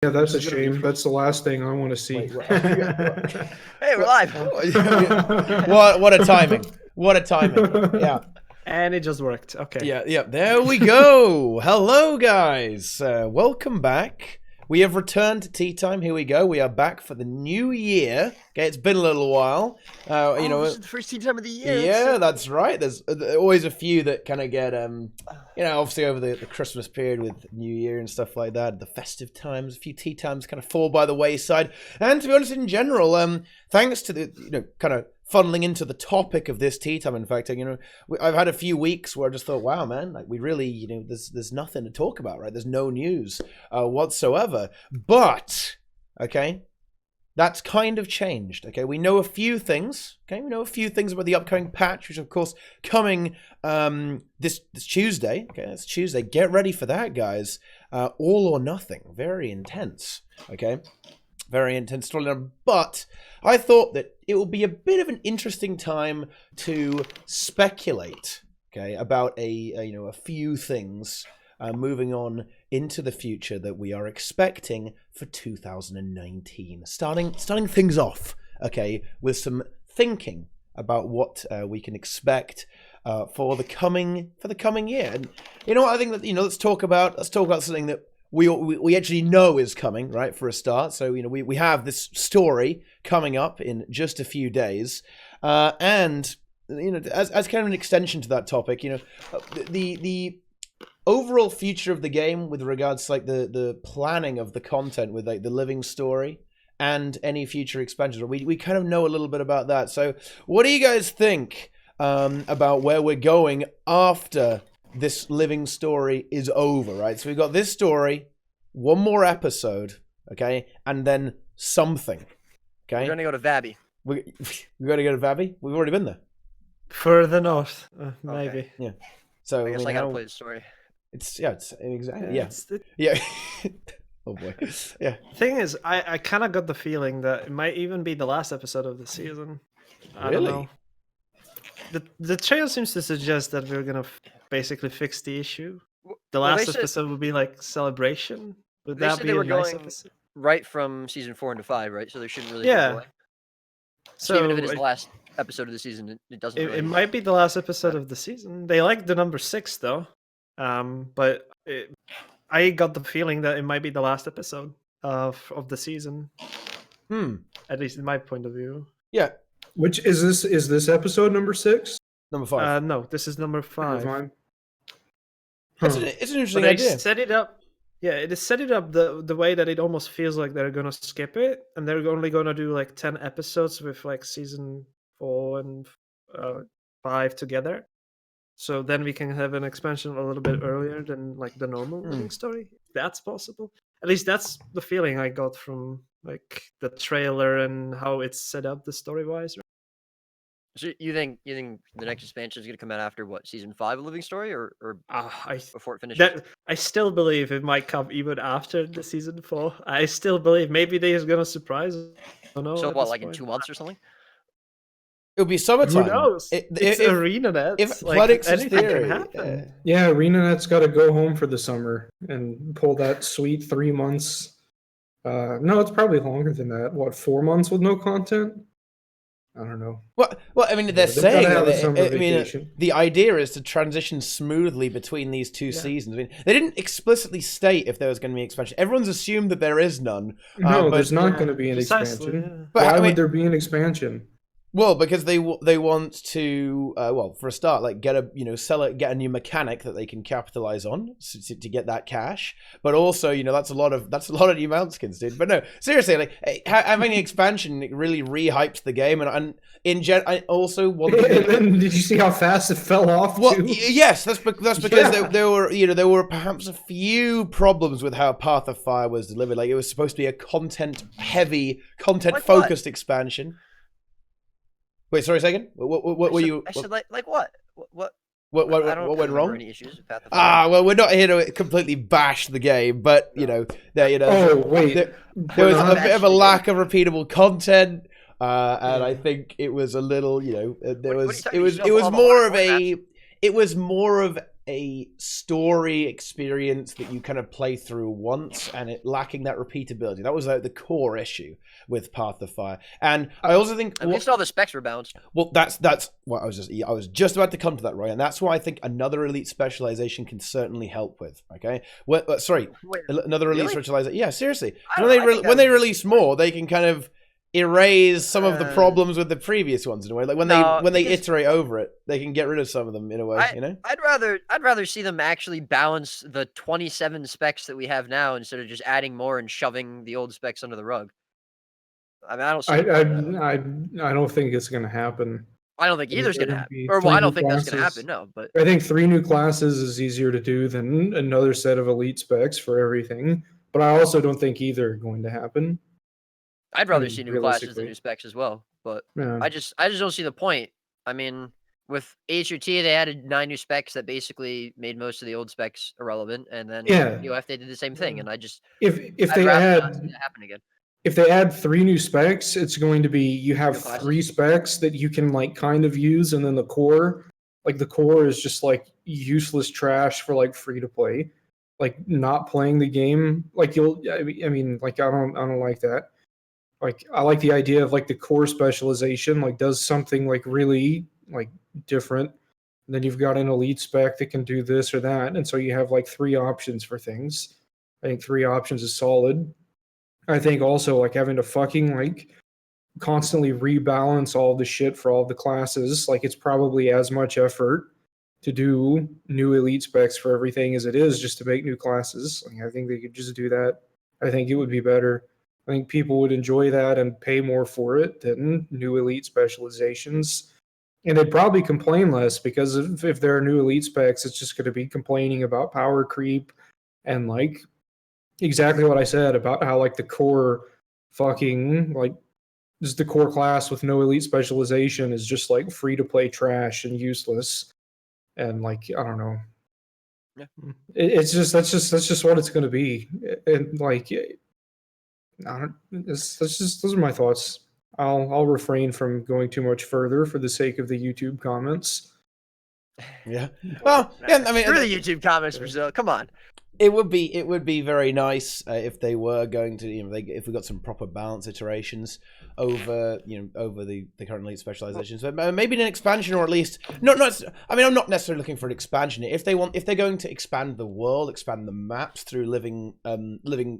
Yeah, that's a shame. That's the last thing I want to see. Wait, what? Hey, we're live. What a timing. What a timing. Yeah. And it just worked. Okay. Yeah. There we go. Hello, guys. Welcome back. We have returned to Tea Time. Here we go. We are back for the new year. Okay, it's been a little while. This is the first Tea Time of the year. Yeah, that's right. There's always a few that kind of get, obviously over the Christmas period with New Year and stuff like that, the festive times, a few tea times kind of fall by the wayside. And to be honest, in general, thanks to the, kind of funneling into the topic of this tea time, in fact, I've had a few weeks where I just thought, wow, man, like we really, there's nothing to talk about, right? There's no news whatsoever. But, okay, that's kind of changed, okay? We know a few things, okay? We know a few things about the upcoming patch, which, of course, coming this Tuesday, okay? It's Tuesday. Get ready for that, guys. All or nothing. Very intense, okay? Very intense storyline, but I thought that it would be a bit of an interesting time to speculate, okay, about a few things moving on into the future that we are expecting for 2019. Starting things off, okay, with some thinking about what we can expect for the coming year. And you know what, I think that let's talk about something that we actually know is coming, right, for a start. So, we have this story coming up in just a few days. And, as kind of an extension to that topic, the overall future of the game with regards to, like, the planning of the content with, like, the living story and any future expansions, we kind of know a little bit about that. So what do you guys think about where we're going after this living story is over, right? So we've got this story, one more episode, okay, and then something, okay? We're gonna go to Vabby. We're gonna go to Vabby? We've already been there. Further north, maybe. Okay. Yeah. So I guess I gotta play the story. It's exactly, Yeah. Yeah. Oh boy. Yeah. Thing is, I kind of got the feeling that it might even be the last episode of the season. I don't know. The trailer seems to suggest that we're gonna basically fix the issue. The last episode would be like celebration. Would that be a nice episode? Right from season 4 into 5, right? So they shouldn't really. Yeah. So even if it is the last episode of the season, it doesn't. It might be the last episode of the season. They like the number 6 though, but I got the feeling that it might be the last episode of the season. At least in my point of view. Yeah. Which is this? Is this episode number 6? Number 5. No, this is number 5. It's an interesting but idea. They set it up. Yeah, it is set it up the way that it almost feels like they're gonna skip it, and they're only gonna do like 10 episodes with like season 4 and 5 together. So then we can have an expansion a little bit earlier than like the normal living story. If that's possible. At least that's the feeling I got from like the trailer and how it's set up the story wise. So you think the next expansion is gonna come out after what, season 5 of Living Story, or before it finishes? I still believe it might come even after the season 4. I still believe maybe they're gonna surprise us. I don't know. So what, like in 2 months or something? It'll be summertime. Who knows? It's ArenaNet. If like, Plenyx's theory, can happen. Yeah, ArenaNet's got to go home for the summer and pull that sweet 3 months. No, it's probably longer than that. What, 4 months with no content? I don't know. Well, I mean, they're saying that the idea is to transition smoothly between these two seasons. I mean, they didn't explicitly state if there was going to be expansion. Everyone's assumed that there is none. No, there's not going to be an expansion. Yeah. But, Why would there be an expansion? Well, because they want to, for a start, like get a new mechanic that they can capitalize on to get that cash. But also, that's a lot of new mount skins, dude. But no, seriously, like having an expansion, it really re-hypes the game. And I also want. And then did you see how fast it fell off? Well, too? yes, that's because there were perhaps a few problems with how Path of Fire was delivered. Like it was supposed to be a content-heavy, content-focused expansion. Wait, sorry a second. What were you? I said like what? What went wrong? Any issues with Path of Fire. Well, we're not here to completely bash the game, but Oh there wait, was a bit of a lack of repeatable content, and I think it was a little, it was more of a story experience that you kind of play through once and it lacking that repeatability. That was like the core issue with Path of Fire. And I also think at least all the specs were balanced. well, that's what I was just about to come to that, Roy, and that's why I think another elite specialization can certainly help with. Okay, sorry, Wait, another elite really? specialization. Yeah, seriously, I when don't they know, I think when they that would- release more, they can kind of erase some of the Uh, problems with the previous ones in a way. Like when no, they because- iterate over it, they can get rid of some of them in a way. You know, I'd rather see them actually balance the 27 specs that we have now instead of just adding more and shoving the old specs under the rug. I mean, I don't see. I the point of that. I don't think it's going to happen. I don't think I think either's there gonna would happen. be Or well, three I new don't think that's gonna classes. happen. No, but I think 3 new classes is easier to do than another set of elite specs for everything. But I also don't think either are going to happen. I'd rather mean, see new classes than realistically. new specs as well. But Yeah. I just don't see the point. I mean, with HOT, they added 9 new specs that basically made most of the old specs irrelevant, and then Yeah. UF they did the same thing. And I just If I'd they rather not see add that happen again. if they add 3 new specs, it's going to be you have New classes? 3 specs that you can like kind of use, and then the core is just like useless trash for like free to play, like not playing the game. Like I mean, like I don't like that. Like I like the idea of like the core specialization, like does something like really like different. And then you've got an elite spec that can do this or that, and so you have like 3 options for things. I think 3 options is solid. I think also like having to fucking like constantly rebalance all the shit for all the classes, like it's probably as much effort to do new elite specs for everything as it is just to make new classes. Like, I think they could just do that. I think it would be better. I think people would enjoy that and pay more for it than new elite specializations. And they'd probably complain less because if there are new elite specs, it's just going to be complaining about power creep and like exactly what I said about how like the core fucking like just the core class with no elite specialization is just like free to play trash and useless. And like I don't know. Yeah. It's just that's just what it's going to be. And like I don't. That's just those are my thoughts. I'll refrain from going too much further for the sake of the YouTube comments. yeah. Well, yeah. I mean, Screw the YouTube comments, Brazil. Come on. it would be very nice if they were going to, you know, if we got some proper balance iterations over, you know, over the current elite specializations, but maybe an expansion, or at least not. I mean, I'm not necessarily looking for an expansion. If they're going to expand the world, expand the maps through Living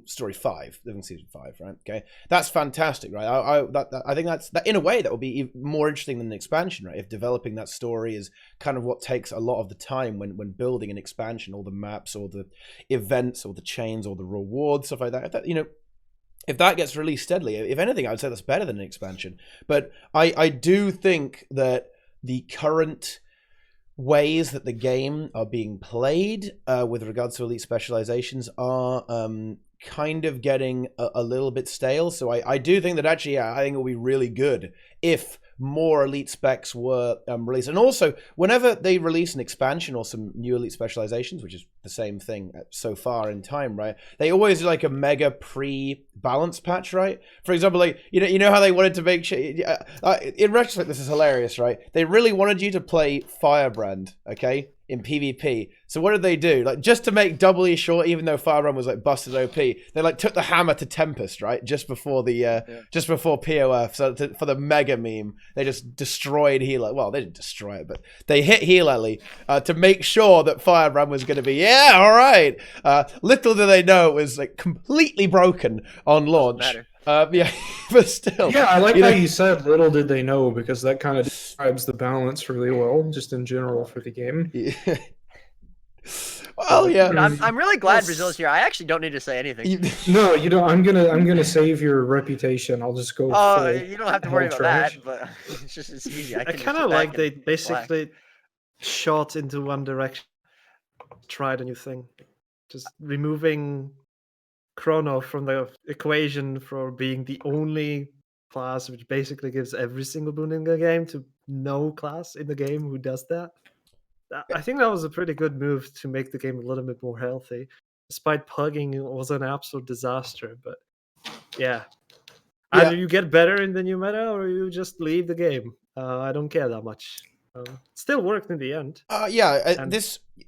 Story 5, Living Season 5, right? Okay, that's fantastic, right? I think that in a way that would be more interesting than an expansion, right? If developing that story is kind of what takes a lot of the time when building an expansion, all the maps, or the events, or the chains, or the rewards, stuff like that. You know, if that gets released steadily, if anything, I would say that's better than an expansion. But I do think that the current ways that the game are being played with regards to elite specializations are kind of getting a little bit stale. So I do think that actually, yeah, I think it will be really good if more elite specs were released. And also, whenever they release an expansion or some new elite specializations, which is the same thing so far in time, right? They always do like a mega pre-balance patch, right? For example, like you know how they wanted to make sure. In retrospect, this is hilarious, right? They really wanted you to play Firebrand, okay, in PvP. So what did they do? Like, just to make doubly sure, even though Firebrand was like busted OP, they like took the hammer to Tempest, right? Just before the just before POF. So for the mega meme, they just destroyed Healer. Well, they didn't destroy it, but they hit Healer to make sure that Firebrand was going to be, yeah, all right. Little do they know it was like completely broken on launch. Yeah, but still. Yeah, I like how you said little did they know, because that kind of describes the balance really well, just in general for the game. Yeah. Well, yeah. I'm really glad Brazil's here. I actually don't need to say anything. No, you don't. I'm gonna save your reputation. I'll just go. Oh, you don't have to worry hell about trash. that. But it's easy. I can just kind sit of back like and they relax. basically shot into one direction, tried a new thing, just removing Chrono from the equation for being the only class which basically gives every single boon in the game to no class in the game who does that. I think that was a pretty good move to make the game a little bit more healthy. Despite pugging, it was an absolute disaster. But yeah, either you get better in the new meta or you just leave the game. I don't care that much. Still worked in the end. And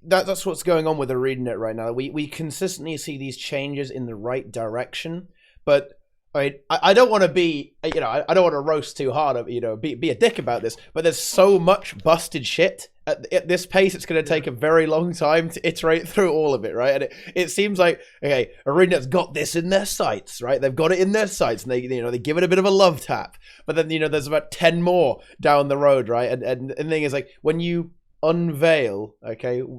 that's what's going on with ArenaNet right now. We consistently see these changes in the right direction, but I don't want to be, I don't want to roast too hard, be a dick about this, but there's so much busted shit at this pace. It's going to take a very long time to iterate through all of it, right? And it seems like, okay, ArenaNet's got this in their sights, right? They've got it in their sights, and they give it a bit of a love tap, but then there's about 10 more down the road, right? And the thing is, like, when you unveil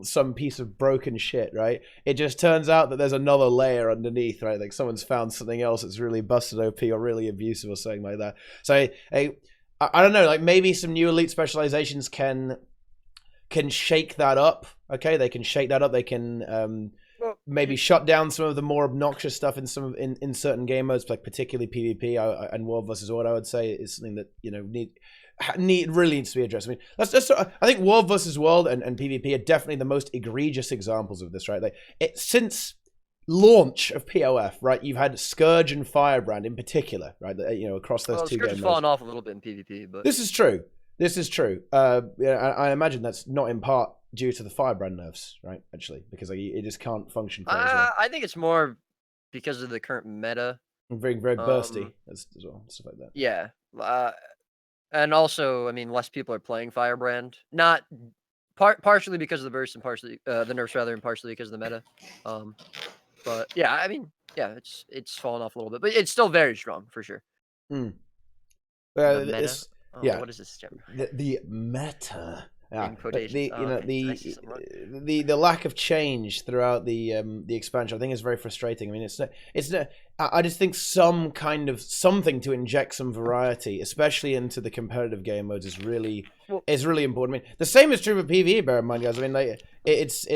some piece of broken shit, right, it just turns out that there's another layer underneath, right? Like someone's found something else that's really busted OP or really abusive or something like that. So I don't know, like maybe some new elite specializations can shake that up. They can shake that up. They can maybe shut down some of the more obnoxious stuff in certain game modes, like particularly PvP and World versus World. I would say is something that really needs to be addressed. I mean, I think World versus World and PvP are definitely the most egregious examples of this, right? Since launch of POF, right, you've had Scourge and Firebrand in particular, right? Across those two games. Scourge has fallen off a little bit in PvP, but this is true. I imagine that's not in part due to the Firebrand nerfs, right? Actually, because it just can't function quite as well. I think it's more because of the current meta. Very, very bursty as well, stuff like that. Yeah. And also, I mean, less people are playing Firebrand. Not partially because of the burst and partially the nerfs rather, and partially because of the meta. But yeah, I mean, yeah, it's fallen off a little bit, but it's still very strong for sure. The meta. What is this? The meta. In quotation. The lack of change throughout the expansion, I think, is very frustrating. I mean, it's not. I just think some kind of something to inject some variety, especially into the competitive game modes, is really important. I mean, the same is true for PvE. Bear in mind, guys. I mean, it's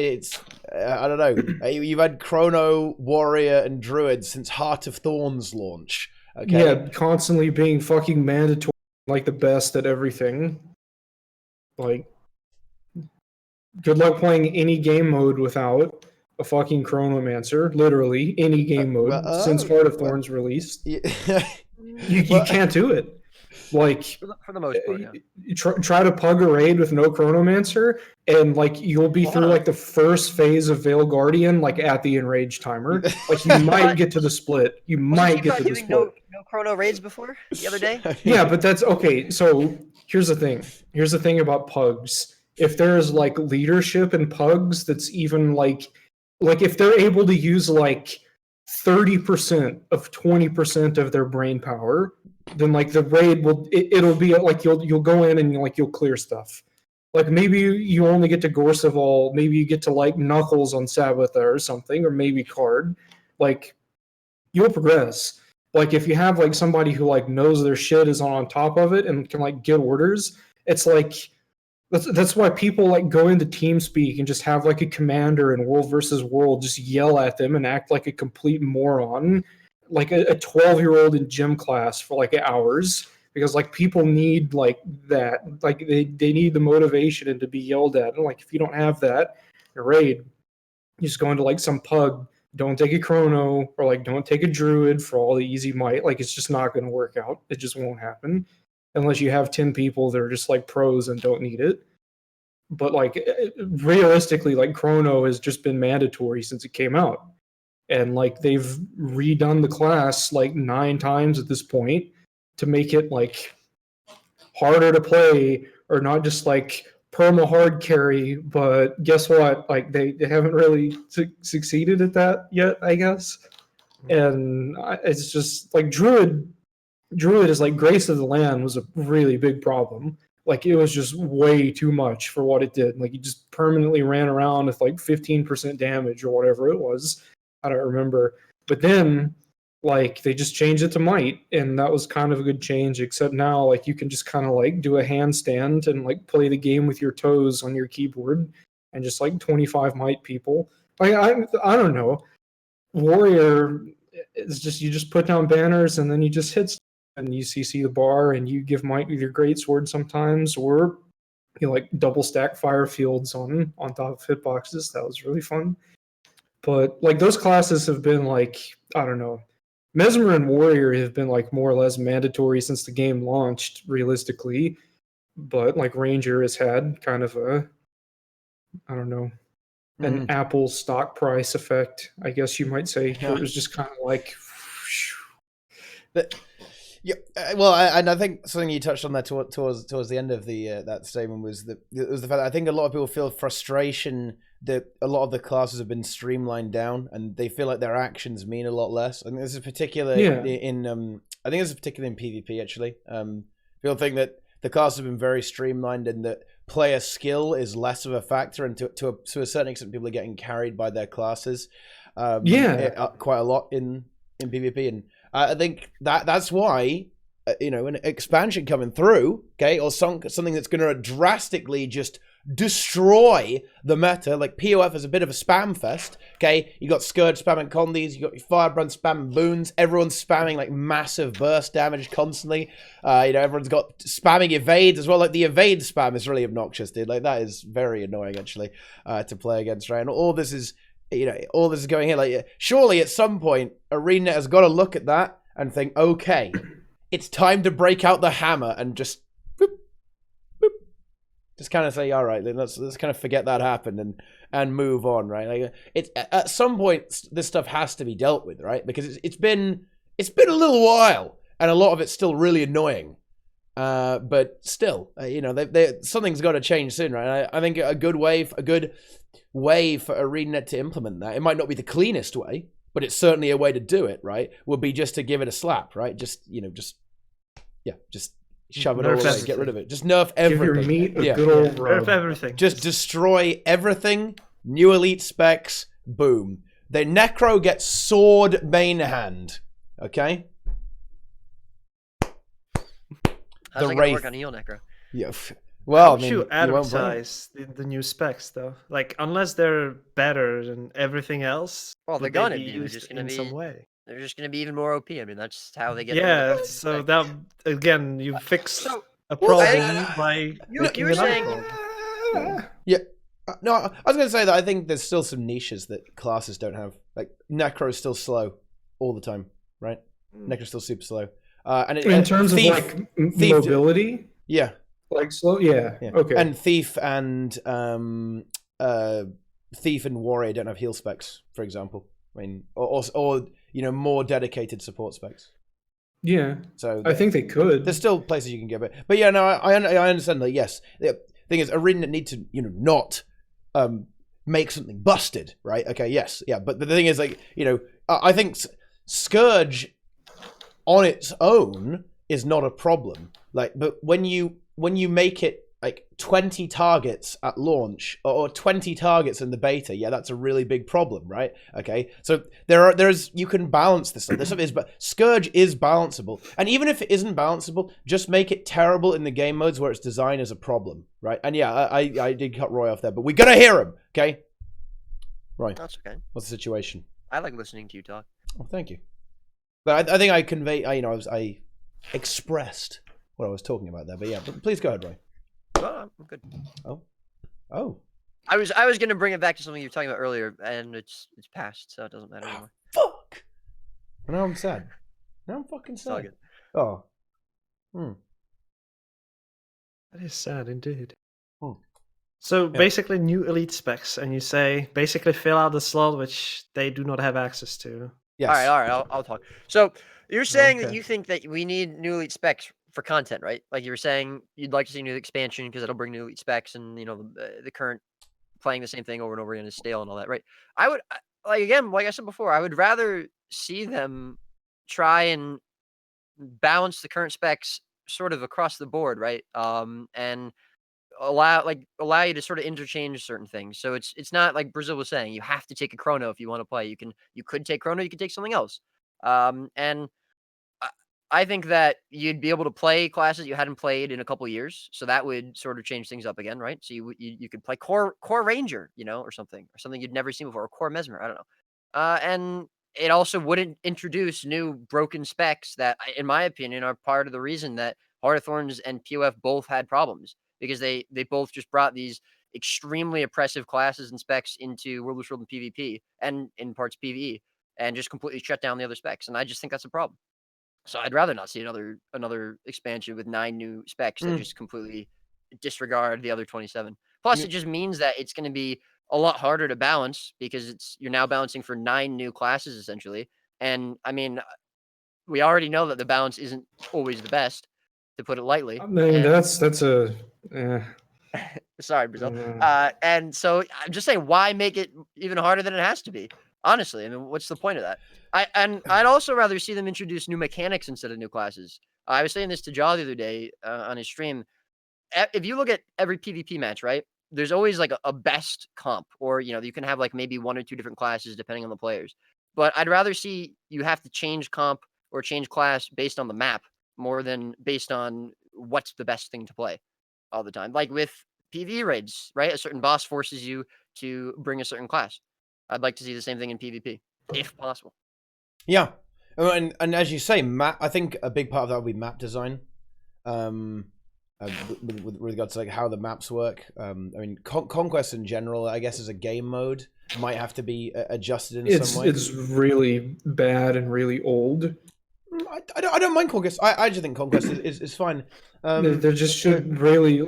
I don't know. You've had Chrono, Warrior, and Druid since Heart of Thorns launch. Okay? Yeah, constantly being fucking mandatory, like the best at everything. Like, good luck playing any game mode without a fucking Chronomancer. Literally, any game mode since Heart of Thorns released. You can't do it. Like, for the most part, you try to pug a raid with no Chronomancer, and like you'll be through like the first phase of Veil Guardian, like at the enrage timer. Like you might get to the split. You might get to the split. No Chrono raids before the other day. Yeah, but that's okay. So here's the thing. Here's the thing about pugs. If there is like leadership in pugs, that's even like if they're able to use like 30% of 20% of their brain power, then like the raid it'll be like you'll go in and like you'll clear stuff. Like maybe you only get to Gorseval, maybe you get to like Knuckles on Sabbatha or something, or maybe Card. Like you'll progress. Like if you have like somebody who like knows their shit, is on top of it and can like get orders, it's like that's why people like go into TeamSpeak and just have like a commander in World versus World just yell at them and act like a complete moron, like a 12-year-old in gym class for like hours, because like people need like that, like they need the motivation and to be yelled at. And like if you don't have that in a raid, you just go into like some pug, don't take a Chrono, or like don't take a Druid for all the easy might. Like it's just not going to work out. It just won't happen unless you have 10 people that are just like pros and don't need it. But like realistically, like Chrono has just been mandatory since it came out, and like they've redone the class like 9 times at this point to make it like harder to play, or not just like perma hard carry. But guess what? Like they haven't really succeeded at that yet, I guess. And it's just like Druid is like Grace of the Land was a really big problem. Like it was just way too much for what it did. Like you just permanently ran around with like 15% damage or whatever it was. I don't remember. But then like they just changed it to might, and that was kind of a good change, except now like you can just kind of like do a handstand and like play the game with your toes on your keyboard and just like 25 might people. Like I don't know. Warrior is just, you just put down banners and then you just hit and you CC the bar and you give might with your greatsword sometimes, or you like double stack fire fields on top of hitboxes. That was really fun. But like those classes have been like, I don't know, Mesmer and Warrior have been like more or less mandatory since the game launched, realistically. but like Ranger has had kind of a, I don't know, an Apple stock price effect, I guess you might say, where it was just kind of like. But, yeah, well, and I think something you touched on there towards the end of the that statement was the fact that I think a lot of people feel frustration that a lot of the classes have been streamlined down and they feel like their actions mean a lot less. I think this is particular in I think this is particularly in PvP actually. People think that the classes have been very streamlined and that player skill is less of a factor, and to a certain extent, people are getting carried by their classes. Quite a lot in PvP, and I think that's why an expansion coming through, okay, or something that's going to drastically just destroy the meta. Like POF is a bit of a spam fest, okay. You got Scourge spamming Condis, you got your Firebrand spamming boons. Everyone's spamming like massive burst damage constantly. Everyone's got spamming evades as well. Like the evade spam is really obnoxious, dude. Like that is very annoying actually to play against, right? And all this is going here. Like surely at some point, ArenaNet has got to look at that and think, okay, it's time to break out the hammer and just just kind of say, all right, let's kind of forget that happened and move on, right? Like it's at some point this stuff has to be dealt with, right? Because it's been a little while and a lot of it's still really annoying. But still, something's got to change soon, right? I think a good way for ArenaNet to implement that, it might not be the cleanest way, but it's certainly a way to do it, right? Would be just to give it a slap, right? Just shove it all away, get rid of it. Just nerf everything. Give your meat a good old rub. Nerf everything. Just destroy everything. New elite specs, boom. The Necro gets sword main hand, okay? How's that gonna work on heal Necro? Yeah. Well, How would you advertise the new specs though? Like unless they're better than everything else. Well, they're gonna be just gonna in be some way. They're just gonna be even more OP. I mean, that's how they get. Yeah. So that again, you fix a problem by you making were another saying. problem. Yeah. No, I was going to say that I think there's still some niches that classes don't have. Like Necro is still slow all the time, right? Necro's still super slow. In terms of like mobility, yeah, like slow, yeah. Okay. And Thief and Warrior don't have heal specs, for example. I mean, or more dedicated support specs. Yeah. So I think they could. There's still places you can get it, but yeah, no, I understand that. Yes, the thing is, ArenaNet need to not make something busted, right? Okay, yes, yeah, but the thing is, like, I think Scourge on its own is not a problem. Like, but when you make it like 20 targets at launch or 20 targets in the beta, yeah, that's a really big problem, right? Okay, so there's you can balance this stuff. This stuff is, but Scourge is balanceable, and even if it isn't balanceable, just make it terrible in the game modes where its design is a problem, right? And yeah, I did cut Roy off there, but we gotta hear him, okay? Roy, That's okay. what's the situation? I like listening to you talk. Oh, thank you. But I think I conveyed, I expressed what I was talking about there. But yeah, but please go ahead, Roy. Well, I'm good. Oh. I was gonna bring it back to something you were talking about earlier, and it's past, so it doesn't matter anymore. Fuck. Now I'm sad. Now I'm fucking sad. Good. Oh. That is sad indeed. Oh. So basically, new elite specs, and you say basically fill out the slot which they do not have access to. Yes. All right. I'll talk. So you're saying that you think that we need new elite specs for content, right? Like you were saying, you'd like to see new expansion because it'll bring new elite specs, and the current playing the same thing over and over again is stale and all that, right? I would like I said before, I would rather see them try and balance the current specs sort of across the board, right? And allow you to sort of interchange certain things. So it's not like Brazil was saying, you have to take a chrono if you want to play. You could take chrono, you could take something else. And I think that you'd be able to play classes you hadn't played in a couple years. So that would sort of change things up again, right? So you could play core ranger, or something you'd never seen before, or core mesmer, I don't know. And it also wouldn't introduce new broken specs that, in my opinion, are part of the reason that Heart of Thorns and POF both had problems, because they both just brought these extremely oppressive classes and specs into World vs. World and PvP and in parts PvE, and just completely shut down the other specs. And I just think that's a problem. So I'd rather not see another expansion with 9 new specs that just completely disregard the other 27. Plus, it just means that it's going to be a lot harder to balance because you're now balancing for 9 new classes essentially. And I mean, we already know that the balance isn't always the best, to put it lightly. I mean, that's a. Sorry, Brazil. And so I'm just saying, why make it even harder than it has to be? Honestly, I mean, what's the point of that? I'd also rather see them introduce new mechanics instead of new classes. I was saying this to Jaw the other day on his stream. If you look at every PvP match, right, there's always like a best comp, or you can have like maybe 1 or 2 different classes depending on the players. But I'd rather see you have to change comp or change class based on the map more than based on what's the best thing to play all the time. Like with PvE raids, right? A certain boss forces you to bring a certain class. I'd like to see the same thing in PvP, if possible. Yeah, and as you say, map. I think a big part of that would be map design. With regards to like how the maps work. I mean, Conquest in general, I guess, as a game mode, might have to be adjusted in some way. It's really bad and really old. I don't mind Conquest. I just think Conquest is fine. There just should really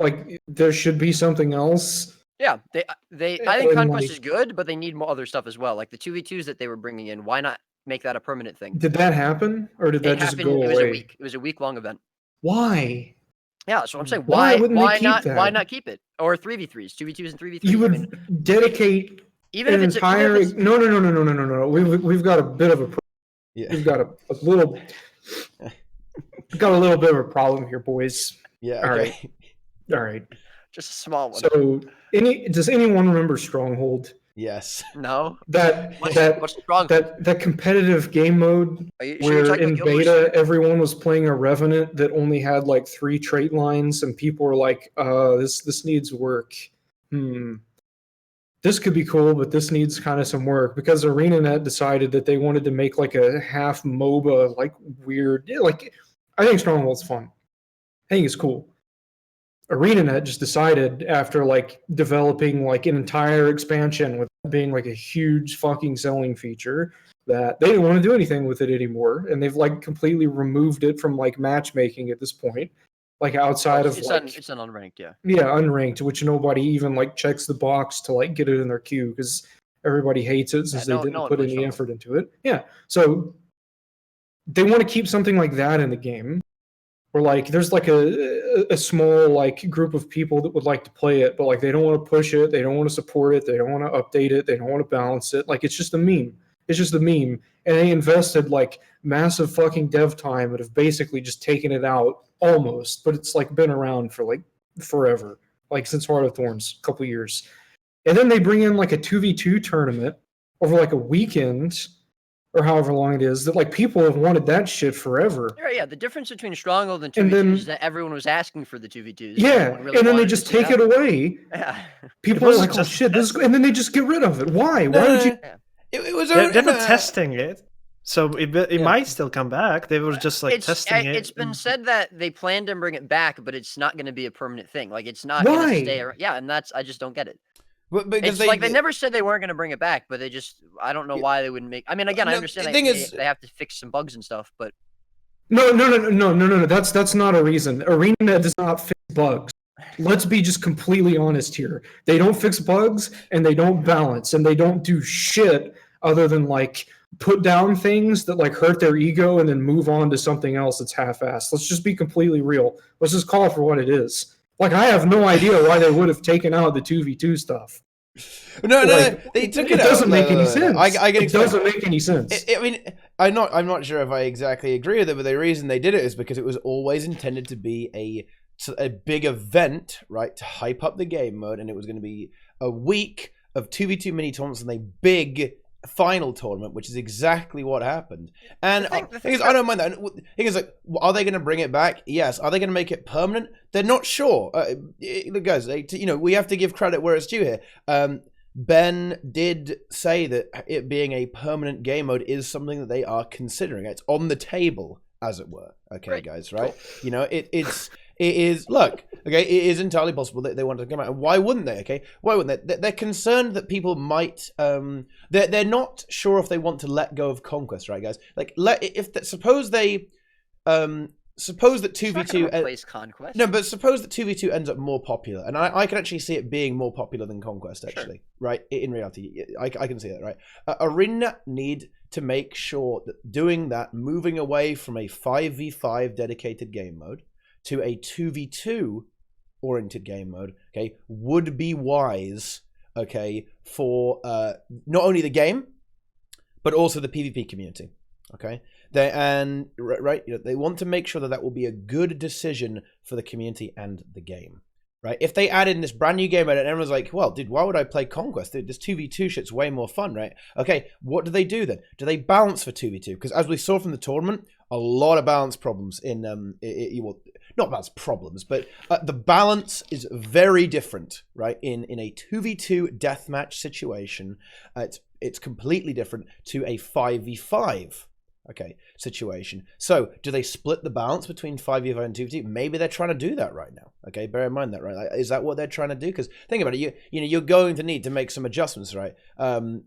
there should be something else. Yeah, I think Conquest is good, but they need more other stuff as well. Like the 2v2s that they were bringing in. Why not make that a permanent thing? Did that happen, or did that just go away? It was a week. It was a week-long event. Why? Yeah, so I'm saying Why not keep it? Or 3v3s, 2v2s and 3v3s. You would dedicate even if it's entire. No. We've got a bit of a. Yeah. We've got a little. We've got a little bit of a problem here, boys. Yeah. Okay. All right. Just a small one. So, does anyone remember Stronghold? Yes. No. What's Stronghold? That competitive game mode where in beta everyone was playing a Revenant that only had like 3 trait lines, and people were like, this needs work. This could be cool, but this needs kind of some work, because ArenaNet decided that they wanted to make like a half MOBA, like weird. Like, I think Stronghold's fun. I think it's cool. ArenaNet just decided, after like developing like an entire expansion with being like a huge fucking selling feature, that they didn't want to do anything with it anymore, and they've like completely removed it from like matchmaking at this point, like outside of it's an unranked, yeah, unranked, which nobody even like checks the box to like get it in their queue, because everybody hates it since they didn't put any effort into it. Yeah, so they want to keep something like that in the game, where like there's like a small like group of people that would like to play it, but like they don't want to push it, they don't want to support it, they don't want to update it, they don't want to balance it. Like, it's just a meme. It's just a meme. And they invested like massive fucking dev time and have basically just taken it out almost, but it's like been around for like forever, like since Heart of Thorns, a couple years. And then they bring in like a 2v2 tournament over like a weekend, or however long it is, that like people have wanted that shit forever. Yeah, the difference between Stronghold and 2v2 is that everyone was asking for the 2v2s. Yeah, really, and then they just take it away. Yeah. People are like, oh shit, and then they just get rid of it. Why? Why would you? It was they're not testing it, so it might still come back. They were just like testing it. It's been said that they plan to bring it back, but it's not going to be a permanent thing. Like, it's not going to stay. Yeah, and I just don't get it. Because they never said they weren't going to bring it back, but I don't know why they wouldn't make. I mean, again, I understand they have to fix some bugs and stuff, but no. That's not a reason. ArenaNet does not fix bugs. Let's be just completely honest here. They don't fix bugs, and they don't balance, and they don't do shit other than like put down things that like hurt their ego and then move on to something else that's half-assed. Let's just be completely real. Let's just call it for what it is. Like, I have no idea why they would have taken out the 2v2 stuff. No, they took it out. It doesn't make any sense. It doesn't make any sense. I mean, I'm not sure if I exactly agree with it, but the reason they did it is because it was always intended to be a big event, right, to hype up the game mode, and it was going to be a week of 2v2 mini tournaments and a big final tournament, which is exactly what happened. And I don't mind that. The thing is, like, are they going to bring it back? Yes. Are they going to make it permanent? They're not sure. Look, guys, we have to give credit where it's due here. Ben did say that it being a permanent game mode is something that they are considering. It's on the table, as it were. Okay, right. Guys, right? Cool. It is, look, okay, it is entirely possible that they want to come out. And why wouldn't they, okay? Why wouldn't they? They're concerned that people might, they're not sure if they want to let go of Conquest, right, guys? Like, suppose they suppose that It's not 2v2 gonna replace Conquest. no, but suppose that 2v2 ends up more popular, and I can actually see it being more popular than Conquest, actually, right? In reality, I can see that, right? ArenaNet need to make sure that doing that, moving away from a 5v5 dedicated game mode to a 2v2 oriented game mode, okay, would be wise, okay, for not only the game, but also the PvP community. Okay, they want to make sure that that will be a good decision for the community and the game, right? If they add in this brand new game and everyone's like, well, dude, why would I play Conquest? Dude, this 2v2 shit's way more fun, right? Okay, what do they do then? Do they balance for 2v2? Because as we saw from the tournament, a lot of balance problems in not balance problems, but the balance is very different, right? In a 2v2 deathmatch situation, it's completely different to a 5v5. Okay, situation. So, do they split the balance between 5v5 and 2v2? Maybe they're trying to do that right now. Okay, bear in mind that, right? Is that what they're trying to do? Because think about it. You're going to need to make some adjustments, right? You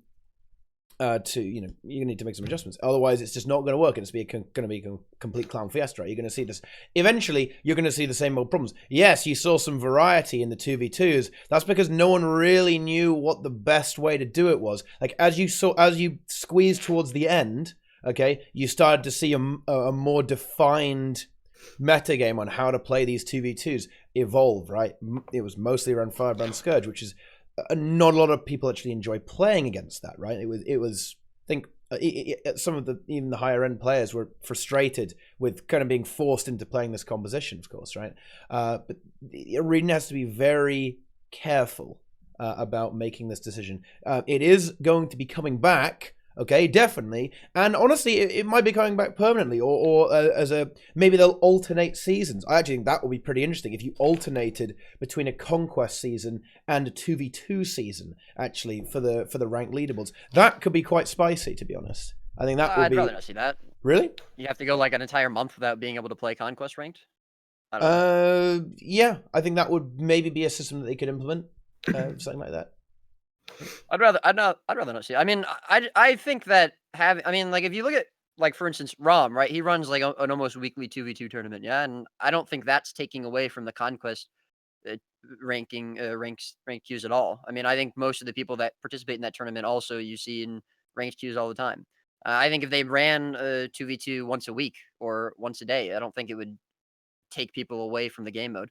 need to make some adjustments. Otherwise, it's just not going to work, and it's going to be a complete clown fiesta. Right? You're going to see this. Eventually, you're going to see the same old problems. Yes, you saw some variety in the 2v2s. That's because no one really knew what the best way to do it was. Like as you squeezed towards the end. Okay, you started to see a more defined metagame on how to play these 2v2s evolve, right? It was mostly around Firebrand Scourge, which is not a lot of people actually enjoy playing against that, right? It was I think some of even the higher end players were frustrated with kind of being forced into playing this composition, of course, right? But the Arena has to be very careful about making this decision. It is going to be coming back. Okay, definitely, and honestly, it might be coming back permanently, or as maybe they'll alternate seasons. I actually think that would be pretty interesting if you alternated between a Conquest season and a 2v2 season. Actually, for the ranked leaderboards, that could be quite spicy, to be honest. I think that would be. I'd rather not see that. Really? You have to go like an entire month without being able to play Conquest ranked. I don't know. Yeah, I think that would maybe be a system that they could implement, something like that. I'd rather not see it. I mean, I think that like if you look at like for instance Rom, right? He runs like an almost weekly 2v2 tournament, yeah, and I don't think that's taking away from the Conquest rank queues at all. I mean, I think most of the people that participate in that tournament also you see in ranked queues all the time. I think if they ran 2v2 once a week or once a day, I don't think it would take people away from the game mode.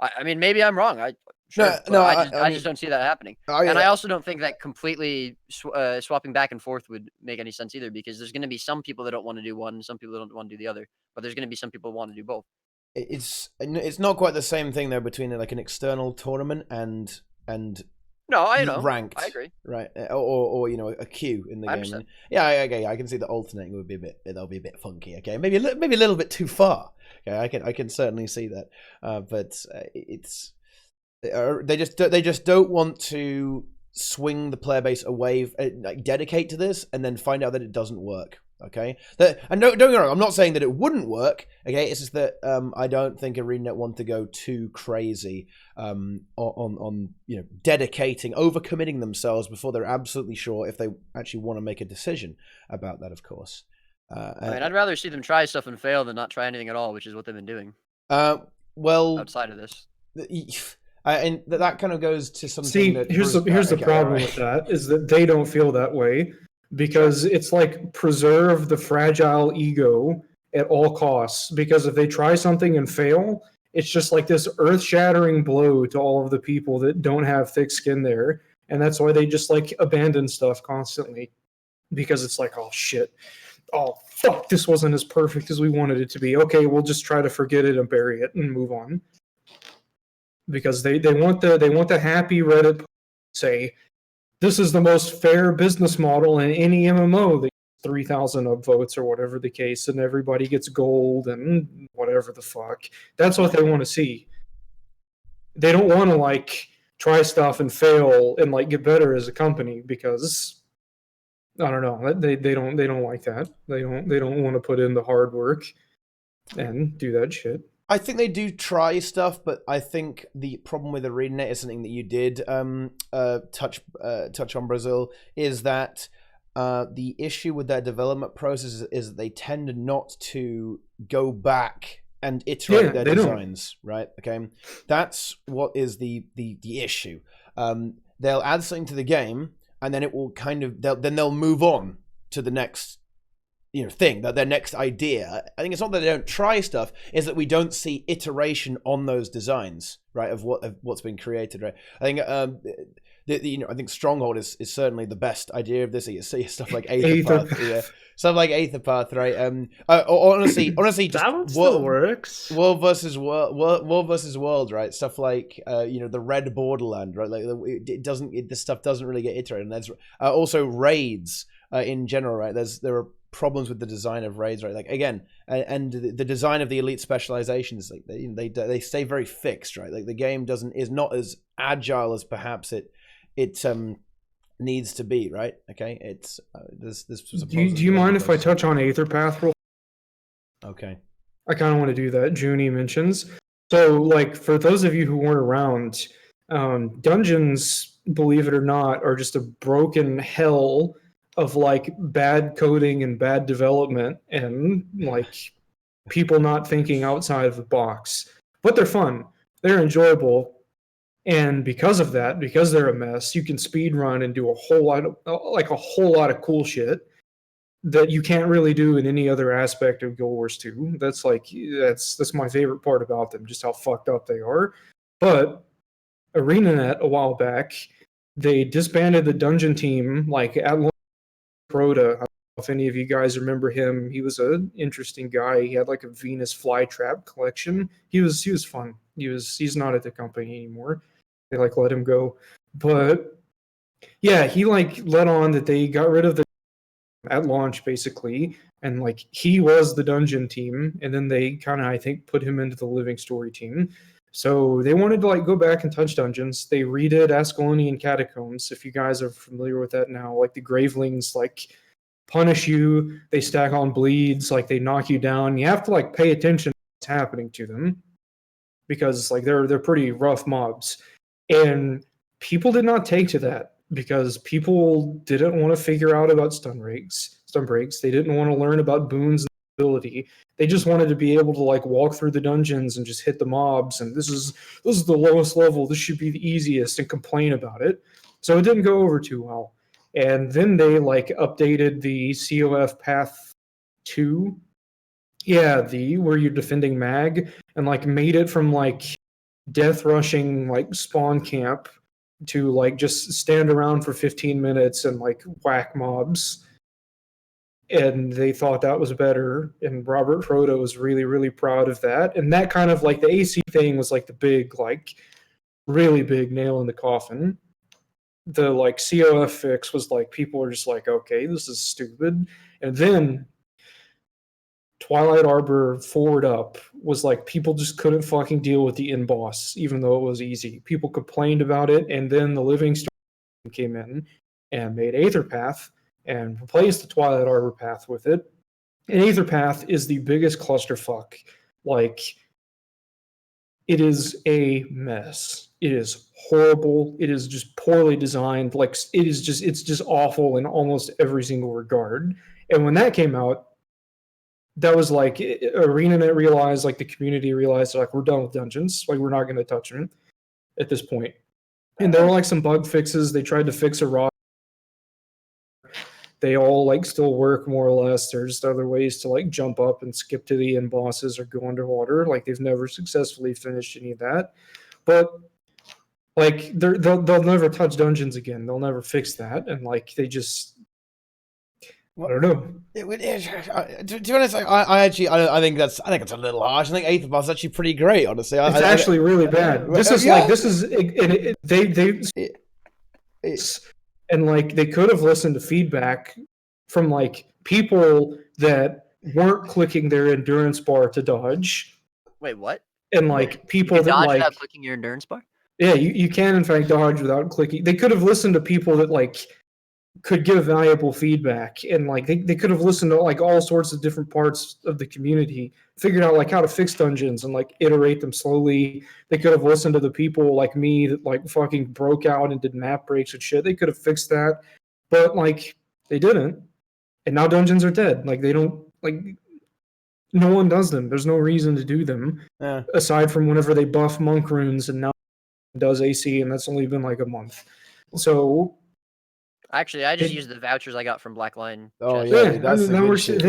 I mean, maybe I'm wrong. I just don't see that happening. And I also don't think that completely swapping back and forth would make any sense either, because there's going to be some people that don't want to do one, and some people that don't want to do the other. But there's going to be some people who want to do both. It's not quite the same thing though between like an external tournament and no, I know ranked. I agree. Right, or a queue in the game. Understand. Yeah, okay, I can see that alternating would be that'll be a bit funky. Okay, maybe a little bit too far. Okay, I can certainly see that. But it's they just don't want to swing the player base away, like dedicate to this, and then find out that it doesn't work. Okay, and don't get me wrong, I'm not saying that it wouldn't work. Okay, it's just that I don't think ArenaNet want to go too crazy on dedicating, overcommitting themselves before they're absolutely sure if they actually want to make a decision about that. Of course, I mean, I'd rather see them try stuff and fail than not try anything at all, which is what they've been doing. Well, outside of this. And that kind of goes to something. See, that here's the problem with that is that they don't feel that way, because it's like preserve the fragile ego at all costs. Because if they try something and fail, it's just like this earth-shattering blow to all of the people that don't have thick skin there, and that's why they just like abandon stuff constantly, because it's like, oh shit, oh fuck, this wasn't as perfect as we wanted it to be. Okay, we'll just try to forget it and bury it and move on. Because they want the happy Reddit say, this is the most fair business model in any MMO. They 3,000 upvotes or whatever the case, and everybody gets gold and whatever the fuck. That's what they want to see. They don't want to like try stuff and fail and like get better as a company, because I don't know, they don't like that. They don't want to put in the hard work and do that shit. I think they do try stuff, but I think the problem with ArenaNet is something that you did touch on, Brazil, is that the issue with their development process is that they tend not to go back and iterate their designs, right? Okay, that's what is the issue. They'll add something to the game, and then it will kind of they'll move on to the next thing, that their next idea. I think it's not that they don't try stuff, is that we don't see iteration on those designs, right? Of what's been created, right? I think I think Stronghold is certainly the best idea of this. You see stuff like Aetherpath, stuff like Aetherpath, right? Honestly, just that one still works. World versus World, right? Stuff like the Red Borderland, right? Like this stuff doesn't really get iterated. And there's also raids in general, right? There are problems with the design of raids, right? Like again, and the design of the elite specializations, like they stay very fixed, right? Like the game is not as agile as perhaps it needs to be, right? Okay, it's this. Do you mind if I touch on Aetherpath real? Okay. I kind of want to do that. Junie mentions. So, like, for those of you who weren't around, dungeons, believe it or not, are just a broken hell of like bad coding and bad development and like people not thinking outside of the box. But they're fun. They're enjoyable. And because of that, because they're a mess, you can speed run and do a whole lot of cool shit that you can't really do in any other aspect of Guild Wars 2. That's my favorite part about them, just how fucked up they are. But ArenaNet a while back, they disbanded the dungeon team like at Rhoda. I don't know if any of you guys remember him. He was an interesting guy. He had like a Venus flytrap collection. He was fun. He's not at the company anymore. They like let him go. But yeah, he like let on that they got rid of the at launch basically, and like he was the dungeon team, and then they kind of I think put him into the living story team. So they wanted to like go back and touch dungeons. They redid Ascalonian Catacombs. If you guys are familiar with that now, like the Gravelings like punish you, they stack on bleeds, like they knock you down. You have to like pay attention to what's happening to them because like they're pretty rough mobs. And people did not take to that because people didn't want to figure out about stun breaks. They didn't want to learn about boons and ability. They just wanted to be able to like walk through the dungeons and just hit the mobs. And this is the lowest level. This should be the easiest, and complain about it. So it didn't go over too well. And then they like updated the COF Path 2. Yeah, where you're defending Mag, and like made it from like death rushing like spawn camp to like just stand around for 15 minutes and like whack mobs. And they thought that was better, and Robert Frodo was really, really proud of that. And that kind of like the AC thing was like the big, like really big nail in the coffin. The like COF fix was like people were just like, okay, this is stupid. And then Twilight Arbor forward up was like people just couldn't fucking deal with the in boss, even though it was easy. People complained about it, and then the Living Story came in and made Aetherpath and replaced the Twilight Arbor path with it. And Aetherpath is the biggest clusterfuck. Like, it is a mess. It is horrible. It is just poorly designed. Like, it's just awful in almost every single regard. And when that came out, that was like ArenaNet realized, like the community realized, like we're done with dungeons. Like we're not going to touch them at this point. And there were like some bug fixes. They tried to fix a raw. They all like still work more or less. There's just other ways to like jump up and skip to the end bosses or go underwater. Like they've never successfully finished any of that. But like they'll never touch dungeons again. They'll never fix that. And like they just. I don't know. To be honest, I think that's a little harsh. I think Aetherpath is actually pretty great, honestly. It's actually really bad. This is and like they could have listened to feedback from like people that weren't clicking their endurance bar to dodge. Wait, what? And like people you can that dodge like without clicking your endurance bar? Yeah, you can in fact dodge without clicking. They could have listened to people that like could give valuable feedback, and like they could have listened to like all sorts of different parts of the community, figured out like how to fix dungeons and like iterate them slowly. They could have listened to the people like me that like fucking broke out and did map breaks and shit. They could have fixed that, but like They didn't, and now dungeons are dead. Like they don't like. No one does them. There's no reason to do them aside from whenever they buff monk runes, and now it does AC, and that's only been like a month. So Actually, I just used the vouchers I got from Black Lion. Oh chest. yeah, yeah, that's the good shit.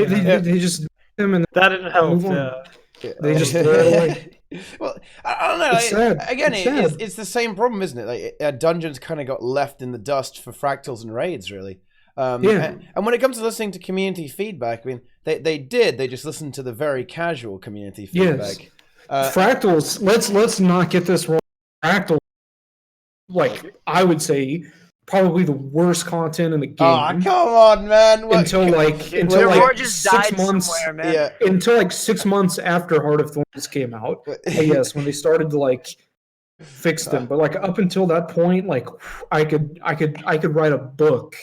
they just do them and That didn't help. move on. Yeah. They just throw it away. Well, I don't know. It's sad. Again, It's sad. it's the same problem, isn't it? Like dungeons kind of got left in the dust for fractals and raids, really. Yeah. And when it comes to listening to community feedback, I mean, they just listened to the very casual community feedback. Yes. Fractals. Let's not get this wrong. Fractals, like I would say, probably the worst content in the game. Oh, come on, man! Until like just 6 died months. somewhere, man. Yeah. Until like 6 months after Heart of Thorns came out. Yes, when they started to like fix them. But like up until that point, like I could write a book.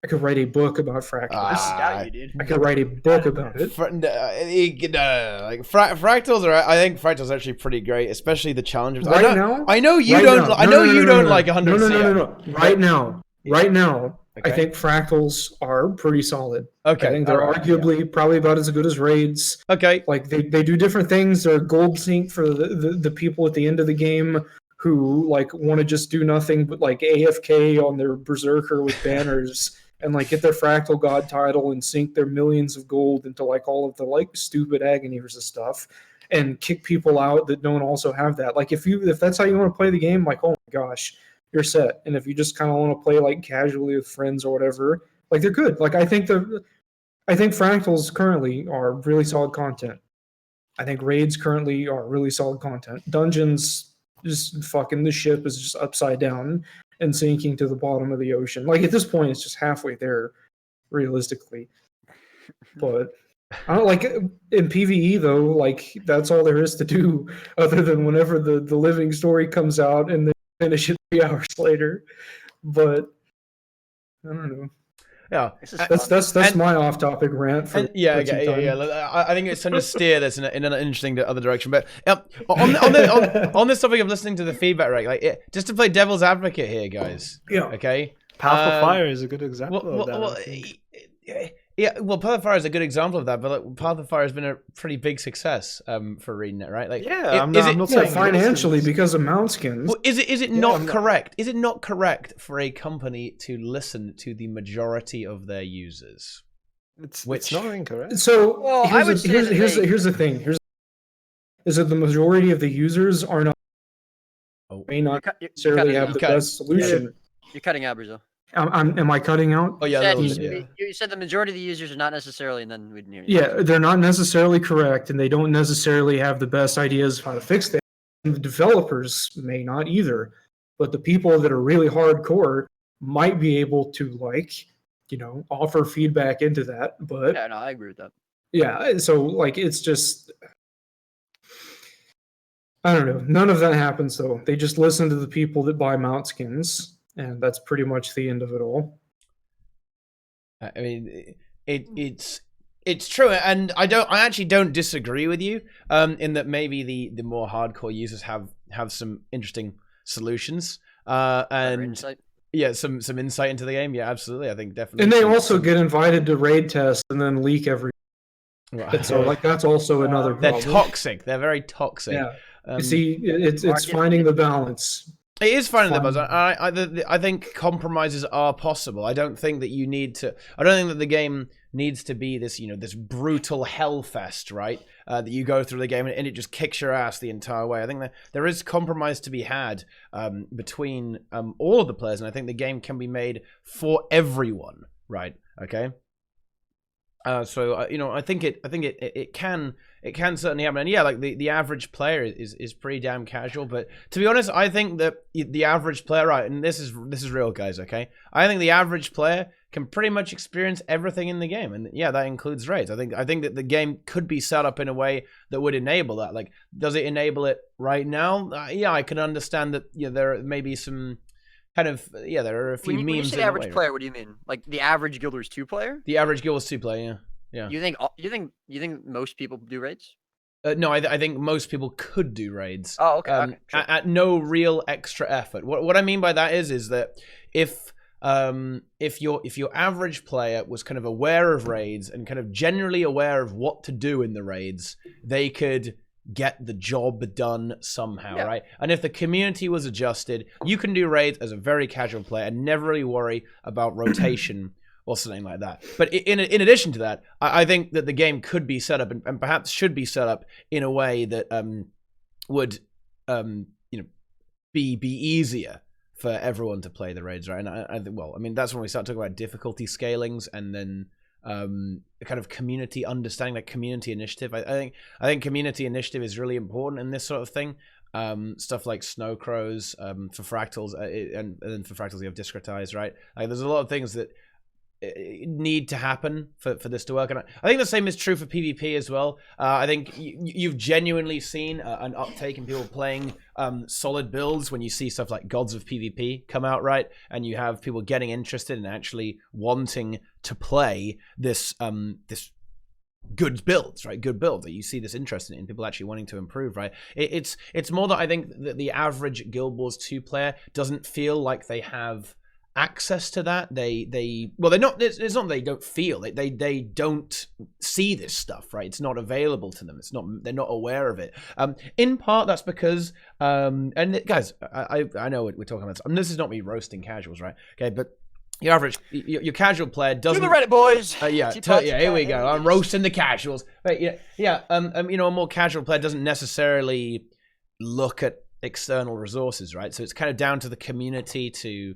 I could write a book about fractals. doubt you, dude. I could write a book about it. Fractals are. I think fractals are actually pretty great, especially the challenges. Now, I know you right don't. now. I know you don't like 100. No. Right now, Okay. I think fractals are pretty solid. Okay. I think they're arguably probably about as good as raids. Okay. Like they do different things. They're gold sync for the people at the end of the game who like want to just do nothing but like AFK on their berserker with banners and like get their fractal god title and sink their millions of gold into like all of the like stupid agonies and stuff and kick people out that don't also have that. Like if that's how you want to play the game, like oh my gosh, you're set. And if you just kind of want to play like casually with friends or whatever, like they're good. Like I think fractals currently are really solid content. I think raids currently are really solid content. Dungeons, just fucking the ship is just upside down and sinking to the bottom of the ocean. Like at this point, it's just halfway there, realistically. But I don't like in PvE though. Like that's all there is to do, other than whenever the living story comes out and then finish it 3 hours later. But I don't know. Yeah, that's my off-topic rant. For yeah. I think it's time to steer this in an interesting other direction. But on this topic of listening to the feedback, right? Like, just to play devil's advocate here, guys. Yeah. Okay. Path of Fire is a good example of that. Yeah, well, Path of Fire is a good example of that, but like, Path of Fire has been a pretty big success for ArenaNet, right? Like, I'm not saying financially because of mount skins. Well, is it not correct? Is it not correct for a company to listen to the majority of their users? It's not incorrect. So Well, I would say that here's the thing. Is that the majority of the users are not may not necessarily have the best solution. You're cutting out, Brazil. Am I cutting out? Oh yeah, You said the majority of the users are not necessarily, and then we'd hear you. Yeah, they're not necessarily correct, and they don't necessarily have the best ideas of how to fix that. And the developers may not either, but the people that are really hardcore might be able to offer feedback into that. But yeah, no, I agree with that. Yeah, so like it's just I don't know. None of that happens though. They just listen to the people that buy mount skins. And that's pretty much the end of it all. I mean, it's true, and I actually don't disagree with you. In that maybe the more hardcore users have some interesting solutions. And yeah, some insight into the game. Yeah, absolutely. I think definitely. And they also get invited to raid tests and then leak every. Right. So like that's also another problem. They're toxic. They're very toxic. Yeah. You see, it's finding the balance. It is finding the balance. I think compromises are possible. I don't think that you need to. I don't think that the game needs to be this, this brutal hellfest, right? That you go through the game and it just kicks your ass the entire way. I think that there is compromise to be had between all of the players, and I think the game can be made for everyone, right? Okay. So I think it can certainly happen, and yeah, like the average player is pretty damn casual. But to be honest, I think that the average player, right, and this is real, guys. Okay, I think the average player can pretty much experience everything in the game, and yeah, that includes raids. I think that the game could be set up in a way that would enable that. Like, does it enable it right now? Yeah, I can understand that. Yeah, there may be some. Kind of, yeah, there are a few memes. When you say average player, what do you mean? Like the average Guild Wars 2 player? The average Guild Wars 2 player, yeah. You think most people do raids? No, I think most people could do raids. Oh, okay. Sure. At no real extra effort. What I mean by that is that if if your average player was kind of aware of raids and kind of generally aware of what to do in the raids, they could get the job done somehow, right? And if the community was adjusted, you can do raids as a very casual player and never really worry about rotation or something like that. But in addition to that, I think that the game could be set up and perhaps should be set up in a way that would be easier for everyone to play the raids, right? And I think, well, I mean, that's when we start talking about difficulty scalings and then kind of community understanding, like community initiative. I think community initiative is really important in this sort of thing. Stuff like snow crows for fractals, and then for fractals you have discretize, right? Like there's a lot of things that need to happen for this to work, and I think the same is true for PvP as well. I think you've genuinely seen an uptake in people playing solid builds when you see stuff like Gods of PvP come out, right? And you have people getting interested and actually wanting to play this this good builds, right? Good builds that you see this interest in people actually wanting to improve, right? It's more that I think that the average Guild Wars 2 player doesn't feel like they have access to that. Well, they're not, it's not that they don't feel it, they don't see this stuff, right? It's not available to them. They're not aware of it. In part that's because and guys, I know we're talking about this. I mean, this is not me roasting casuals, right? Okay, but your average, your casual player doesn't. Do the Reddit boys. Yeah, here we go. I'm roasting the casuals. But a more casual player doesn't necessarily look at external resources, right? So it's kind of down to the community to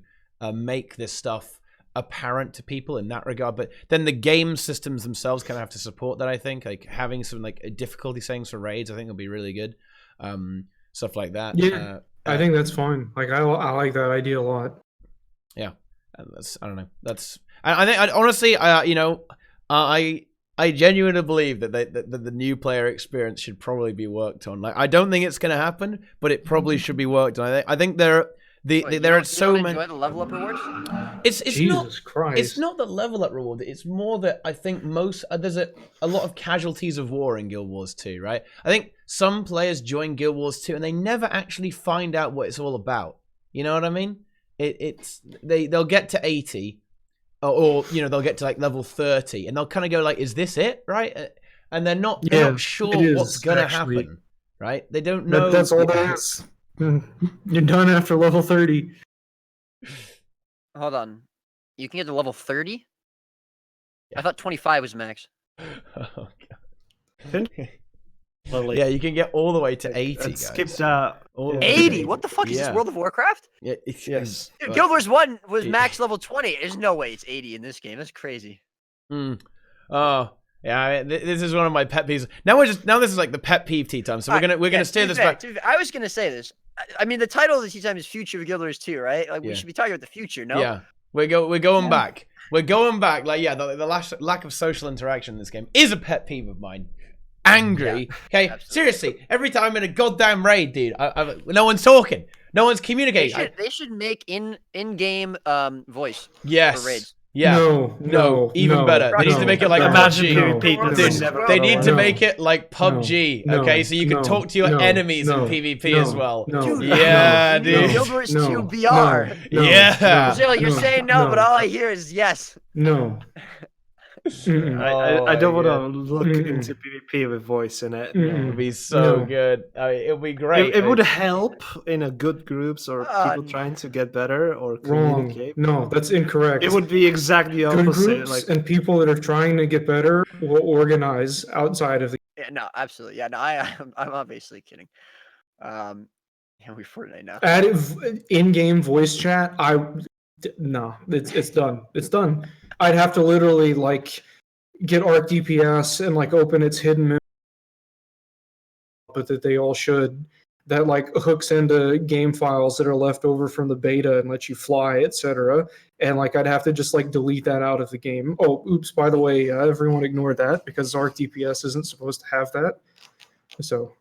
make this stuff apparent to people in that regard. But then the game systems themselves kind of have to support that. I think like having some like difficulty settings for raids, I think will be really good. Stuff like that. Yeah, I think that's fine. Like I like that idea a lot. Yeah. I don't know. I think honestly, I genuinely believe that the new player experience should probably be worked on. Like, I don't think it's going to happen, but it probably should be worked on. I think there are so many. Enjoy the level up rewards? It's Jesus Christ. It's not the level up reward. It's more that I think there's a lot of casualties of war in Guild Wars 2, right? I think some players join Guild Wars 2 and they never actually find out what it's all about. You know what I mean? They'll get to 80 or they'll get to like level 30 and they'll kind of go like, is this it, right? And they're not sure what's gonna happen, right? They don't know. That's all there is. You're done after level 30. Hold on, you can get to level 30? I thought 25 was max. Oh, God. Yeah, you can get all the way to 80, guys. Skipped out. 80? What the fuck is this, World of Warcraft? Yeah, yes. Dude, Guild Wars 1 was max level 20. There's no way it's 80 in this game. That's crazy. Oh, yeah. I mean, this is one of my pet peeves. Now this is like the pet peeve tea time. So we're gonna steer this back. I was gonna say this. I mean, the title of the tea time is Future of Guild Wars 2, right? Like we should be talking about the future, no? Yeah, we're going back. We're going back. Like the lack of social interaction in this game is a pet peeve of mine. Angry. Okay, seriously. Every time I'm in a goddamn raid, dude, no one's talking. No one's communicating. They should make in-game voice for raids. Yeah. No. Even better. They need to make it like PUBG. They need to make it like PUBG. Okay, so you can talk to your enemies in PvP as well. Yeah, dude. Guild Wars 2 VR. Yeah. You're saying no, but all I hear is yes. No. I don't want to look into PvP with voice in it. It would be so good. I mean, it would be great. It would help in a good groups or people trying to get better or communicate. No, that's incorrect. It would be exactly opposite. Good groups and people that are trying to get better will organize outside of the. Yeah, no, absolutely. Yeah, no, I'm obviously kidding. Yeah, we're Fortnite now. Add in-game voice chat. No, it's done. It's done. I'd have to literally like get Arc DPS and like open its hidden menu, but that they all should. That like hooks into game files that are left over from the beta and lets you fly, etc. And like I'd have to just like delete that out of the game. Oh, oops! By the way, everyone ignore that because Arc DPS isn't supposed to have that. So.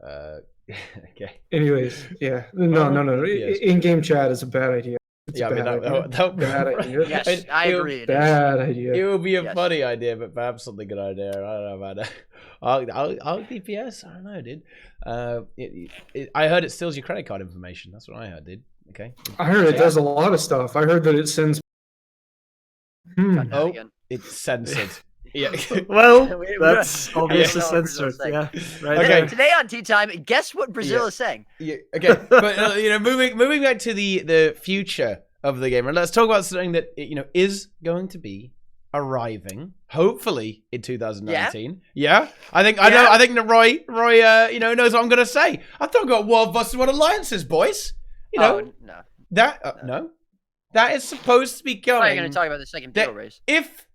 Okay. Anyways, yeah, no. Yes. In-game chat is a bad idea. It's I mean, that bad idea. Yes, I agree. Bad idea. It would be a funny idea, but perhaps not a good idea. I don't know about that. I'll DPS. I don't know, dude. I heard it steals your credit card information. That's what I heard, dude. Okay. I heard it Yeah. does a lot of stuff. I heard that it sends. Cut that Oh, again. it's censored. Yeah. Well, We- that's we obviously don't know what Brazil's censored. saying. Yeah. Right. Okay. there. Today on Tea Time, guess what Brazil Yeah. is saying? Yeah, okay, but moving back to the future of the game, and let's talk about something that is going to be arriving, hopefully in 2019. Yeah, I think I know. Yeah. I think that Roy, knows what I'm going to say. I thought I got World vs. World Alliances, boys. Oh, no. That no, that is supposed to be I thought you going. were going to talk about the second that- title race. If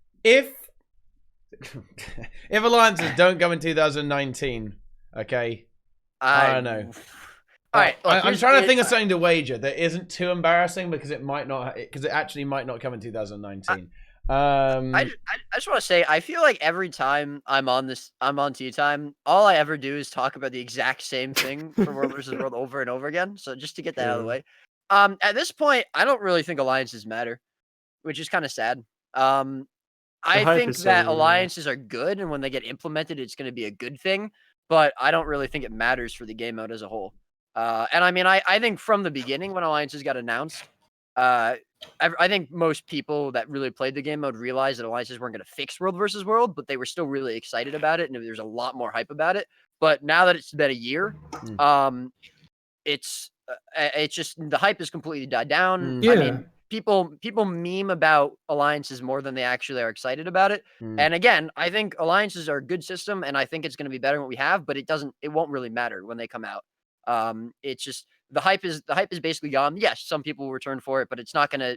alliances don't go in 2019, okay. I don't know. All right, look, I'm trying to think of something to wager that isn't too embarrassing because it actually might not come in 2019. I just want to say, I feel like every time I'm on Tea Time, all I ever do is talk about the exact same thing for World vs. World over and over again. So just to get that out of the way, at this point, I don't really think alliances matter, which is kind of sad. I hype think is that over, yeah. alliances are good, and when they get implemented, it's going to be a good thing. But I don't really think it matters for the game mode as a whole. And I mean, I think from the beginning when alliances got announced, I think most people that really played the game mode realized that alliances weren't going to fix World versus World, but they were still really excited about it, and there's a lot more hype about it. But now that it's been a year, it's just the hype has completely died down. Yeah. I mean, people meme about alliances more than they actually are excited about it. And again, I think alliances are a good system, and I think it's going to be better than what we have. But it won't really matter when they come out. It's just the hype is basically gone. Yes, some people will return for it, but it's not gonna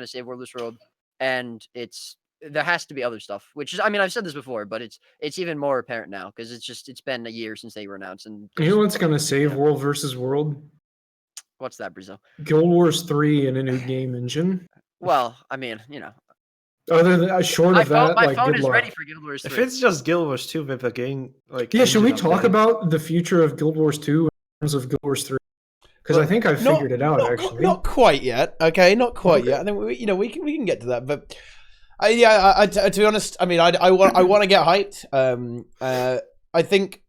save World vs. World, and there has to be other stuff. Which is, I mean, I've said this before, but it's even more apparent now because it's been a year since they were announced. And You know what's going to save World versus World? what's that, Brazil? Guild Wars 3 and a new game engine. Well, I mean, Other than short my of that, phone like good is luck. ready for Guild Wars 3. If it's just Guild Wars 2 with a game like Yeah, should we engine talk update- about the future of Guild Wars 2 in terms of Guild Wars 3? Because I think I figured it out actually. Not quite yet. Okay, not quite yet. I think we can get to that, but to be honest, I mean, I want to get hyped. I think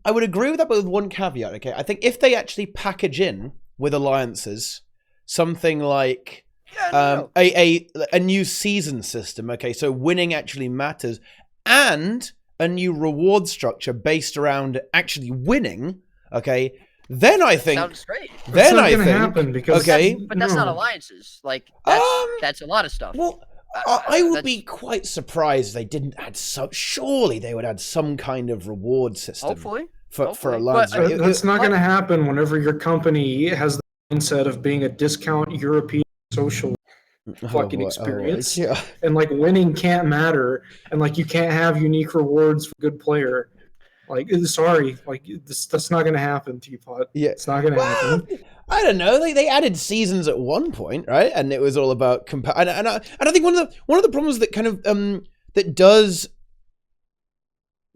I would agree with that, but with one caveat. Okay, I think if they actually package in with alliances something like a new season system. Okay, so winning actually matters, and a new reward structure based around actually winning. Okay, then I think sounds great. It's not gonna happen because But that's not alliances. Like that's a lot of stuff. Well, I would be quite surprised if they didn't add some. Surely they would add some kind of reward system. Hopefully. For alliance. But, That's not going to happen whenever your company has the mindset of being a discount European social fucking experience. Yeah. And like winning can't matter, and like you can't have unique rewards for good player. Like, sorry, like that's not going to happen, Teapot. Yeah. It's not going to happen. I don't know. They added seasons at one point, right? And it was all about and I think one of the problems that kind of that does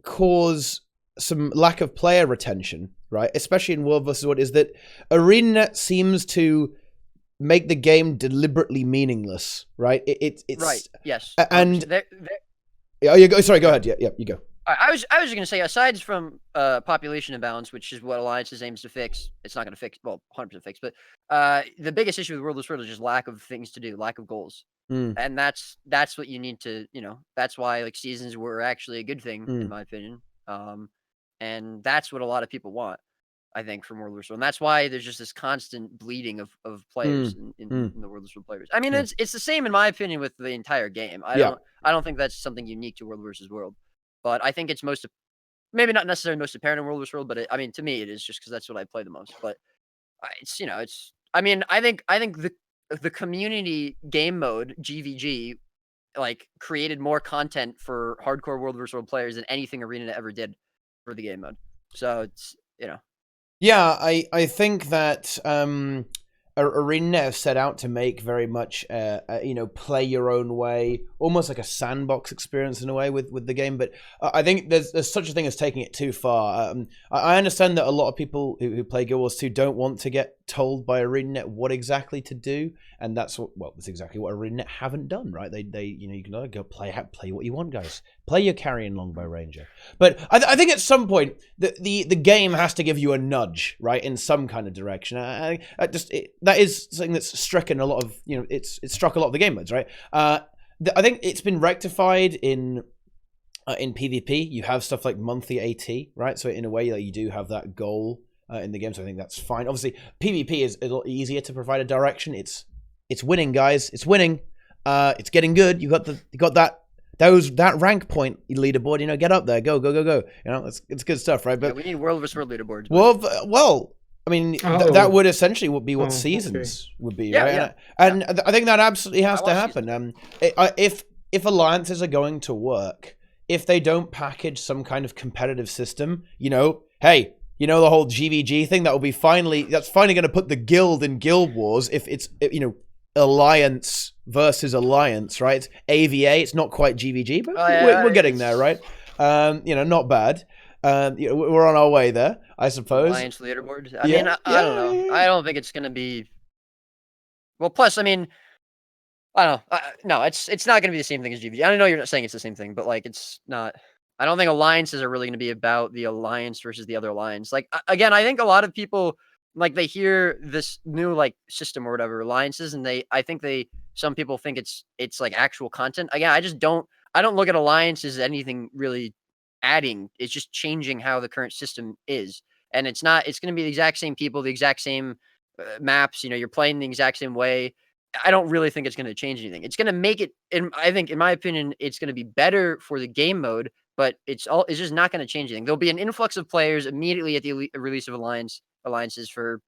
cause some lack of player retention, right? Especially in World vs. World, is that ArenaNet seems to make the game deliberately meaningless, right? It's right. Yes. And you go. Sorry, go ahead. Yeah, you go. I was just going to say, aside from population imbalance, which is what Alliances aims to fix, it's not going to fix, well, 100% fix, but the biggest issue with World vs. World is just lack of things to do, lack of goals. And that's what you need to, that's why like seasons were actually a good thing, in my opinion. And that's what a lot of people want, I think, from World vs. World. And that's why there's just this constant bleeding of players in the World vs. World players. I mean, it's the same, in my opinion, with the entire game. I don't think that's something unique to World vs. World. But I think it's maybe not necessarily most apparent in World vs. World, but I mean, to me, it is just because that's what I play the most. But I mean, I think the community game mode, GVG, like created more content for hardcore World vs. World players than anything ArenaNet ever did for the game mode. So it's, Yeah, I think that ArenaNet set out to make very much, play your own way, almost like a sandbox experience in a way with the game. But I think there's such a thing as taking it too far. I understand that a lot of people who play Guild Wars 2 don't want to get told by ArenaNet what exactly to do, and that's exactly what ArenaNet haven't done, right? They you can go play what you want, guys. Play your carry and longbow ranger. But I think at some point the game has to give you a nudge, right, in some kind of direction. That is something that's stricken a lot of, it's struck a lot of the game modes, right? I think it's been rectified in PvP. You have stuff like monthly AT, right? So in a way, you do have that goal in the game. So I think that's fine. Obviously, PvP is a lot easier to provide a direction. It's winning, guys. It's winning. It's getting good. You got that rank point leaderboard. Get up there. Go. It's good stuff, right? But we need world versus world leaderboards. Well. I mean, that would essentially be what seasons would be, right? Yeah. And I think that absolutely has to happen. If alliances are going to work, if they don't package some kind of competitive system, hey, the whole GVG thing, that's finally going to put the guild in Guild Wars. If it's alliance versus alliance, right? It's AVA. It's not quite GVG, but we're getting there, right? Not bad. We're on our way there, I suppose. Alliance leaderboards. I mean, I don't know. I don't think it's going to be. Well, plus, I mean, I don't know. No, it's not going to be the same thing as GVG. I know you're not saying it's the same thing, but it's not. I don't think alliances are really going to be about the alliance versus the other alliance. Again, I think a lot of people they hear this new system or whatever alliances, and some people think it's actual content. Again, I don't look at alliances as anything really adding. It's just changing how the current system is, and it's going to be the exact same people, the exact same maps. You're playing the exact same way. I don't really think it's going to change anything. It's going to make it, I think, in my opinion, it's going to be better for the game mode, but it's just not going to change anything. There'll be an influx of players immediately at the release of alliances for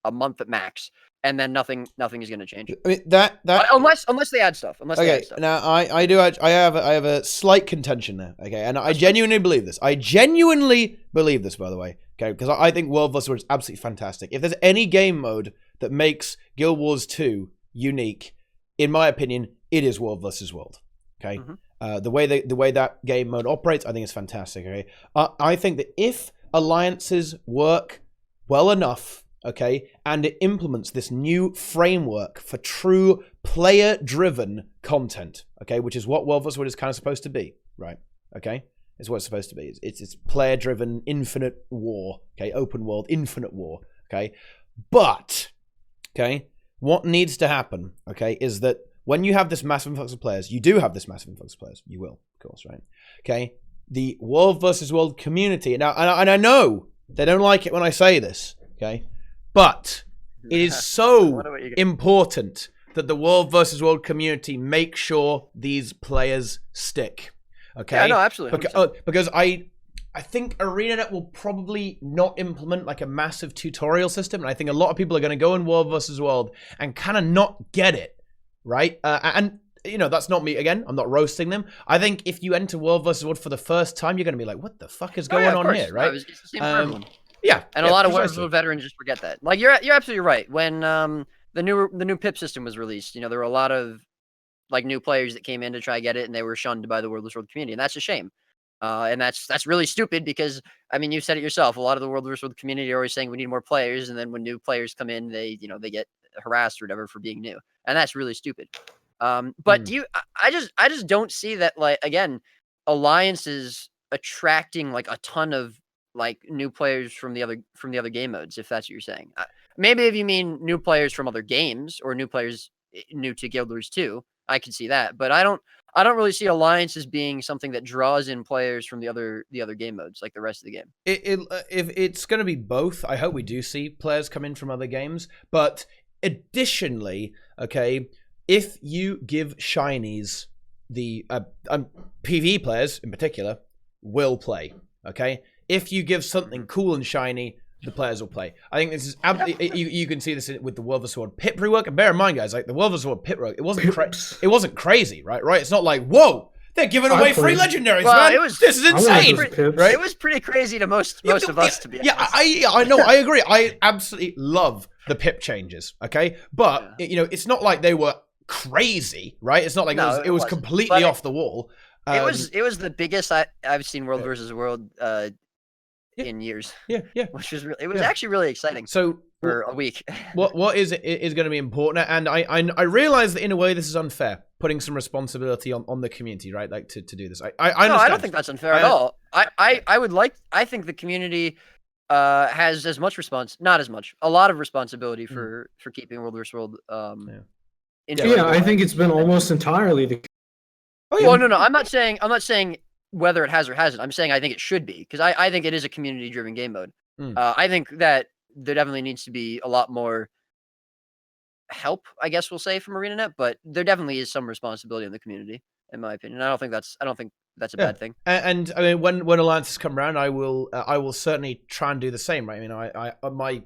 a month at max, and then nothing is going to change. I mean, that unless they add stuff. They add stuff. Now I have a slight contention there. Okay, and I genuinely believe this. I genuinely believe this, by the way. Okay, because I think World vs. World is absolutely fantastic. If there's any game mode that makes Guild Wars 2 unique, in my opinion, it is World vs. World. Okay, the way that game mode operates, I think it's fantastic. Okay, I think that if alliances work well enough, okay, and it implements this new framework for true player-driven content, okay, which is what World vs. World is kind of supposed to be, right? Okay, it's what it's supposed to be. It's player-driven, infinite war, okay, open world, infinite war, okay. But, okay, what needs to happen, okay, is that when you have this massive influx of players, you do have this massive influx of players. You will, of course, right? Okay, the World vs. World community now, and I know they don't like it when I say this, okay. But it is so important that the World vs. World community make sure these players stick. Okay? Yeah, no, absolutely. Because I think ArenaNet will probably not implement a massive tutorial system, and I think a lot of people are going to go in World vs. World and kind of not get it, right? And that's not me. Again, I'm not roasting them. I think if you enter World vs. World for the first time, you're going to be like, "What the fuck is going on here?" Right? It's the same for everyone. Yeah, and a lot of World vs. World veterans just forget that. You're absolutely right. When the new PIP system was released, there were a lot of new players that came in to try to get it, and they were shunned by the World vs. World community, and that's a shame. And that's really stupid because I mean you said it yourself. A lot of the World vs. World community are always saying we need more players, and then when new players come in, they get harassed or whatever for being new, and that's really stupid. But I just don't see that again, alliances attracting a ton of new players from the other game modes, if that's what you're saying. Maybe if you mean new players from other games or new players new to Guild Wars 2, I could see that. But I don't really see alliances being something that draws in players from the other game modes like the rest of the game. If it's going to be both, I hope we do see players come in from other games. But additionally, okay, if you give shinies, the PvE players in particular will play. Okay. If you give something cool and shiny, the players will play. I think this is absolutely. You can see this with the World vs. World pit rework. And bear in mind, guys, the World vs. World pit rework, it wasn't crazy, right? It's not like, whoa, they're giving away free legendaries, man. This is insane, right? It was pretty crazy to most of us, to be honest. Yeah, I know, I agree. I absolutely love the pip changes. Okay, but it's not like they were crazy, right? It's not like it was completely off the wall. It was the biggest I've seen World vs. World in years. Yeah. Which was actually really exciting. So for a week. what is going to be important, and I realize that in a way this is unfair. putting some responsibility on the community, right? Like to do this. I No, understand. I don't think that's unfair at all. I think the community has as much not as much, a lot of responsibility for keeping World vs. World. Yeah, I think it's been almost entirely the. Oh, yeah. Well, no, I'm not saying whether it has or hasn't. I'm saying I think it should be, because I think it is a community-driven game mode. I think that there definitely needs to be a lot more help, I guess we'll say, from ArenaNet, but there definitely is some responsibility in the community, in my opinion. I don't think that's a bad thing. And I mean, when alliances come around, I will certainly try and do the same, right? I mean, I my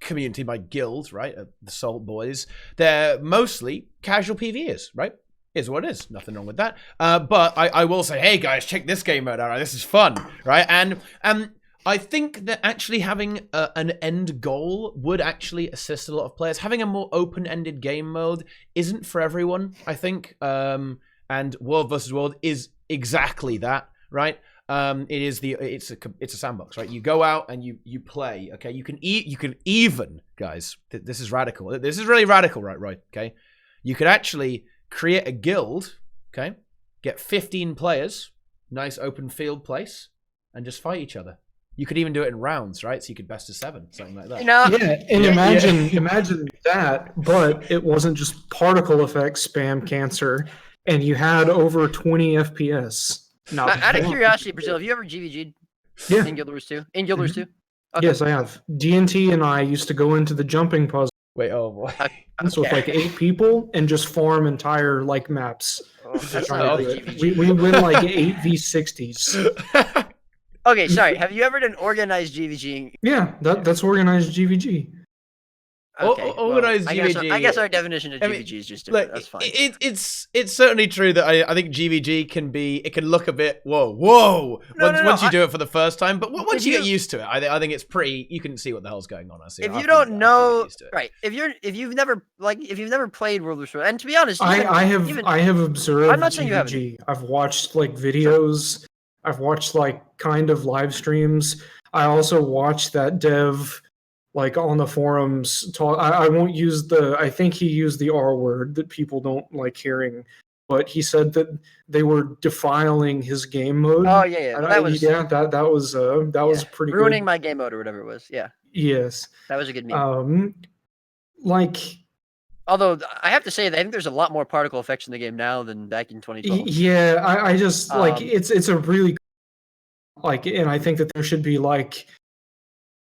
community, my guild, right, the Salt Boys, they're mostly casual PvEers, right? Is what it is. Nothing wrong with that. But I will say, hey guys, check this game mode out. Right? This is fun, right? And I think that actually having an end goal would actually assist a lot of players. Having a more open-ended game mode isn't for everyone, I think. And World vs. World is exactly that, right? It's a sandbox, right? You go out and you play. Okay, you can even, guys. This is radical. This is really radical, right? Okay, you could actually create a guild. Okay, get 15 players, nice open field place, and just fight each other. You could even do it in rounds, right? So you could best of 7, something like that. Yeah, and imagine that, but it wasn't just particle effects spam cancer, and you had over 20 FPS. Out of curiosity, Brazil, have you ever GVG'd in Guild Wars 2? In Guild Wars 2? Okay. Yes, I have. D&T and I used to go into the jumping puzzle. Wait, oh boy. With like 8 people and just farm entire like maps. Oh, that's not we win like 8v60s. Okay, sorry. Have you ever done organized GVG? Yeah, that's organized GVG. Okay, organized GVG. I guess our definition of GVG is just different. That's fine. It's certainly true that I think GVG can look a bit whoa once you do it for the first time, but once you get used to it, I think it's pretty. You can see what the hell's going on. If you don't know, right? If you've never played World War II, and to be honest, I have observed. I'm not saying GVG. you haven't. I've watched like videos. I've watched like kind of live streams. I also watched that dev like on the forums talk. I won't use I think he used the R word that people don't like hearing, but he said that they were defiling his game mode. Oh yeah. That was pretty ruining good. my game mode or whatever it was. Yeah. Yes. That was a good meme. Although I have to say that I think there's a lot more particle effects in the game now than back in 2012. Yeah, I just like it's a really like, and I think that there should be like,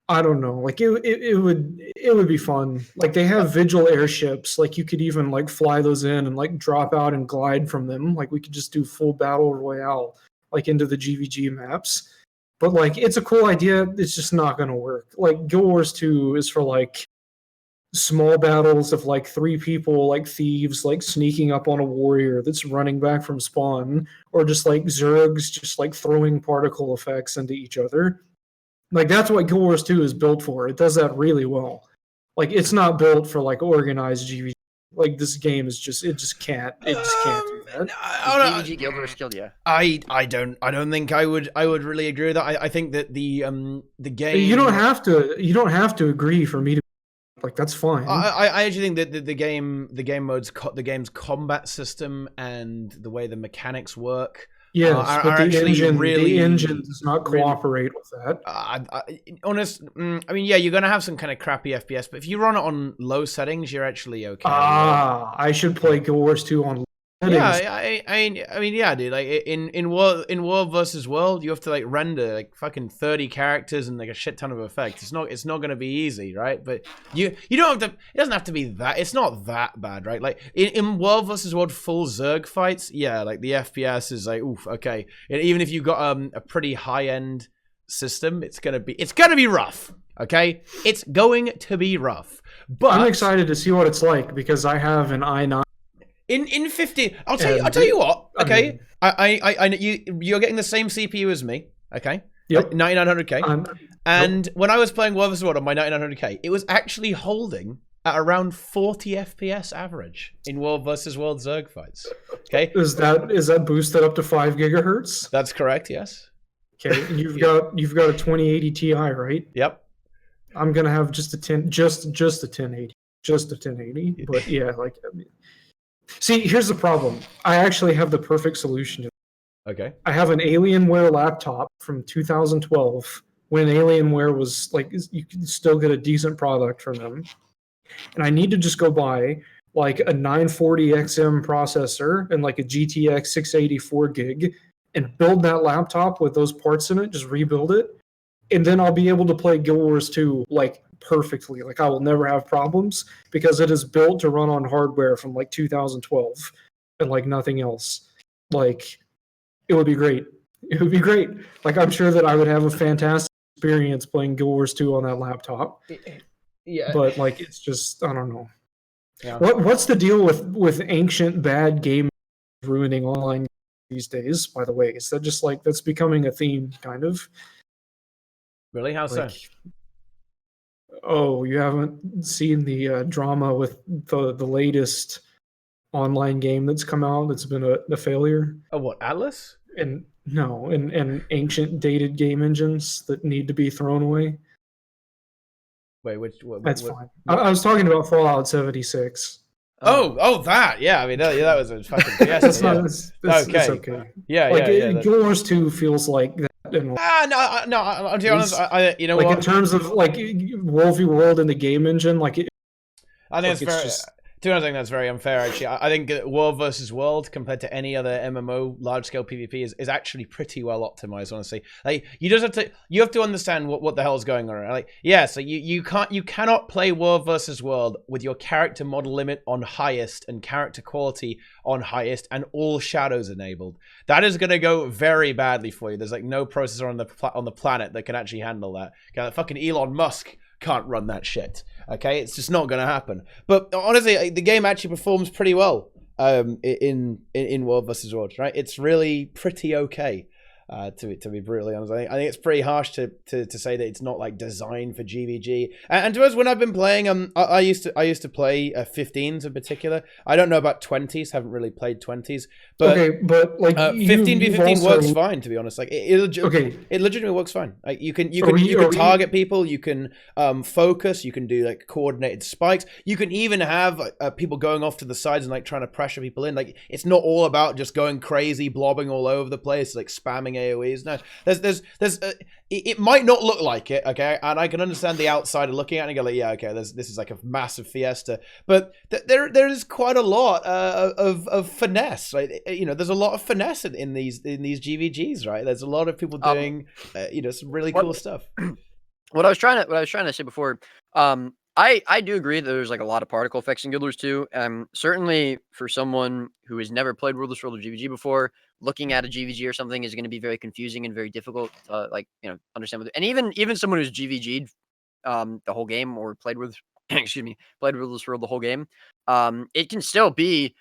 I don't know, like it would be fun. Like they have Vigil airships, like you could even like fly those in and like drop out and glide from them. Like we could just do full battle royale like into the GVG maps. But like it's a cool idea. It's just not gonna work. Like Guild Wars 2 is for like small battles of like 3 people like thieves like sneaking up on a warrior that's running back from spawn, or just like Zergs just like throwing particle effects into each other. Like that's what Guild Wars 2 is built for. It does that really well. Like it's not built for like organized GVG. Like this game is just can't do that. GVG Guild Wars killed you. I don't think I would really agree with that. I think that the game, you don't have to agree for me to. Like that's fine. I actually think that the game's combat system and the way the mechanics work. Yes, but the engine does not cooperate with that. I mean, yeah, you're gonna have some kind of crappy FPS, but if you run it on low settings, you're actually okay. I should play Guild Wars 2 on. Yeah, I mean, yeah, dude. Like in World versus World, you have to like render like fucking 30 characters and like a shit ton of effects. It's not gonna be easy, right? But you don't have to. It doesn't have to be that. It's not that bad, right? Like in World versus World full Zerg fights, yeah, like the FPS is like oof, okay. And even if you got a pretty high end system, it's gonna be rough. Okay, it's going to be rough. But I'm excited to see what it's like because I have an i9. In 50, I'll tell you what. Okay, you're getting the same CPU as me. Okay, yep, 9900K. And when I was playing World vs. World on my 9900K, it was actually holding at around 40 FPS average in World vs. World Zerg fights. Okay, is that boosted up to 5 gigahertz? That's correct. Yes. Okay, and you've got a 2080 Ti, right? Yep. I'm gonna have just a 1080, but yeah, like. I mean, See, here's the problem. I actually have the perfect solution. Okay. I have an Alienware laptop from 2012 when Alienware was like, you could still get a decent product from them. And I need to just go buy like a 940XM processor and like a GTX 684 gig and build that laptop with those parts in it, just rebuild it. And then I'll be able to play Guild Wars 2 like perfectly. Like I will never have problems because it is built to run on hardware from like 2012 and like nothing else. Like it would be great. It would be great. Like I'm sure that I would have a fantastic experience playing Guild Wars 2 on that laptop. Yeah. But like it's just I don't know. Yeah. What's the deal with ancient bad game ruining online these days, by the way? Is that just like that's becoming a theme kind of? Really? How so? Like, oh, you haven't seen the drama with the latest online game that's come out that's been a failure? Oh, what, Atlas? And no, and ancient dated game engines that need to be thrown away. Wait, That's fine. I was talking about Fallout 76. Oh, that. Yeah, I mean, that was a fucking fiesta. That's not. It's okay. Yeah, like, yeah. Guild Wars 2 feels like that. No. I'll be honest. You know like what? in terms of like World v World in the game engine, like I think like it's very. just, To be honest, I think that's very unfair. Actually, I think World versus World compared to any other MMO large scale PvP is actually pretty well optimized. Honestly, like you have to understand what the hell's going on. Right? Like, yeah, so you cannot play World versus World with your character model limit on highest and character quality on highest and all shadows enabled. That is going to go very badly for you. There's like no processor on the planet that can actually handle that. Okay, fucking Elon Musk can't run that shit. Okay, it's just not going to happen. But honestly, the game actually performs pretty well in World versus World, right? It's really pretty okay. To be brutally honest, I think it's pretty harsh to say that it's not like designed for GVG. And to us, when I've been playing, I used to play 15s in particular. I don't know about 20s. Haven't really played 20s. But okay, but like 15v15 works fine. To be honest, like it legitimately works fine. Like you can target people. You can focus. You can do like coordinated spikes. You can even have people going off to the sides and like trying to pressure people in. Like it's not all about just going crazy, blobbing all over the place, like spamming AoEs. No, it might not look like it, okay, and I can understand the outsider looking at it and go like, yeah, okay, this is like a massive fiesta, but there is quite a lot of finesse, right? You know, there's a lot of finesse in these GVGs, right? There's a lot of people doing some really cool stuff. What I was trying to say before, I do agree that there's like a lot of particle effects in Guild Wars 2. Certainly for someone who has never played World of World or GVG before, looking at a GVG or something is going to be very confusing and very difficult to understand. And even someone who's GVG'd the whole game or played with played World of World the whole game, it can still be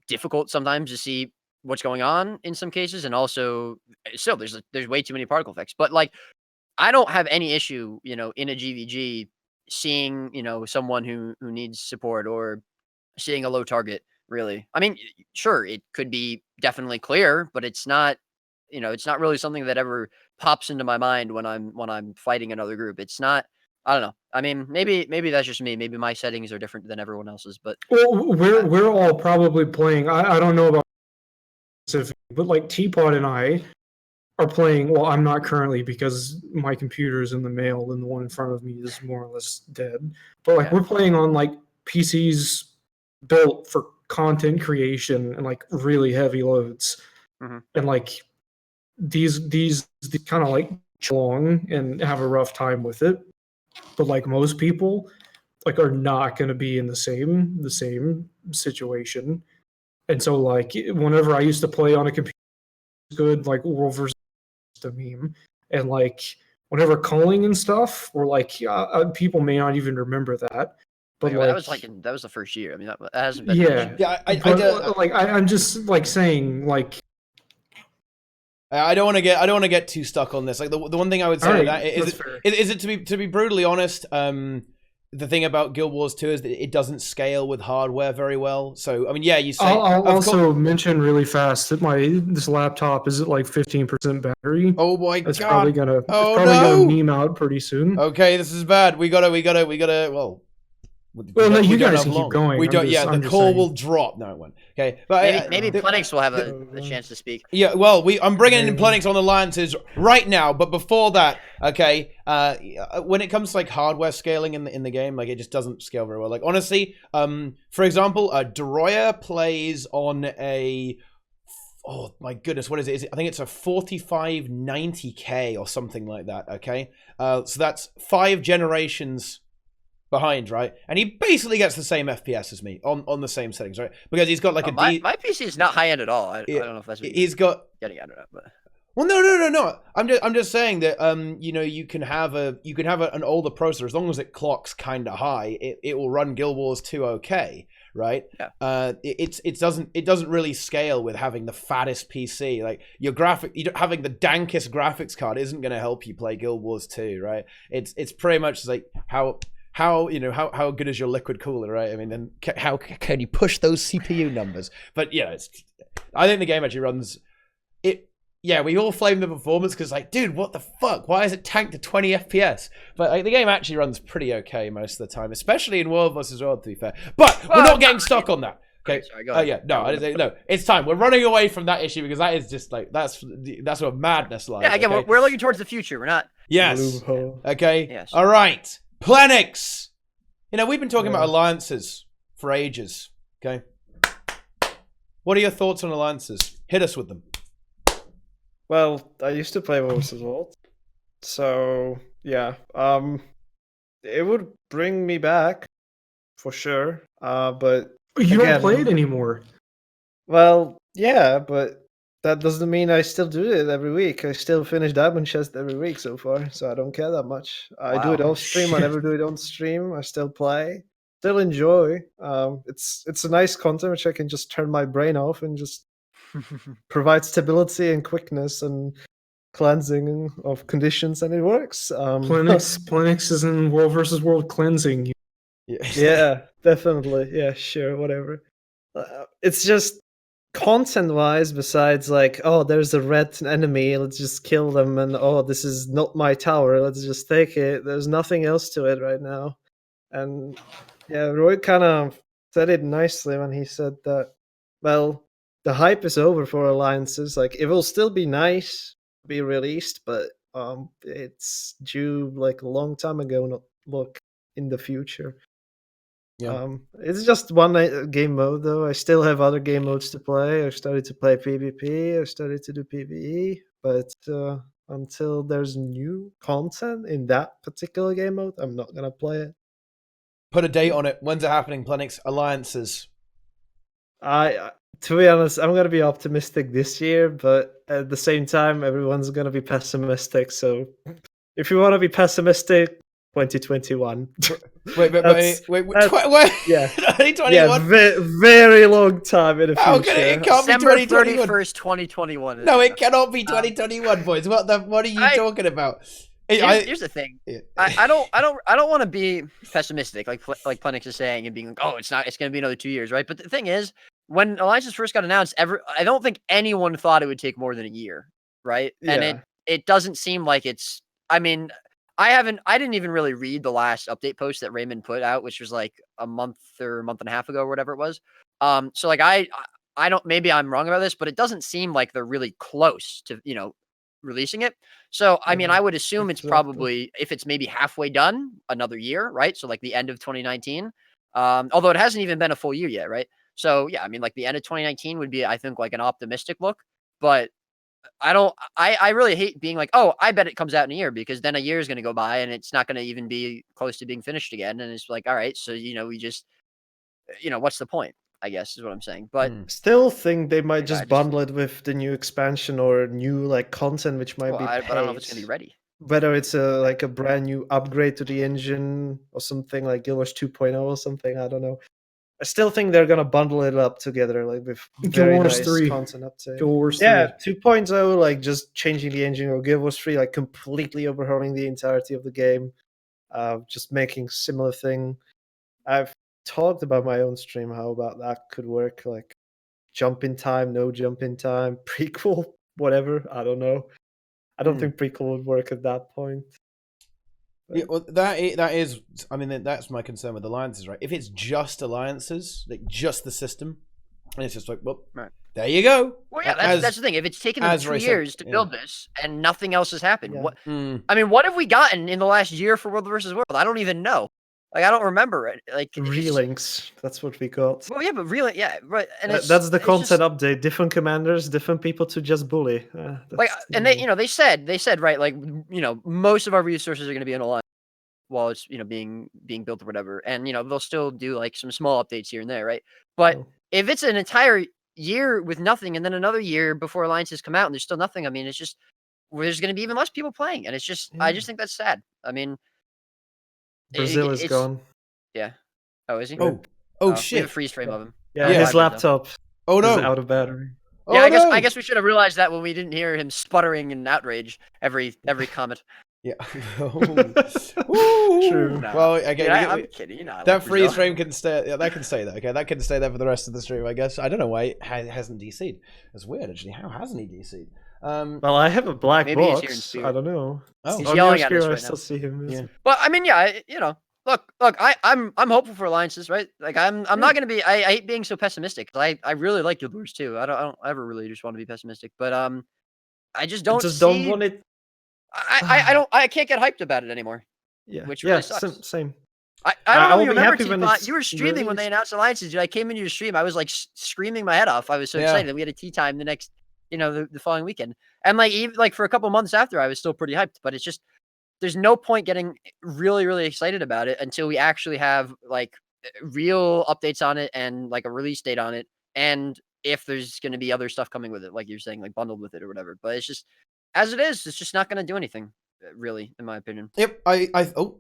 difficult sometimes to see what's going on in some cases, and also still there's way too many particle effects. But like I don't have any issue, in a GVG seeing, someone who needs support or seeing a low target, really. I mean, sure, it could be definitely clear, but it's not, it's not really something that ever pops into my mind when I'm fighting another group. It's not, I don't know. I mean, maybe that's just me. Maybe my settings are different than everyone else's, but well, we're all probably playing. I don't know about specific, but like Teapot and I are playing. Well, I'm not currently because my computer is in the mail and the one in front of me is more or less dead. But like we're playing on like PCs built for content creation and like really heavy loads, and like these kind of like long and have a rough time with it. But like most people, like are not going to be in the same situation. And so like whenever I used to play on a computer, good like World versus a meme, and like whenever calling and stuff, were like people may not even remember that. But like, like that was the first year. I mean, that hasn't been. Yeah. I'm just like saying like. I don't want to get too stuck on this. Like the one thing I would say is it to be brutally honest. The thing about Guild Wars 2 is that it doesn't scale with hardware very well. So I mean, yeah, you say. I'll also mention really fast that this laptop is at like 15% battery. Oh my god! It's probably gonna meme out pretty soon. Okay, this is bad. We gotta. Well, Well, no, you don't guys have can keep long. going. We I'm don't. just- Yeah, I'm the just call saying. will drop. No, it won't. Okay, but Maybe Plenyx will have a chance to speak. Yeah, well, I'm bringing in Maybe. Plenyx on alliances right now, but before that, okay, when it comes to like hardware scaling in the game, like it just doesn't scale very well. Like honestly, for example, Doroya plays on a, oh my goodness, what is it? I think it's a 4590K or something like that. Okay, so that's 5 generations behind, right? And he basically gets the same FPS as me on the same settings, right? Because he's got like my PC is not high end at all. I don't know if that's what he's got getting at it, but well, no. I'm just saying that you know, you can have an older processor as long as it clocks kind of high, it will run Guild Wars 2 okay, right? Yeah. It doesn't really scale with having the fattest PC. Like having the dankest graphics card isn't going to help you play Guild Wars 2, right? It's pretty much like how good is your liquid cooler, right? I mean, then how can you push those CPU numbers? But yeah, I think the game actually runs it. Yeah, we all flame the performance because, like, dude, what the fuck? Why is it tanked to 20 FPS? But like, the game actually runs pretty okay most of the time, especially in World vs. World, to be fair. But we're not getting stuck on that. Okay. Sorry, go ahead. No, it's time. We're running away from that issue because that is just like that's where madness lies. Yeah, again, okay? we're looking towards the future. We're not. Yes. Loophole. Okay. Yes. All right. Plenyx. You know, we've been talking about alliances for ages. Okay. What are your thoughts on alliances? Hit us with them. Well, I used to play World vs. World, so yeah, it would bring me back for sure. But You again, don't play it anymore. well, yeah, but that doesn't mean I still do it every week. I still finish Diamond Chest every week so far, so I don't care that much. I do it Wow. off stream. I never do it on stream. I still play, still enjoy. It's a nice content which I can just turn my brain off and just provide stability and quickness and cleansing of conditions, and it works. Plenyx is in World versus World cleansing. Yeah, definitely. Yeah, sure, whatever. It's just content-wise, besides like, oh, there's a red enemy, let's just kill them, and oh, this is not my tower, let's just take it. There's nothing else to it right now. And yeah, Roy kind of said it nicely when he said that, well, the hype is over for alliances. Like, it will still be nice to be released, but it's due like a long time ago, not look in the future. Yeah. It's just one game mode though. I still have other game modes to play. I started to play PvP. I started to do PvE, but until there's new content in that particular game mode, I'm not gonna play it. Put a date on it. When's it happening? Plenyx alliances. To be honest, I'm gonna be optimistic this year, but at the same time, everyone's gonna be pessimistic. So, if you want to be pessimistic, 2021. Wait, yeah, 2021. Yeah, very long time in the future. How can it can't be December 2021? 31st, 2021. No, it cannot be 2021, boys. What are you talking about? Here's the thing. I don't want to be pessimistic, like Plenyx is saying, and being like, oh, it's going to be another 2 years, right? But the thing is, when alliances first got announced, I don't think anyone thought it would take more than a year, right? Yeah. And it doesn't seem like it's. I mean, I didn't even really read the last update post that Raymond put out, which was like a month or a month and a half ago, or whatever it was. So like I don't. Maybe I'm wrong about this, but it doesn't seem like they're really close to releasing it. So I mean, I would assume it's probably, if it's maybe halfway done, another year, right? So like the end of 2019. Although it hasn't even been a full year yet, right? So yeah, I mean, like the end of 2019 would be, I think, like an optimistic look. But I really hate being like, oh, I bet it comes out in a year, because then a year is going to go by and it's not going to even be close to being finished again. And it's like, all right, so we just, what's the point? I guess is what I'm saying. But still think they might just bundle it with the new expansion or new like content, which might be paid. I don't know if it's gonna be ready. Whether it's like a brand new upgrade to the engine or something like Guild Wars 2.0 or something, I don't know. I still think they're gonna bundle it up together, like with very nice content uptake. Guild Wars 3. Yeah, 2.0, like just changing the engine, or Guild Wars 3, like completely overhauling the entirety of the game, just making similar thing. I've talked about my own stream how about that could work, like jump in time, no jump in time, prequel, whatever. I don't know. I don't think prequel would work at that point. Yeah, well, that is. I mean, that's my concern with alliances, right? If it's just alliances, like just the system, and it's just like, well, Right. there you go. Well, yeah, that's the thing. If it's taken them as 2 Ray said, years to build this and nothing else has happened, Yeah. what? Mm. I mean, what have we gotten in the last year for World versus World? I don't even know. Like, I don't remember it. Like, Relinks. That's what we got. Well, yeah, but really, yeah, right. And That's the it's content just, update. Different commanders, different people to just bully. like, That's and they, they said, right, like, most of our resources are going to be in Alliance while it's, being built or whatever, and they'll still do like some small updates here and there, right? But if it's an entire year with nothing, and then another year before alliances come out, and there's still nothing, I mean, it's just there's going to be even less people playing, and it's just, I just think that's sad. I mean, Brazil is gone. Yeah. Oh, is he? Oh We have shit! a freeze frame of him. Yeah, Yeah. his laptop Oh no! is out of battery. Yeah, Oh, I guess we should have realized that when we didn't hear him sputtering in outrage every comment. Yeah. True. No. Well, again, I'm kidding. I that like freeze Brazil. frame can stay. Yeah, that can stay there. Okay, that can stay there for the rest of the stream, I guess. I don't know why it hasn't DC'd. That's weird, actually. How hasn't he DC'd? Well, I have a black Maybe he's here in box. spirit. I don't know. Oh. He's On yelling your at us screen, I right still now. see him. Yeah. Well, I mean, yeah, look, I'm hopeful for alliances, right? Like, I'm not gonna be. I hate being so pessimistic. I really like Guild Wars too. I don't ever really just want to be pessimistic, but I just don't don't want it. I can't get hyped about it anymore. Yeah. Which really sucks. Same. I I don't will even be remember, happy when Teapot. it's You were streaming when they released. announced alliances, dude. I came into your stream. I was like screaming my head off. I was so Yeah. excited. We had a TeaTime the next, the following weekend, and like even like for a couple months after, I was still pretty hyped. But it's just there's no point getting really really excited about it until we actually have like real updates on it and like a release date on it, and if there's going to be other stuff coming with it, like you're saying, like bundled with it or whatever. But it's just as it is. It's just not going to do anything. Really, in my opinion. Yep. There we go.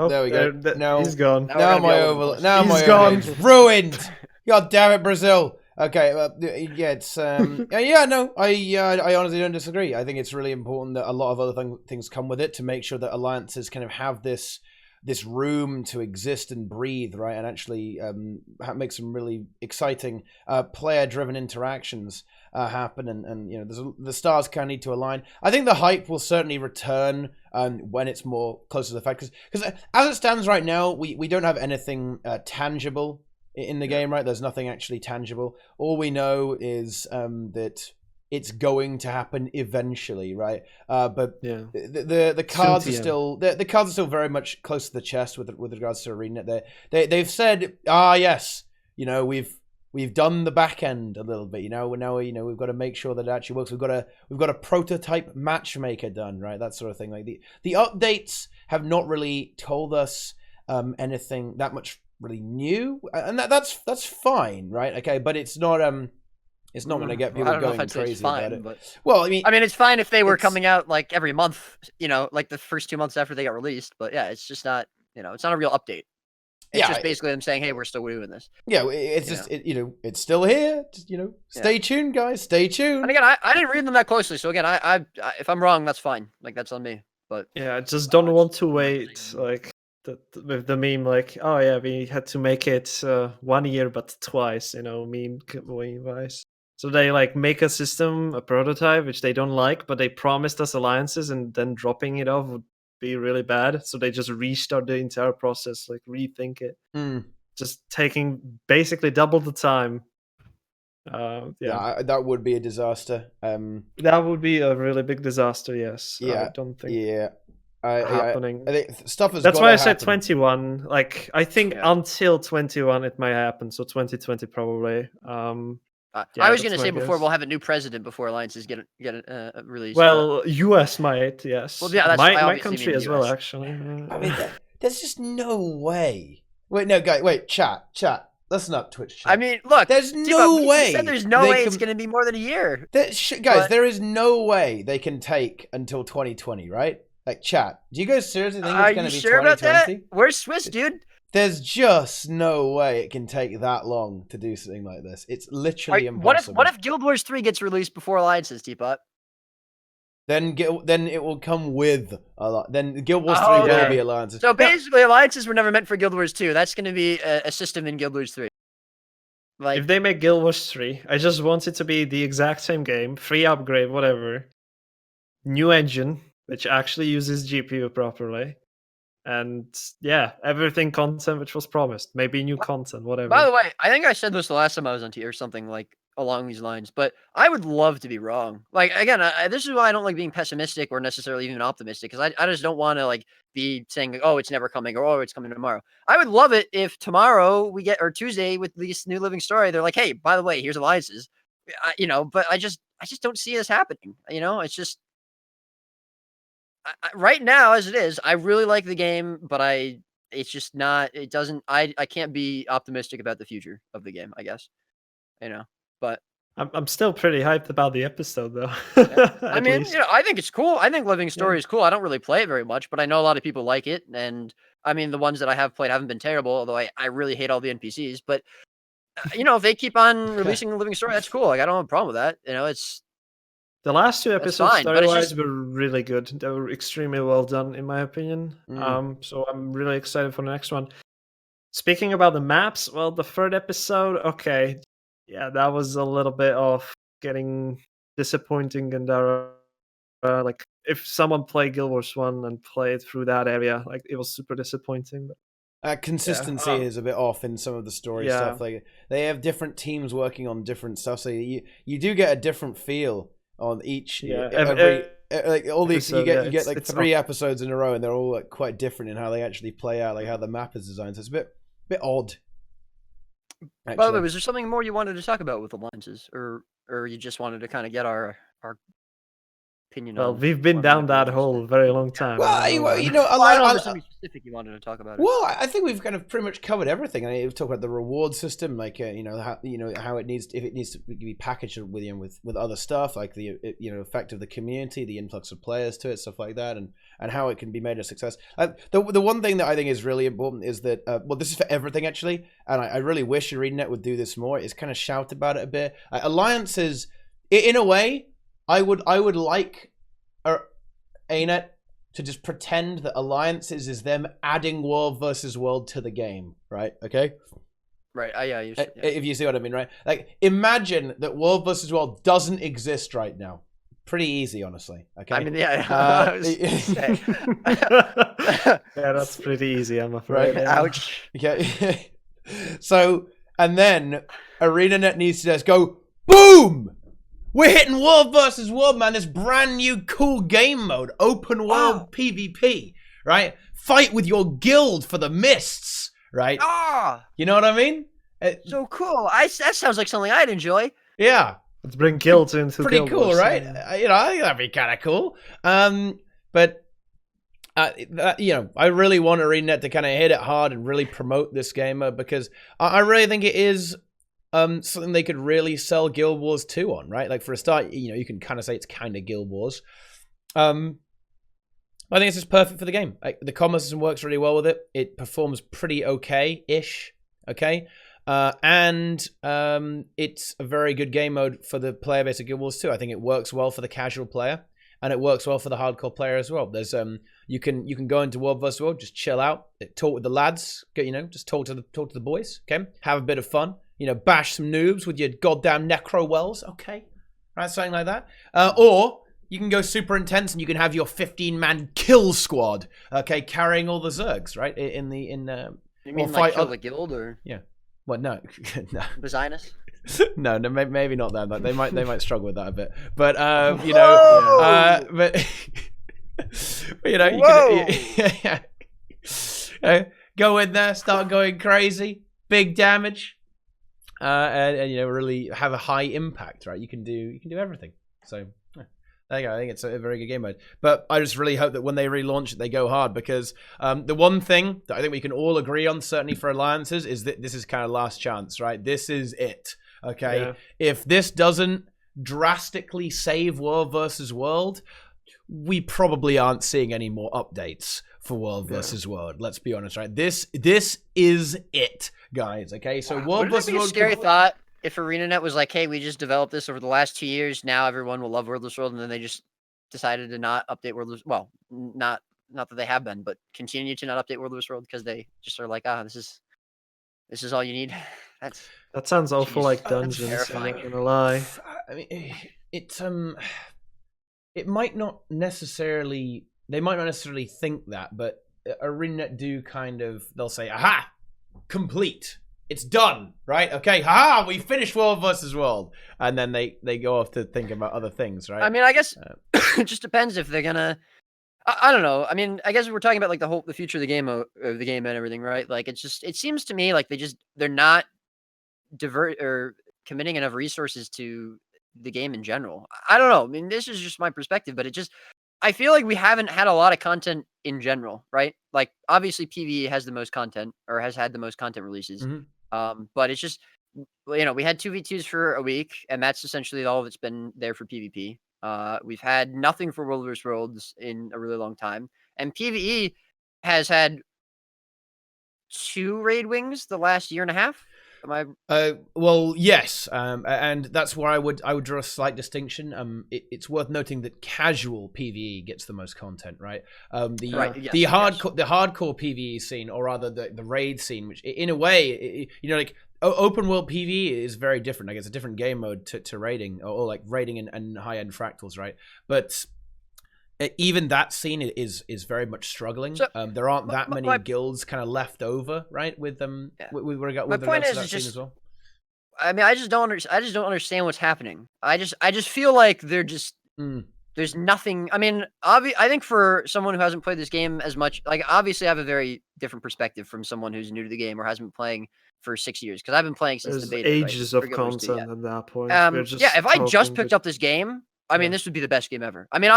There we go. Now he's gone. Now my overlord. Now He's my gone. overlord's ruined. God damn it, Brazil. Okay. Yeah. It's yeah. No. I honestly don't disagree. I think it's really important that a lot of other things come with it to make sure that alliances kind of have this room to exist and breathe, right, and actually make some really exciting player-driven interactions happen, and the stars kind of need to align. I think the hype will certainly return when it's more close to the fact, because as it stands right now, we don't have anything tangible in the game, right? There's nothing actually tangible. All we know is that it's going to happen eventually, right? But Yeah. the cards are still the cards are still very much close to the chest with regards to ArenaNet. They've said, yes, we've done the back end a little bit. Now we've got to make sure that it actually works. We've got a prototype matchmaker done, right? That sort of thing. Like the updates have not really told us anything that much really new, and that's fine, right? Okay, but it's not going to get people going crazy about it. But... Well, I mean, it's fine if they were coming out like every month, like the first 2 months after they got released. But yeah, it's just not, it's not a real update. It's just basically them saying, "Hey, we're still doing this." Yeah, it's just it's still here. Stay tuned, guys. Stay tuned. And again, I didn't read them that closely, so again, I if I'm wrong, that's fine. Like that's on me. But yeah, I just don't want to wait like with the meme, like, oh yeah, we had to make it 1 year but twice, meme wise. So they like make a system, a prototype, which they don't like, but they promised us alliances, and then dropping it off would be really bad. So they just restart the entire process, like rethink it. Just taking basically double the time. That would be a disaster. That would be a really big disaster. Yes. Yeah. I don't think. Yeah. Happening. I think stuff is. That's why I said 21. Like I think until 21 it might happen. So 2020 probably. I was going to say before we'll have a new president before alliances get released. Well, US might, yes. Well, yeah, that's my country as well, actually. I mean, there's just no way. Wait, no, guys. Wait, chat. Listen up, Twitch chat. I mean, look. There's no way. There's no way it's going to be more than a year. Guys, there is no way they can take until 2020, right? Like, chat. Do you guys seriously think it's going to be 2020? Are you sure about that? Where's Swiss, dude? There's just no way it can take that long to do something like this. It's literally impossible. What if Guild Wars 3 gets released before Alliances, Teapot? Then it will come with a lot. Then Guild Wars 3 will be Alliances. So basically, Alliances were never meant for Guild Wars 2. That's going to be a system in Guild Wars 3. Like, if they make Guild Wars 3, I just want it to be the exact same game, free upgrade, whatever. New engine which actually uses GPU properly. And yeah, everything content which was promised. Maybe new content, whatever. By the way, I think I said this the last time I was on T or something like along these lines, but I would love to be wrong. Like again, this is why I don't like being pessimistic or necessarily even optimistic, because I just don't want to like be saying, oh, it's never coming, or oh, it's coming tomorrow. I would love it if tomorrow we get, or Tuesday with this new living story, they're like, hey, by the way, here's alliances, but I just don't see this happening. It's just right now as it is. I really like the game, but it's just not. It doesn't. I can't be optimistic about the future of the game, I guess. But I'm still pretty hyped about the episode though. yeah. At I mean, least. I think it's cool. I think Living Story is cool. I don't really play it very much, but I know a lot of people like it. And I mean, the ones that I have played haven't been terrible, although I really hate all the NPCs. But if they keep on releasing the Living Story, that's cool. Like I don't have a problem with that. It's The last two episodes, fine, but it's story-wise, just- were really good. They were extremely well done, in my opinion. So I'm really excited for the next one. Speaking about the maps, well, the third episode, okay, yeah, that was a little bit of getting disappointing, and like if someone played Guild Wars 1 and played through that area, like it was super disappointing. But Consistency is a bit off in some of the story stuff. Like they have different teams working on different stuff, so you do get a different feel on each. Like all these, you get like 3 episodes in a row, and they're all like quite different in how they actually play out, like how the map is designed. So it's a bit odd. Actually. By the way, was there something more you wanted to talk about with alliances, or you just wanted to kind of get our opinion on? Well, we've been down that hole a very long time. Well, I don't know something specific you wanted to talk about. Well, I think we've kind of pretty much covered everything. I mean, we've talked about the reward system, like how it needs, if it needs to be packaged with other stuff, like the effect of the community, the influx of players to it, stuff like that, and how it can be made a success. The one thing that I think is really important is that this is for everything actually, and I really wish ArenaNet would do this more. Is kind of shout about it a bit. Alliances, in a way, I would like ArenaNet to just pretend that alliances is them adding world versus world to the game, right? Okay. Right. If you see what I mean, right? Like, imagine that world versus world doesn't exist right now. Pretty easy, honestly. Okay. I mean, yeah. Yeah, that's pretty easy, I'm afraid. Right. Ouch. Okay. So, and then ArenaNet needs to just go boom. We're hitting world versus world, man. This brand new cool game mode, open world PvP, right? Fight with your guild for the mists, right? You know what I mean? So cool. That sounds like something I'd enjoy. Yeah. Let's bring guilds into pretty Guild cool, Wars, right? Yeah. I think that'd be kind of cool. But I really want ArenaNet to kind of hit it hard and really promote this game mode, because I really think it is something they could really sell Guild Wars 2 on, right? Like for a start, you can kind of say it's kind of Guild Wars. I think it's just perfect for the game. Like, the commerce system works really well with it. It performs pretty okay-ish, okay? And it's a very good game mode for the player base of Guild Wars 2. I think it works well for the casual player, and it works well for the hardcore player as well. There's you can go into World vs. World, just chill out, talk with the lads, just talk to the boys, okay? Have a bit of fun. Bash some noobs with your goddamn necro wells, okay? Right, something like that. Or you can go super intense and you can have your 15-man kill squad, okay, carrying all the Zergs, right? You mean like kill the guild, or? Yeah. Well, no. No. Bazinus? No, maybe not that. Like, they might struggle with that a bit. But you can go in there, start going crazy, big damage. And really have a high impact, right? You can do everything. So there you go. I think it's a very good game mode. But I just really hope that when they relaunch it, they go hard, because the one thing that I think we can all agree on, certainly for alliances, is that this is kind of last chance, right? This is it. Okay. Yeah. If this doesn't drastically save World versus World, we probably aren't seeing any more updates for World versus World. Let's be honest, right? This is it, guys. Okay, so World versus World. Scary thought if ArenaNet was like, "Hey, we just developed this over the last 2 years. Now everyone will love World vs. World," and then they just decided to not update World vs. Well, not that they have been, but continue to not update World vs. World because they just are like, this is all you need. That sounds awful, like Dungeons. I'm not gonna lie. I mean, it's it might not necessarily, they might not necessarily think that, but ArenaNet do kind of, they'll say, aha, complete. It's done, right? Okay, haha, we finished World versus World. And then they go off to think about other things, right? I mean, I guess it just depends if they're gonna. I don't know. I mean, I guess we're talking about like the future of the game and everything, right? Like, it seems to me like they're not committing enough resources to the game in general. I don't know. I mean, this is just my perspective, but I feel like we haven't had a lot of content in general, right? Like, obviously PvE has the most content, or has had the most content releases. But it's just, we had 2v2s for a week, and that's essentially all that's been there for PvP. We've had nothing for World vs. Worlds in a really long time, and PvE has had 2 raid wings the last year and a half. Am I? Well, yes, and that's where I would draw a slight distinction. It's worth noting that casual PvE gets the most content, right? The hardcore PvE scene, or rather the raid scene, which in a way, like open world PvE is very different. Like, it's a different game mode to raiding, or like raiding and high end fractals, right? But even that scene is very much struggling. So, there aren't that many guilds kind of left over, right? With them, with regards to that scene as well. I mean, I just don't understand what's happening. I just feel like they're just there's nothing. I mean, I think for someone who hasn't played this game as much, like, obviously I have a very different perspective from someone who's new to the game or hasn't been playing for 6 years, because I've been playing since the beta. Ages of content at that point. If I just picked up this game, I mean, this would be the best game ever. I mean,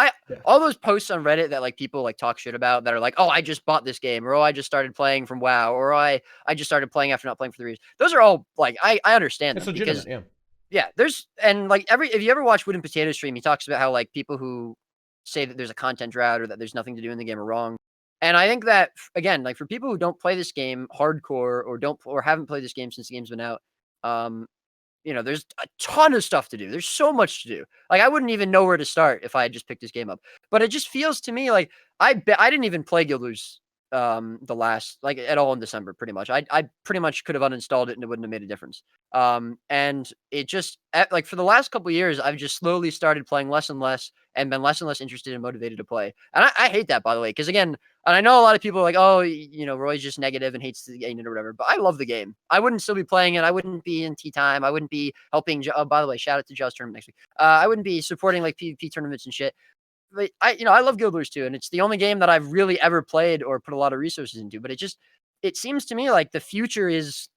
all those posts on Reddit that like people like talk shit about, that are like, oh, I just bought this game, or oh, I just started playing from WoW, or I just started playing after not playing for 3 years. Those are all like, I understand them. It's legitimate, because, yeah. There's, and like if you ever watch Wood and Potato Stream, he talks about how like people who say that there's a content drought or that there's nothing to do in the game are wrong. And I think that, again, like for people who don't play this game hardcore, or haven't played this game since the game's been out, there's a ton of stuff to do. There's so much to do. Like, I wouldn't even know where to start if I had just picked this game up. But it just feels to me like I didn't even play Guild Wars the last, like, at all in December, pretty much. I pretty much could have uninstalled it and it wouldn't have made a difference. And it just, like, for the last couple of years, I've just slowly started playing less and less, and been less and less interested and motivated to play. And I hate that, by the way, because, again, and I know a lot of people are like, oh, Roy's just negative and hates the game or whatever, but I love the game. I wouldn't still be playing it. I wouldn't be in TeaTime. I wouldn't be helping. Oh, by the way, shout out to Joe's tournament next week. I wouldn't be supporting like PvP tournaments and shit. But I love Guild Wars 2, and it's the only game that I've really ever played or put a lot of resources into. But it seems to me like the future it's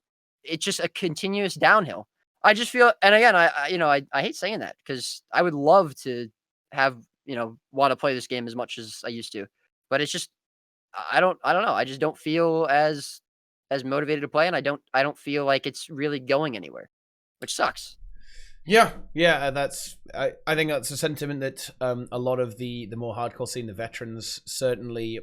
just a continuous downhill. I just feel, and again, I hate saying that, because I would love to have, want to play this game as much as I used to, but it's just, I don't know. I just don't feel as motivated to play, and I don't feel like it's really going anywhere, which sucks. Yeah, I think that's a sentiment that a lot of the more hardcore scene, the veterans, certainly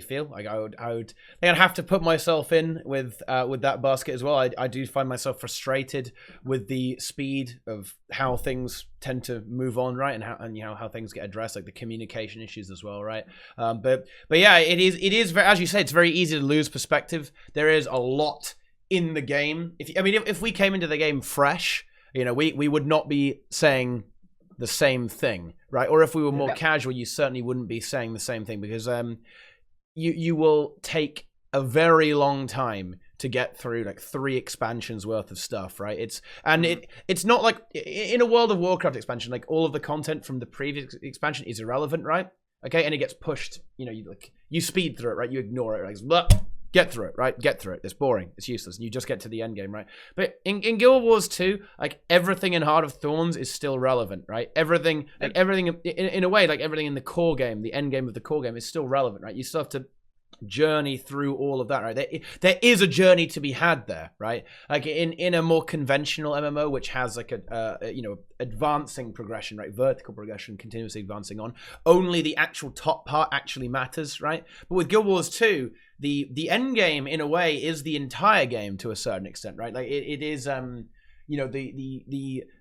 feel. Like, I'd have to put myself in with that basket as well. I do find myself frustrated with the speed of how things tend to move on, right, and how things get addressed, like the communication issues as well, right. But yeah, it is very, as you say, it's very easy to lose perspective. There is a lot in the game. If we came into the game fresh, we would not be saying the same thing, right? Or if we were more casual, you certainly wouldn't be saying the same thing, because you will take a very long time to get through like 3 expansions worth of stuff, right? It's not like in a World of Warcraft expansion, like all of the content from the previous expansion is irrelevant, right? Okay, and it gets pushed. You speed through it, right? You ignore it, like, blah. Get through it, right? Get through it. It's boring. It's useless. And you just get to the end game, right? But in Guild Wars 2, like, everything in Heart of Thorns is still relevant, right? Everything in a way, like everything in the core game, the end game of the core game, is still relevant, right? You still have to journey through all of that, right? There is a journey to be had there, right? Like in a more conventional MMO, which has like a advancing progression, right? Vertical progression, continuously advancing on. Only the actual top part actually matters, right? But with Guild Wars 2, the end game in a way is the entire game to a certain extent, right? Like it is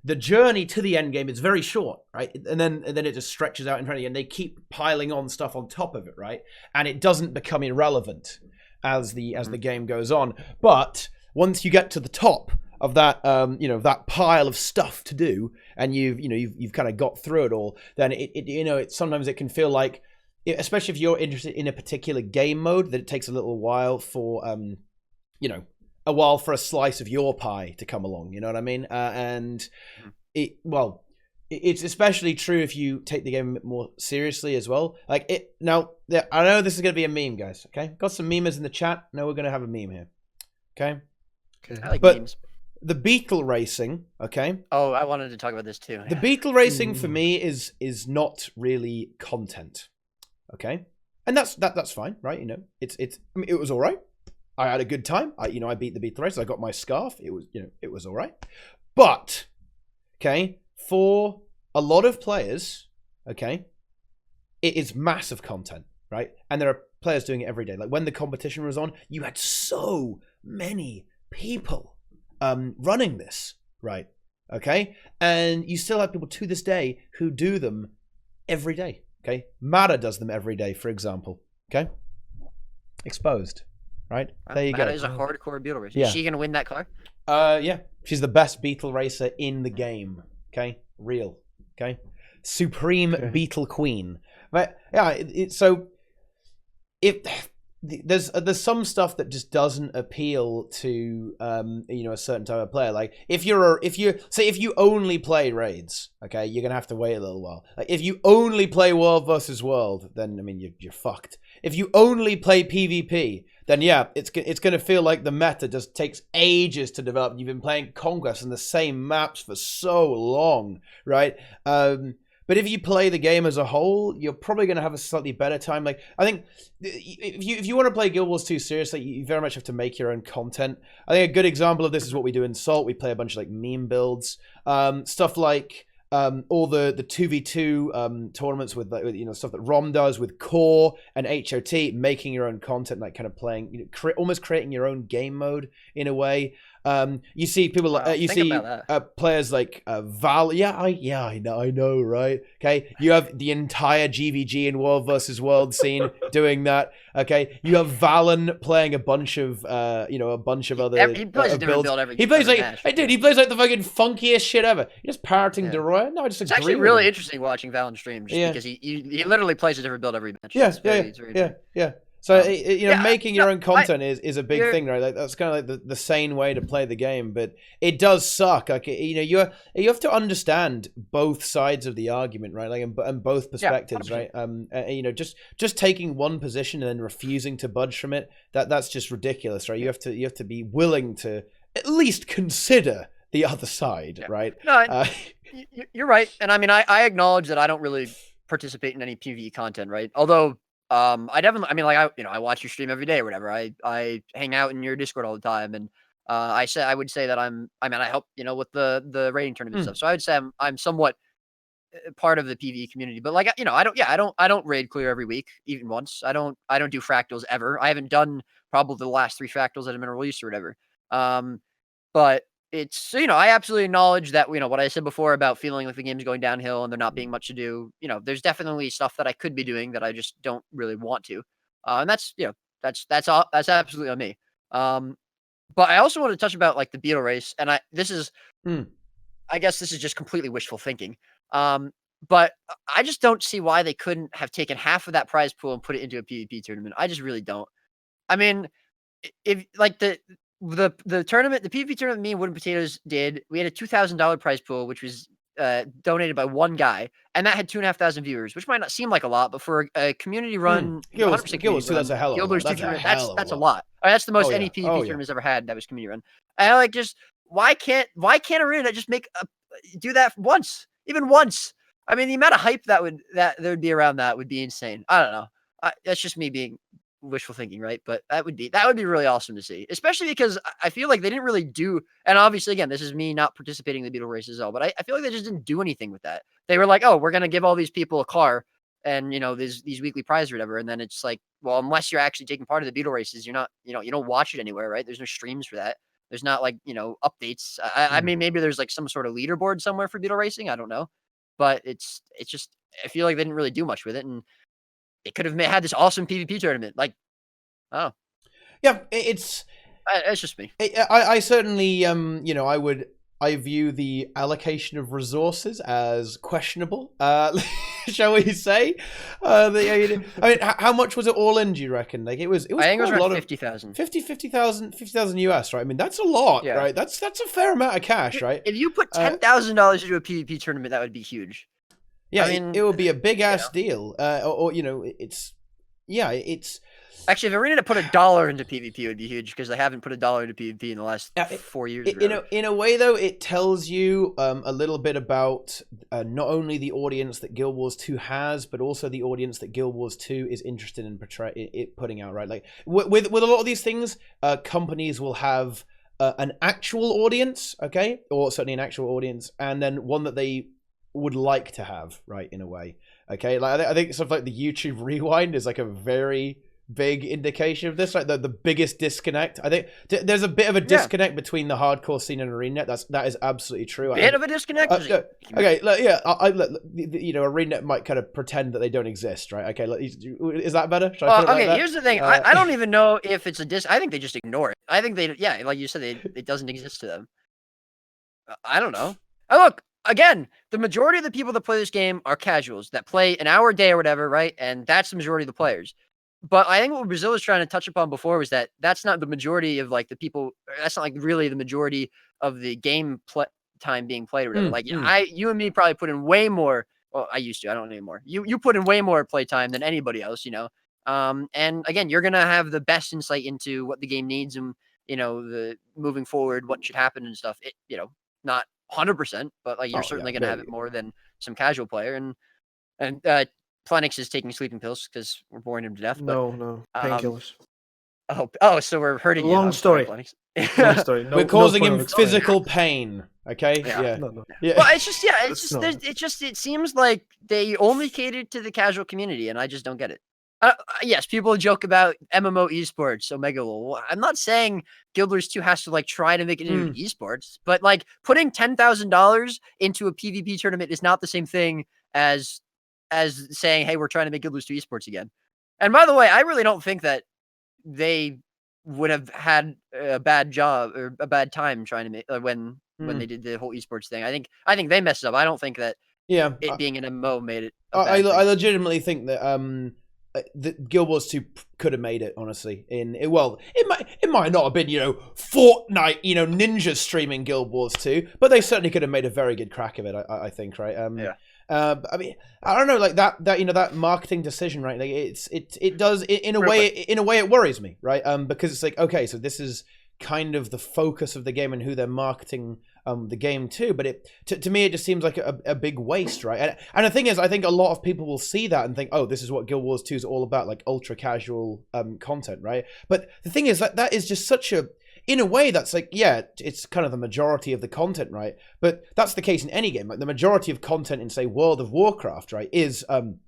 the journey to the end game is very short, right? And then it just stretches out in front of you, and they keep piling on stuff on top of it, right? And it doesn't become irrelevant as the game goes on. But once you get to the top, of that that pile of stuff to do, and you've kind of got through it all, then it sometimes it can feel like, especially if you're interested in a particular game mode, that it takes a little while for a while for a slice of your pie to come along. You know what I mean? And it's especially true if you take the game a bit more seriously as well. Like now, I know this is going to be a meme, guys. Okay, got some memers in the chat. Now we're going to have a meme here. Okay. I like but memes. The beetle racing. Okay. Oh, I wanted to talk about this too. The beetle racing for me is not really content. Okay, and that's fine, right? It was all right. I had a good time. I beat the beetle race. I got my scarf. It was all right. But okay, for a lot of players, okay, it is massive content, right? And there are players doing it every day. Like when the competition was on, you had so many people running this, right? Okay, and you still have people to this day who do them every day. Okay, Mada does them every day, for example. Okay, exposed, right? There you go. Mada is a hardcore beetle racer. Yeah. Is she gonna win that car? Yeah, she's the best beetle racer in the game. Okay, real. Okay, supreme beetle queen. But yeah, there's some stuff that just doesn't appeal to a certain type of player. Like if you only play raids, okay, you're gonna have to wait a little while. Like if you only play world versus world, then I mean you're fucked. If you only play PvP, then yeah, it's gonna feel like the meta just takes ages to develop. You've been playing Conquest in the same maps for so long, right? But if you play the game as a whole, you're probably going to have a slightly better time. Like I think if you want to play Guild Wars 2 seriously, you very much have to make your own content. I think a good example of this is what we do in Salt. We play a bunch of like meme builds, stuff like all the 2v2 tournaments with stuff that ROM does with Core and HOT, making your own content, like kind of playing, almost creating your own game mode in a way. You see people, players like Val. Yeah, I know, right? Okay, you have the entire GVG and World versus World scene doing that. Okay, you have Valen playing a bunch of other. He plays a different build every. He plays like, match. hey dude, he plays like the fucking funkiest shit ever. You're just parroting Deroy. No, I just it's agree actually with really him. interesting watching Valen stream, just because he literally plays a different build every match. Yeah. So making your own content is a big thing, right? Like that's kind of like the sane way to play the game, but it does suck. Like you have to understand both sides of the argument, right? Like and both perspectives, right? Just taking one position and then refusing to budge from it, that's just ridiculous, right? You have to be willing to at least consider the other side, right? No, you're right, and I mean I acknowledge that I don't really participate in any PvE content, right? Although. I watch your stream every day or whatever. I hang out in your Discord all the time, and I would say that I help with the rating tournament stuff. So I would say I'm somewhat part of the PvE community. But like I don't raid clear every week, even once. I don't do fractals ever. I haven't done probably the last 3 fractals that have been released or whatever. But it's I absolutely acknowledge that what I said before about feeling like the game's going downhill and there not being much to do. There's definitely stuff that I could be doing that I just don't really want to, and that's absolutely on me. But I also want to touch about like the beetle race, and I guess this is just completely wishful thinking. But I just don't see why they couldn't have taken half of that prize pool and put it into a PvP tournament. I just really don't. I mean, if like the tournament, the PvP tournament me and Wooden Potatoes did, we had a $2,000 prize pool, which was donated by one guy, and that had 2,500 viewers, which might not seem like a lot, but for a community run, Guild Wars 2, that's a hell of a lot. That's a lot. That's the most any PvP tournament has ever had. That was community run. And I why can't ArenaNet just do that once, even once? I mean, the amount of hype that would be around that would be insane. I don't know. That's just me being wishful thinking, right? But that would be really awesome to see, especially because I feel like they didn't really do. And obviously, again, this is me not participating in the beetle races at all, but I feel like they just didn't do anything with that. They were like, oh, we're gonna give all these people a car and these weekly prizes or whatever, and then it's like, well, unless you're actually taking part of the beetle races, you're not, you don't watch it anywhere, right? There's no streams for that. There's not like updates. I mean, maybe there's like some sort of leaderboard somewhere for beetle racing. I don't know, but it's just I feel like they didn't really do much with it, and it could have had this awesome PvP tournament. Like, oh, yeah, it's It's just me. I certainly, you know, I view the allocation of resources as questionable. Shall we say? I mean, how much was it all in? Do you reckon? Like it was. I think it was quite a lot around of 50,000. 50,000 US, right? I mean, that's a lot, Yeah. right? That's a fair amount of cash, right? If you put $10,000 into a PvP tournament, that would be huge. Yeah, I mean, it would be a big ass deal. Or you know, it's actually, if ArenaNet put $1 into PvP, it would be huge because they haven't put $1 into PvP in the last 4 years. In a way, though, it tells you a little bit about not only the audience that Guild Wars 2 has, but also the audience that Guild Wars 2 is interested in putting out. Right, like with a lot of these things, companies will have an actual audience, okay, or certainly an actual audience, and then one that they would like to have, right, in a way, okay. Like I think stuff like the YouTube Rewind is like a very big indication of this, like the biggest disconnect. I think there's a bit of a disconnect between the hardcore scene and ArenaNet. That is absolutely true. Bit of a disconnect. Okay, you know, ArenaNet might kind of pretend that they don't exist, right? Okay, is that better? Okay, here's the thing. I don't even know if it's a I think they just ignore it. I think like you said, it doesn't exist to them. I don't know. Look, again, the majority of the people that play this game are casuals that play an hour a day or whatever, right? And that's the majority of the players. But I think what Brazil was trying to touch upon before was that that's not the majority of like the people. That's not like really the majority of the game time being played or whatever. Like you and me probably put in way more. Well, I used to. I don't anymore. You put in way more play time than anybody else. You know. And again, you're gonna have the best insight into what the game needs and you know the moving forward, what should happen and stuff. You know, not 100%, but like you're certainly gonna have it more than some casual player and Plenyx is taking sleeping pills because we're boring him to death. No, painkillers. So we're hurting Long story. Plenyx. Long story. We're causing him physical pain. Okay. Yeah. No. Yeah. Well, it's just it seems like they only catered to the casual community, and I just don't get it. Yes, people joke about MMO esports, Omega Lol. I'm not saying Guild Wars 2 has to like try to make it into esports, but like putting $10,000 into a PvP tournament is not the same thing as saying, hey, we're trying to make Guild Wars 2 esports again. And by the way, I really don't think that they would have had a bad job or a bad time trying to make when they did the whole esports thing. I think they messed up. I don't think that it being an MMO made it. I legitimately think that the Guild Wars 2 could have made it, honestly. It might not have been, you know, Fortnite, you know, ninjas streaming Guild Wars 2, but they certainly could have made a very good crack of it, I think, right? I mean, I don't know, like that you know, that marketing decision, right? Like it does in a way it worries me, right? Because it's like, okay, so this is kind of the focus of the game and who they're marketing the game to, but to me it just seems like a big waste, right? And the thing is, I think a lot of people will see that and think, oh, this is what Guild Wars 2 is all about, like ultra casual content, right? But the thing is that is just such a, in a way, that's like, yeah, it's kind of the majority of the content, right? But that's the case in any game. Like the majority of content in, say, World of Warcraft, right, is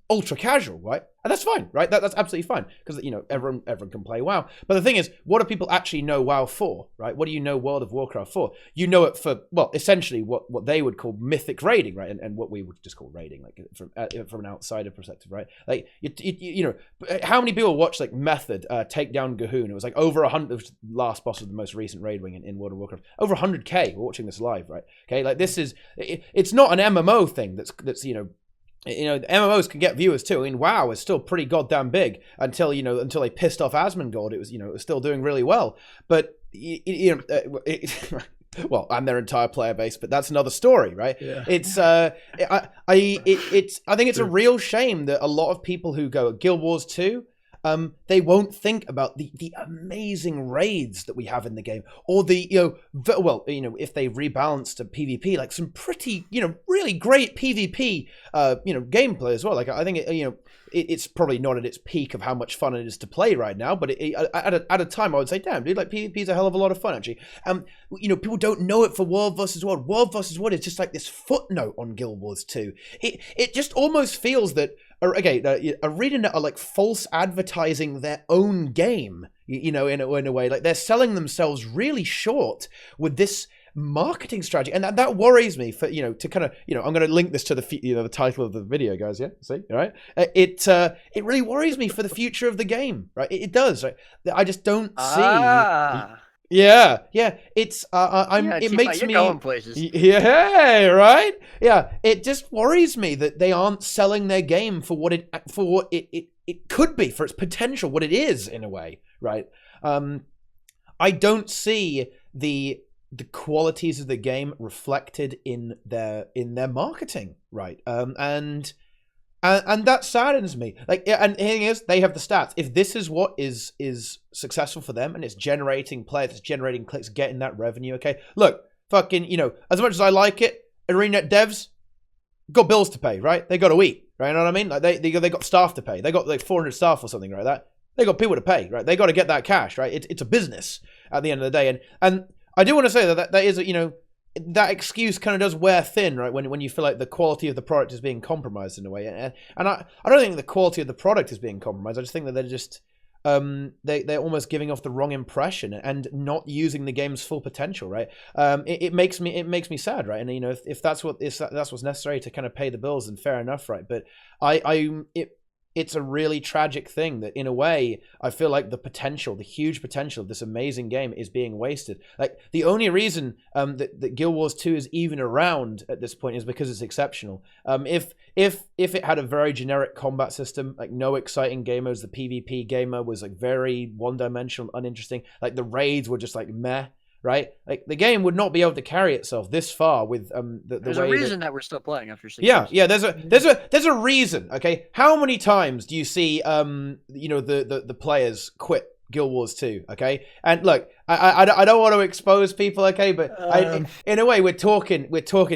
ultra casual, right? And that's fine, right? That's absolutely fine because, you know, everyone can play WoW. But the thing is, what do people actually know WoW for, right? What do you know World of Warcraft for? You know it for, well, essentially what they would call mythic raiding, right? And what we would just call raiding, like from an outsider perspective, right? Like you know, how many people watch like Method take down Gahoon? It was like over 100. It was the last boss of the most recent raid wing in World of Warcraft. Over 100K watching this live, right? Okay, like this is, it's not an MMO thing. That's you know, MMOs can get viewers too. I mean, WoW is still pretty goddamn big until they pissed off Asmongold. It was, you know, it was still doing really well. But well, and their entire player base, but that's another story, right? Yeah. It's I think it's a real shame that a lot of people who go Guild Wars 2, they won't think about the amazing raids that we have in the game, or the, you know, well, you know, if they rebalanced to PvP, like some pretty, you know, really great PvP, you know, gameplay as well. Like I think it's probably not at its peak of how much fun it is to play right now, but at a time I would say, damn, dude, like PvP is a hell of a lot of fun actually. You know, people don't know it for World vs. World. World vs. World is just like this footnote on Guild Wars 2. It just almost feels that, okay, ArenaNet are like false advertising their own game, you know, in a way. Like they're selling themselves really short with this marketing strategy, and that worries me. For, you know, to kind of, you know, I'm going to link this to the, you know, the title of the video, guys. Yeah, see, all right. It really worries me for the future of the game, right? It does, right? I just don't see. Yeah, it's Yeah, it Teapot, makes you're me going places. yeah, right? Yeah, it just worries me that they aren't selling their game for what it could be, for its potential, what it is in a way, right? I don't see the qualities of the game reflected in their marketing, right? And that saddens me. Like, and the thing is, they have the stats. If this is what is successful for them, and it's generating players, it's generating clicks, getting that revenue. Okay, look, fucking, as much as I like it, ArenaNet devs got bills to pay, right? They got to eat, right? You know what I mean? Like they got staff to pay. They got like 400 staff or something, right? That they got people to pay, right? They got to get that cash, right? It's a business at the end of the day, and I do want to say that is that excuse kind of does wear thin, right? When you feel like the quality of the product is being compromised in a way, and I don't think the quality of the product is being compromised. I just think that they're just they're almost giving off the wrong impression and not using the game's full potential, right? It makes me sad, right? And if that's what's necessary to kind of pay the bills, then fair enough, right? But it's a really tragic thing that, in a way, I feel like the huge potential of this amazing game is being wasted. Like, the only reason that Guild Wars 2 is even around at this point is because it's exceptional. If it had a very generic combat system, like no exciting game modes, the PvP game mode was like very one-dimensional, uninteresting. Like the raids were just like meh. Right, like the game would not be able to carry itself this far with There's a reason that we're still playing after 6 years. Yeah, there's a reason. Okay, how many times do you see the players quit Guild Wars 2? Okay, and look, I don't want to expose people. Okay, but in a way, we're talking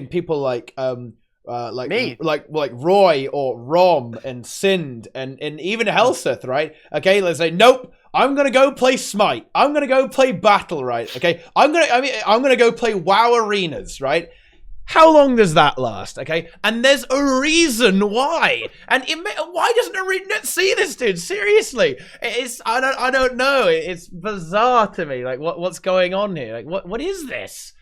people like me, like Roy or Rom and Sind and even Helseth, right? Okay, let's say nope. I'm gonna go play Smite. I'm gonna go play Battle, right? Okay, I'm gonna go play WoW Arenas, right? How long does that last? Okay, and there's a reason why. And why doesn't ArenaNet see this, dude? Seriously, I don't know. It's bizarre to me. Like what's going on here? Like what is this?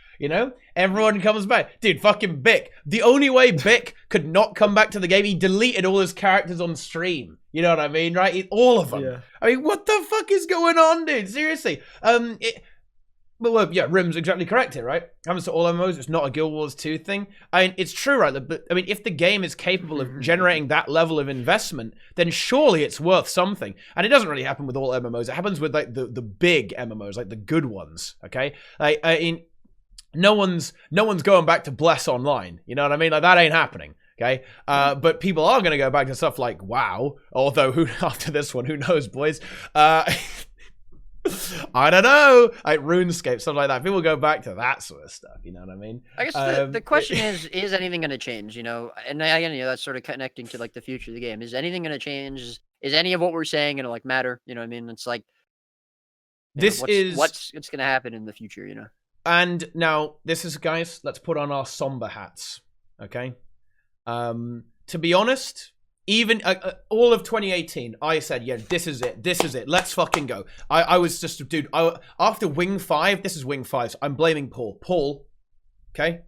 Everyone comes back. Dude, fucking Bick. The only way Bick could not come back to the game, he deleted all his characters on stream. You know what I mean, right? All of them. Yeah. I mean, what the fuck is going on, dude? Seriously. Well, yeah, Rim's exactly correct here, right? Happens to all MMOs. It's not a Guild Wars 2 thing. I mean, it's true, right? But I mean, if the game is capable of generating that level of investment, then surely it's worth something. And it doesn't really happen with all MMOs. It happens with like the big MMOs, like the good ones. Okay, like no one's going back to Bless Online. You know what I mean? Like that ain't happening. Okay, but people are going to go back to stuff like WoW. Although, after this one, who knows, boys? I don't know, like RuneScape, stuff like that. People go back to that sort of stuff. You know what I mean? I guess the question is anything going to change? And again, that's sort of connecting to like the future of the game. Is anything going to change? Is any of what we're saying going to like matter? You know what I mean? It's like what's going to happen in the future? And now this is, guys, let's put on our somber hats. Okay. To be honest, even all of 2018, I said, yeah, this is it. Let's fucking go. I was just, dude, after Wing 5, this is Wing 5, so I'm blaming Paul, okay?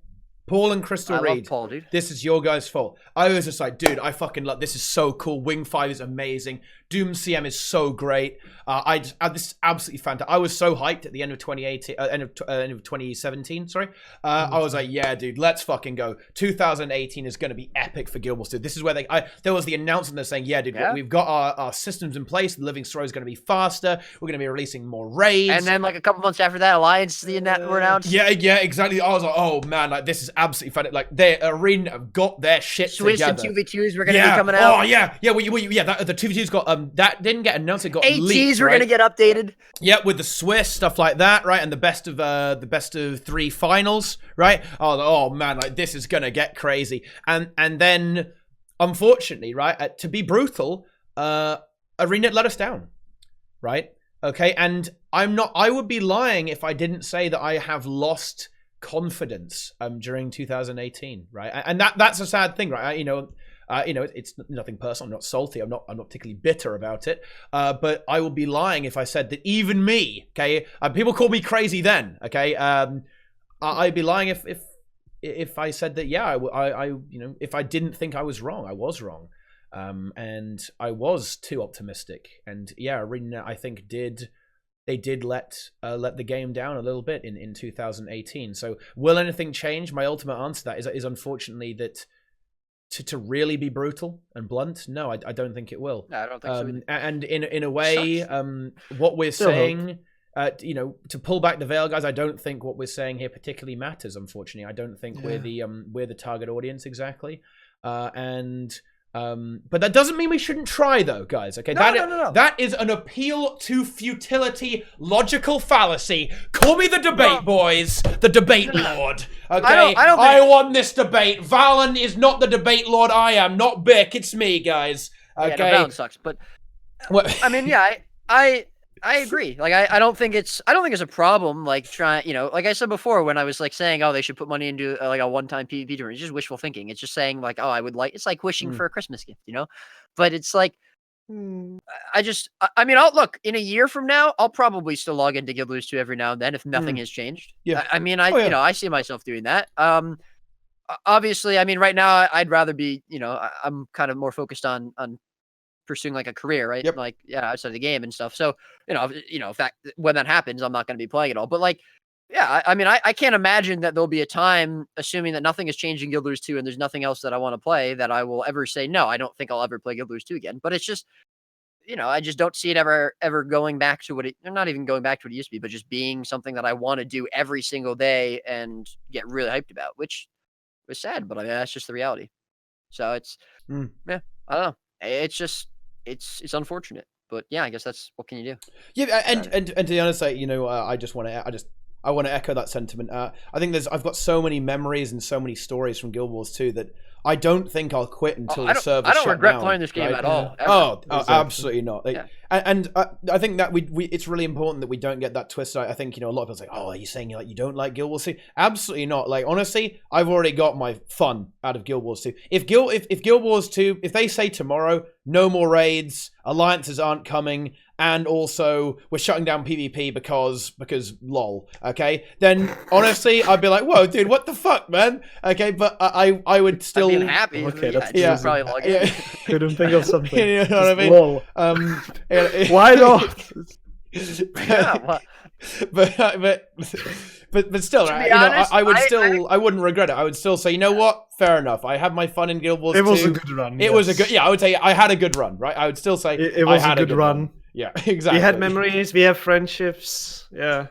Paul and Crystal Reed. Love Paul, dude. This is your guys' fault. I was just like, dude, I fucking love this. Is so cool. Wing 5 is amazing. Doom CM is so great. This is absolutely fantastic. I was so hyped at the end of 2018, end of 2017. Sorry, I was like, yeah, dude, let's fucking go. 2018 is going to be epic for Guild Wars 2. This is where there was the announcement that's saying, yeah, dude, we've got our systems in place. The living story is going to be faster. We're going to be releasing more raids. And then like a couple months after that, Alliance were announced. Yeah, exactly. I was like, oh man, like this is absolutely fantastic. Like their Arena have got their shit Swiss together. and 2v2s were going to be coming out. Oh yeah. The 2v2s got that didn't get announced. It got leaked. ATs were going to get updated. Yeah, with the Swiss stuff like that, right? And the best of 3 finals, right? Oh man, like this is going to get crazy. And then, unfortunately, right, to be brutal, ArenaNet let us down, right? Okay, and I would be lying if I didn't say that I have lost confidence during 2018, right? And that's a sad thing, right? It's nothing personal. I'm not salty. I'm not particularly bitter about it. But I would be lying if I said that even me, okay, people called me crazy then, okay. I'd be lying if I said that, yeah, I if I didn't think I was wrong, I was wrong, and I was too optimistic. And yeah, ArenaNet, I think they did let the game down a little bit in 2018. So will anything change? My ultimate answer to that is unfortunately that to really be brutal and blunt, no, I don't think it will. No, I don't think so either. And in a way, what we're Still saying, to pull back the veil, guys, I don't think what we're saying here particularly matters. Unfortunately, I don't think we're the target audience exactly, but that doesn't mean we shouldn't try, though, guys. Okay, No. that is an appeal to futility, logical fallacy. Call me the debate boys, the debate lord. Okay, I won this debate. Valen is not the debate lord. I am not Bick. It's me, guys. Okay, yeah, no, Valen sucks. But I mean, yeah, I agree. Like, I don't think it's a problem. Like, trying, like I said before, when I was like saying, oh, they should put money into like a one-time PvP tournament. It's just wishful thinking. It's just saying like, oh, it's like wishing for a Christmas gift, But it's like, I mean, I'll look in a year from now. I'll probably still log into Guild Wars 2 every now and then if nothing has changed. Yeah. I mean, I see myself doing that. Obviously, I mean, right now I'd rather be, I'm kind of more focused on pursuing like a career, right? Yep. Like, outside of the game and stuff. So, when that happens, I'm not going to be playing it all. But like, yeah, I mean, I can't imagine that there'll be a time, assuming that nothing has changed in Guild Wars 2 and there's nothing else that I want to play, that I will ever say, no, I don't think I'll ever play Guild Wars 2 again. But it's just, I just don't see it ever going back to not even going back to what it used to be, but just being something that I want to do every single day and get really hyped about, which was sad, but I mean, that's just the reality. So it's, yeah, I don't know. It's just, it's unfortunate, but yeah, I guess that's, what can you do? Yeah, and to be honest, I want to echo that sentiment. I think I've got so many memories and so many stories from Guild Wars 2 that I don't think I'll quit until the server shut down. I don't regret playing this game at all. Ever. Oh, absolutely not. Yeah. And I think that it's really important that we don't get that twisted. I think, a lot of people say, oh, are you saying you don't like Guild Wars 2? Absolutely not. Like, honestly, I've already got my fun out of Guild Wars 2. If Guild Wars 2, if they say tomorrow, no more raids, alliances aren't coming, and also we're shutting down PvP because lol, okay? Then honestly, I'd be like, whoa, dude, what the fuck, man? Okay, but I would still be happy. Okay, that's probably log in. Couldn't think of something. You know what I mean? Lol. Why not? But still, right, honest, I wouldn't regret it. I would still say, you know what? Fair enough. I had my fun in Guild Wars 2. It was a good run. It was a good, I would say I had a good run, right? I would still say it was a good run. Yeah, exactly. We had memories, we have friendships. Yeah.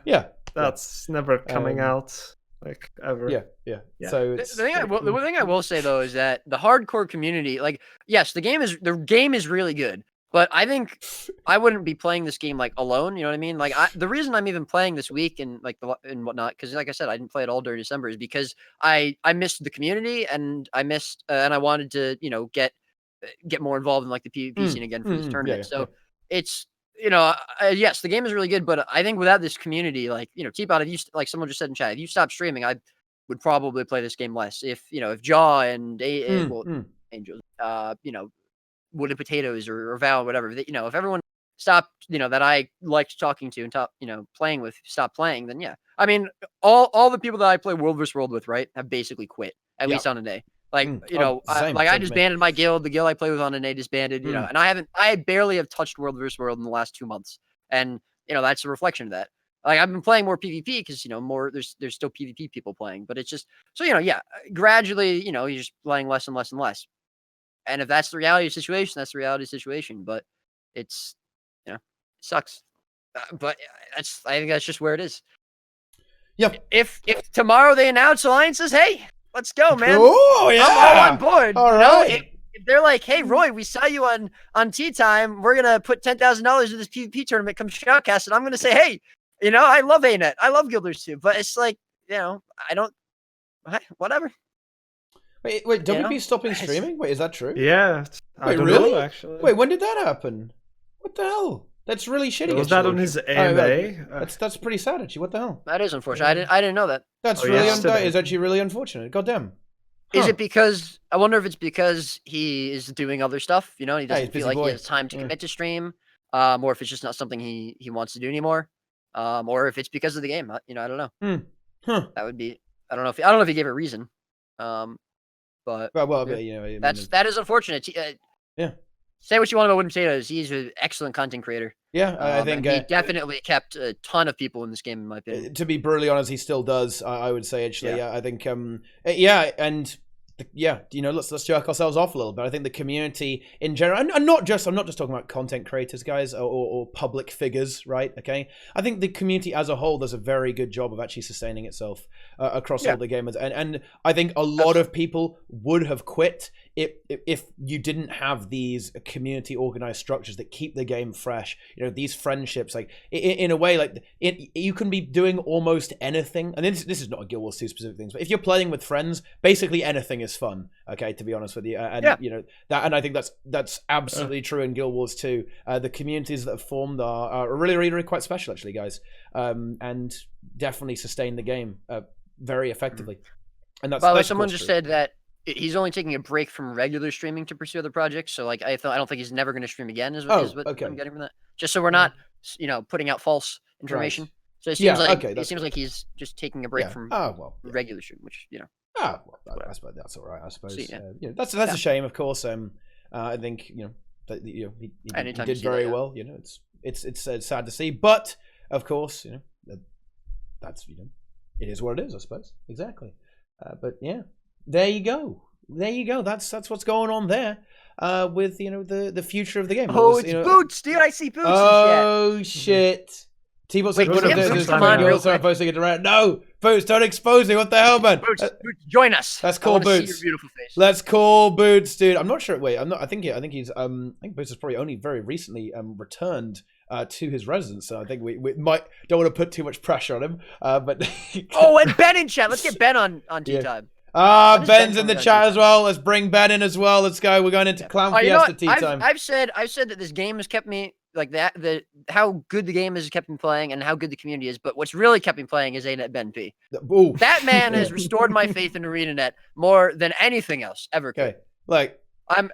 That's never coming out, like, ever. Yeah. So the thing I will say though is that the hardcore community, like, yes, the game is really good. But I think I wouldn't be playing this game like alone. You know what I mean? Like, the reason I'm even playing this week and and whatnot, because like I said, I didn't play it all during December, is because I missed the community and I missed and I wanted to get more involved in like the PvP scene again for this tournament. It's yes, the game is really good, but I think without this community, like Teapot, if you like someone just said in chat, if you stop streaming, I would probably play this game less. If Jaw and Angels, Wooden Potatoes or Val, whatever, if everyone stopped, that I liked talking to and playing with, stopped playing, then yeah. I mean, all the people that I play World vs. World with, right, have basically quit, at least on a day. Like, I disbanded my guild. The guild I play with on a day disbanded, and I barely have touched World vs. World in the last 2 months. And, that's a reflection of that. Like, I've been playing more PvP because, there's still PvP people playing, but it's just, so, gradually, you're just playing less and less and less. And if that's the reality of the situation, that's the reality of the situation. But it's, it sucks. But I think that's just where it is. Yep. If tomorrow they announce alliances, hey, let's go, man. Oh yeah, I'm all on board. All right. If they're like, hey, Roy, we saw you on TeaTime. We're gonna put $10,000 into this PvP tournament. Come shoutcast, and I'm gonna say, hey, I love ArenaNet. I love Guild Wars 2. But it's like, I don't. Whatever. Wait, WP stopping streaming? Wait, is that true? Yeah. Wait, really? Actually. Wait, when did that happen? What the hell? That's really shitty. Was that on his AMA? That's pretty sad, actually. What the hell? That is unfortunate. I didn't know that. That's is actually really unfortunate. Goddamn. Is it because, I wonder if it's because he is doing other stuff, he doesn't feel like he has time to commit to stream, or if it's just not something he wants to do anymore, or if it's because of the game. I don't know. That would be, I don't know if he gave a reason. But that is unfortunate. Yeah. say what you want about Wooden Potatoes. He's an excellent content creator. Yeah, I think he definitely kept a ton of people in this game, in my opinion. to be brutally honest, he still does. I would say actually, yeah. I think, let's jerk ourselves off a little bit. I think the community in general, and I'm not just talking about content creators, guys, or public figures, right? Okay, I think the community as a whole does a very good job of actually sustaining itself across all the gamers, and I think a lot of people would have quit if you didn't have these community organized structures that keep the game fresh. These friendships, like in a way, like you can be doing almost anything. And this is not a Guild Wars 2 specific things, but if you're playing with friends, basically anything is fun. Okay, to be honest with you, and and I think that's absolutely true in Guild Wars 2. The communities that have formed are really, really, really quite special, actually, guys, and definitely sustain the game very effectively. And that's. By the way, someone just said that he's only taking a break from regular streaming to pursue other projects. So, like, I don't think he's never going to stream again. Is what I'm getting from that. Just so we're not, putting out false information. Right. So it seems like he's just taking a break from regular streaming, which that's all right. I suppose. That's a shame, of course. I think he did very well. It's sad to see, but of course, that's it is what it is, I suppose. Exactly. But yeah. There you go. That's what's going on there with the future of the game. Oh, it's Boots, dude! I see Boots. Oh shit! Teapot said, no, Boots, don't expose me. What the hell, man? Boots, join us. Let's call Boots. See your beautiful face. Let's call Boots, dude. I'm not sure. Wait, I'm not. I think he's. I think Boots has probably only very recently returned to his residence. So I think we don't want to put too much pressure on him. But and Ben in chat. Let's get Ben on TeaTime. Ben's in the chat as well. Let's bring Ben in as well. Let's go. We're going into Clown Fiesta TeaTime. I've said that this game has kept me like that. How good the game has kept me playing, and how good the community is. But what's really kept me playing is ArenaNet Ben P. Ooh. That man has restored my faith in ArenaNet more than anything else ever could. Okay, I'm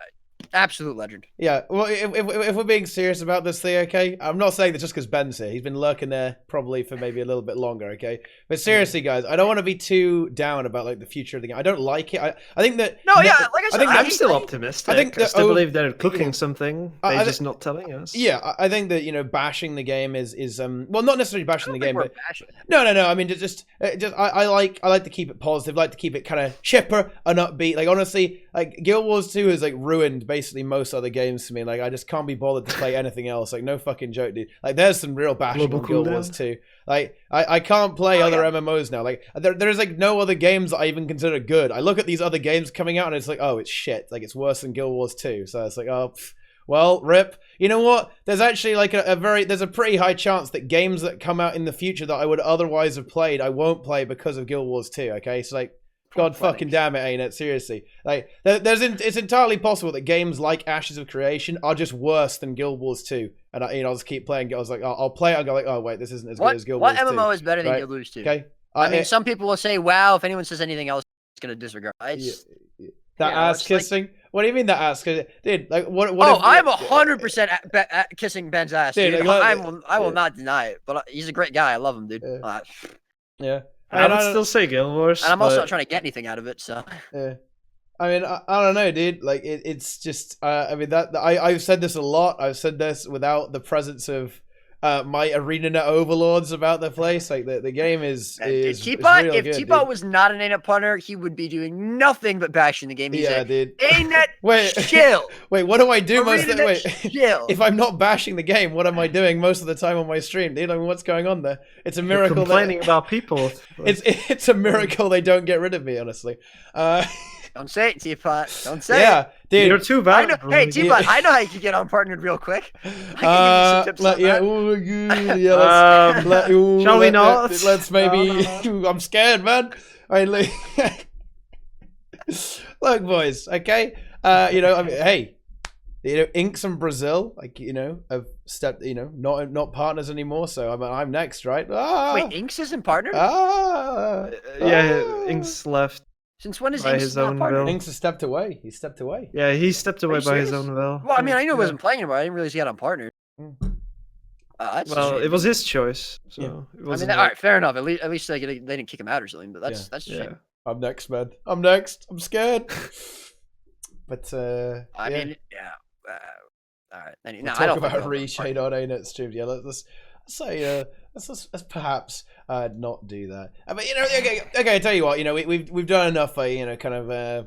absolute legend. Yeah. Well, if we're being serious about this thing, okay, I'm not saying that just because Ben's here. He's been lurking there probably for maybe a little bit longer, okay. But seriously, guys, I don't want to be too down about like the future of the game. I don't like it. I think that like I said, I'm still optimistic. I still believe they're cooking something. They're just not telling us. Yeah, I think that bashing the game is well, not necessarily bashing the game, but no. I mean, I like to keep it positive. Like to keep it kind of chipper and upbeat. Like honestly, like Guild Wars 2 has like ruined basically most other games for me. Like I just can't be bothered to play anything else. Like no fucking joke, dude. Like there's some real bashing on Guild Wars 2. Like I can't play other MMOs now. Like there's like no other games that I even consider good. I look at these other games coming out and it's like, oh, it's shit. Like it's worse than Guild Wars 2. So it's like, oh, well, rip. You know what? There's actually like there's a pretty high chance that games that come out in the future that I would otherwise have played, I won't play because of Guild Wars 2. Okay, so like. God fucking damn it, ain't it? Seriously. Like, it's entirely possible that games like Ashes of Creation are just worse than Guild Wars 2. And I'll just keep playing. I was like, I'll play it and go like, oh wait, this isn't as good as Guild Wars 2. What MMO is better than Guild Wars 2? Okay. I mean, some people will say, wow, if anyone says anything else, it's going to disregard. That ass kissing? Like, what do you mean that ass? Dude, like, what I'm 100% kissing Ben's ass, dude. I will not deny it. But he's a great guy. I love him, dude. Yeah. I would still say Guild Wars. And I'm also not trying to get anything out of it, so. Yeah. I mean, I don't know, dude. Like, it's just, I mean, I've said this a lot. I've said this without the presence of my ArenaNet overlords about the place. Like, the game is TeaPot, if TeaPot was not an ArenaNet punter, he would be doing nothing but bashing the game. He's dude. ArenaNet, chill. Wait, what do I do most of the wait? Chill. If I'm not bashing the game, what am I doing most of the time on my stream, dude? I mean, what's going on there? It's a miracle. You're complaining about people. It's a miracle they don't get rid of me, honestly. Don't say it, TeaPot. Don't say it. Yeah, dude. You're too bad. Hey, TeaPot, I know how you can get on partnered real quick. I can give you some tips on that. Shall we not? Let's maybe. No. I'm scared, man. All right, look, boys. Okay. I mean, hey. Inks and Brazil, like have stepped. Not partners anymore. So I'm next, right? Wait, Inks isn't partnered? Yeah, Inks left. Since when is Inks not partnered? Inks has stepped away. He stepped away. Yeah, he stepped away by his own will. Well, I mean, I knew he wasn't playing anymore. I didn't realize he had on partner. Well, it was his choice. So it wasn't. All right, fair enough. At least they didn't kick him out or something. But that's a shame. I'm next, man. I'm next. I'm scared. But I mean, All right. We'll No, I talk don't think about they'll reshade on ArenaNet stream. Yeah, let's say let's perhaps not do that. But okay. I tell you what, we've done enough. Kind of.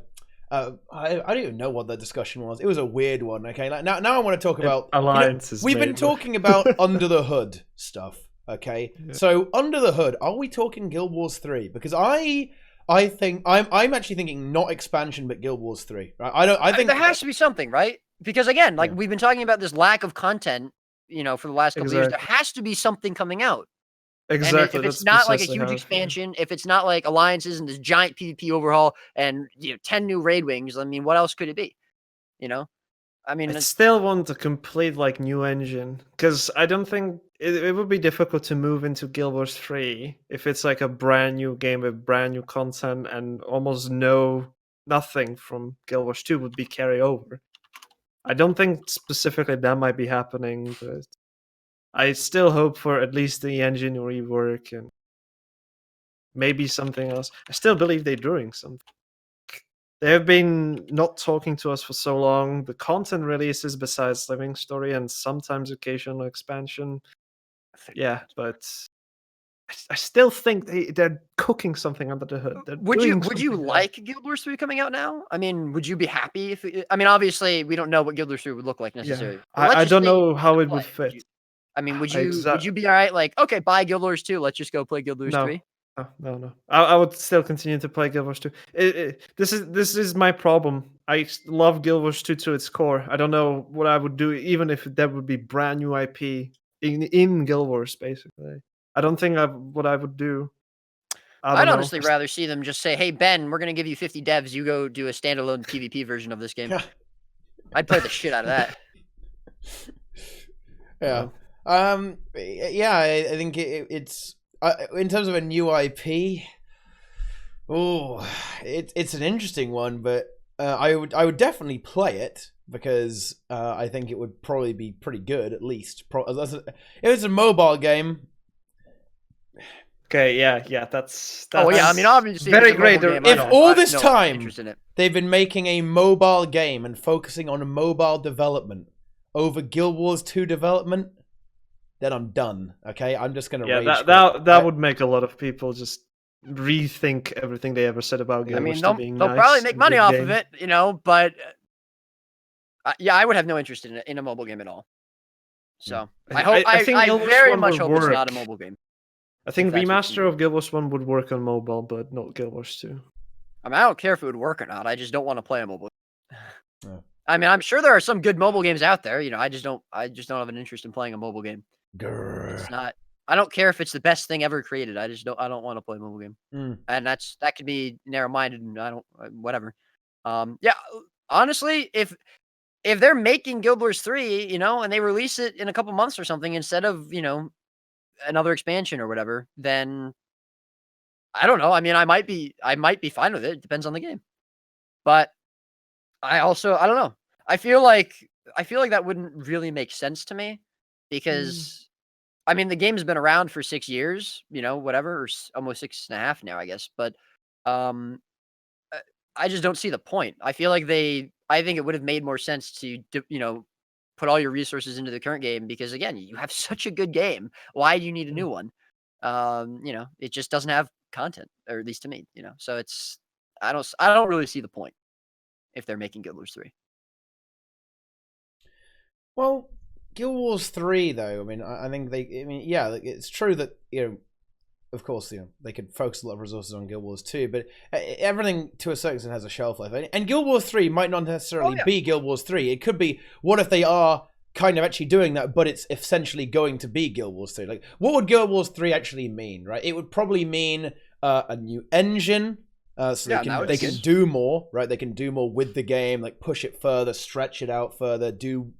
I don't even know what the discussion was. It was a weird one. Okay, like now I want to talk about alliances. We've been talking about under the hood stuff. Okay, so under the hood, are we talking Guild Wars 3? Because I think I'm actually thinking not expansion, but Guild Wars 3. Right? I think there has to be something, right? Because again, like we've been talking about this lack of content, for the last couple of years. There has to be something coming out. Exactly. And if it's not like a huge expansion, if it's not like alliances and this giant PvP overhaul and 10 new raid wings, I mean, what else could it be? I mean, I still want a complete like new engine, because I don't think it would be difficult to move into Guild Wars 3 if it's like a brand new game with brand new content and almost nothing from Guild Wars 2 would be carry over. I don't think specifically that might be happening, but I still hope for at least the engine rework and maybe something else. I still believe they're doing something. They have been not talking to us for so long. The content releases besides Living Story and sometimes occasional expansion. Yeah, but I still think they're cooking something under the hood. Would you like Guild Wars 3 coming out now? I mean, would you be happy if? Obviously, we don't know what Guild Wars 3 would look like necessarily. Yeah. I don't know how it would fit. Would you be all right? Like, okay, buy Guild Wars 2. Let's just go play Guild Wars 3. No. I would still continue to play Guild Wars 2. This is my problem. I love Guild Wars 2 to its core. I don't know what I would do, even if that would be brand new IP in Guild Wars, basically. I don't think what I would do. I'd honestly rather see them just say, "Hey Ben, we're gonna give you 50 devs. You go do a standalone PvP version of this game." I'd play the shit out of that. Yeah. I think it's in terms of a new IP. Oh, it's an interesting one, but I would definitely play it because I think it would probably be pretty good at least. If it's a mobile game. Okay, yeah, that's obviously very great. If all this time they've been making a mobile game and focusing on mobile development over Guild Wars 2 development, then I'm done. Okay, I'm just gonna rage. That would make a lot of people just rethink everything they ever said about Guild Wars 2 being nice. They'll probably make money off of it, but I would have no interest in a mobile game at all. So I very much hope it's not a mobile game. I think remaster of Guild Wars 1 would work on mobile, but not Guild Wars 2. I don't care if it would work or not. I just don't want to play a mobile game. I'm sure there are some good mobile games out there. I just don't have an interest in playing a mobile game. It's not. I don't care if it's the best thing ever created. I don't want to play a mobile game. And that could be narrow-minded, and I don't whatever. Honestly, if they're making Guild Wars 3, and they release it in a couple months or something instead of another expansion or whatever, then I don't know. I might be fine with it. It depends on the game. But I don't know. I feel like that wouldn't really make sense to me because the game's been around for 6 years, whatever, or almost 6.5 now, I guess. But I just don't see the point. I think it would have made more sense to put all your resources into the current game because again, you have such a good game. Why do you need a new one? It just doesn't have content, or at least to me, So it's I don't really see the point if they're making Guild Wars 3. Well, Guild Wars 3 though, I think it's true that of course, they could focus a lot of resources on Guild Wars 2, but everything to a certain extent has a shelf life. And Guild Wars 3 might not necessarily be Guild Wars 3. It could be, what if they are kind of actually doing that, but it's essentially going to be Guild Wars 3? Like, what would Guild Wars 3 actually mean, right? It would probably mean a new engine, so they can do more, right? They can do more with the game, like push it further, stretch it out further, do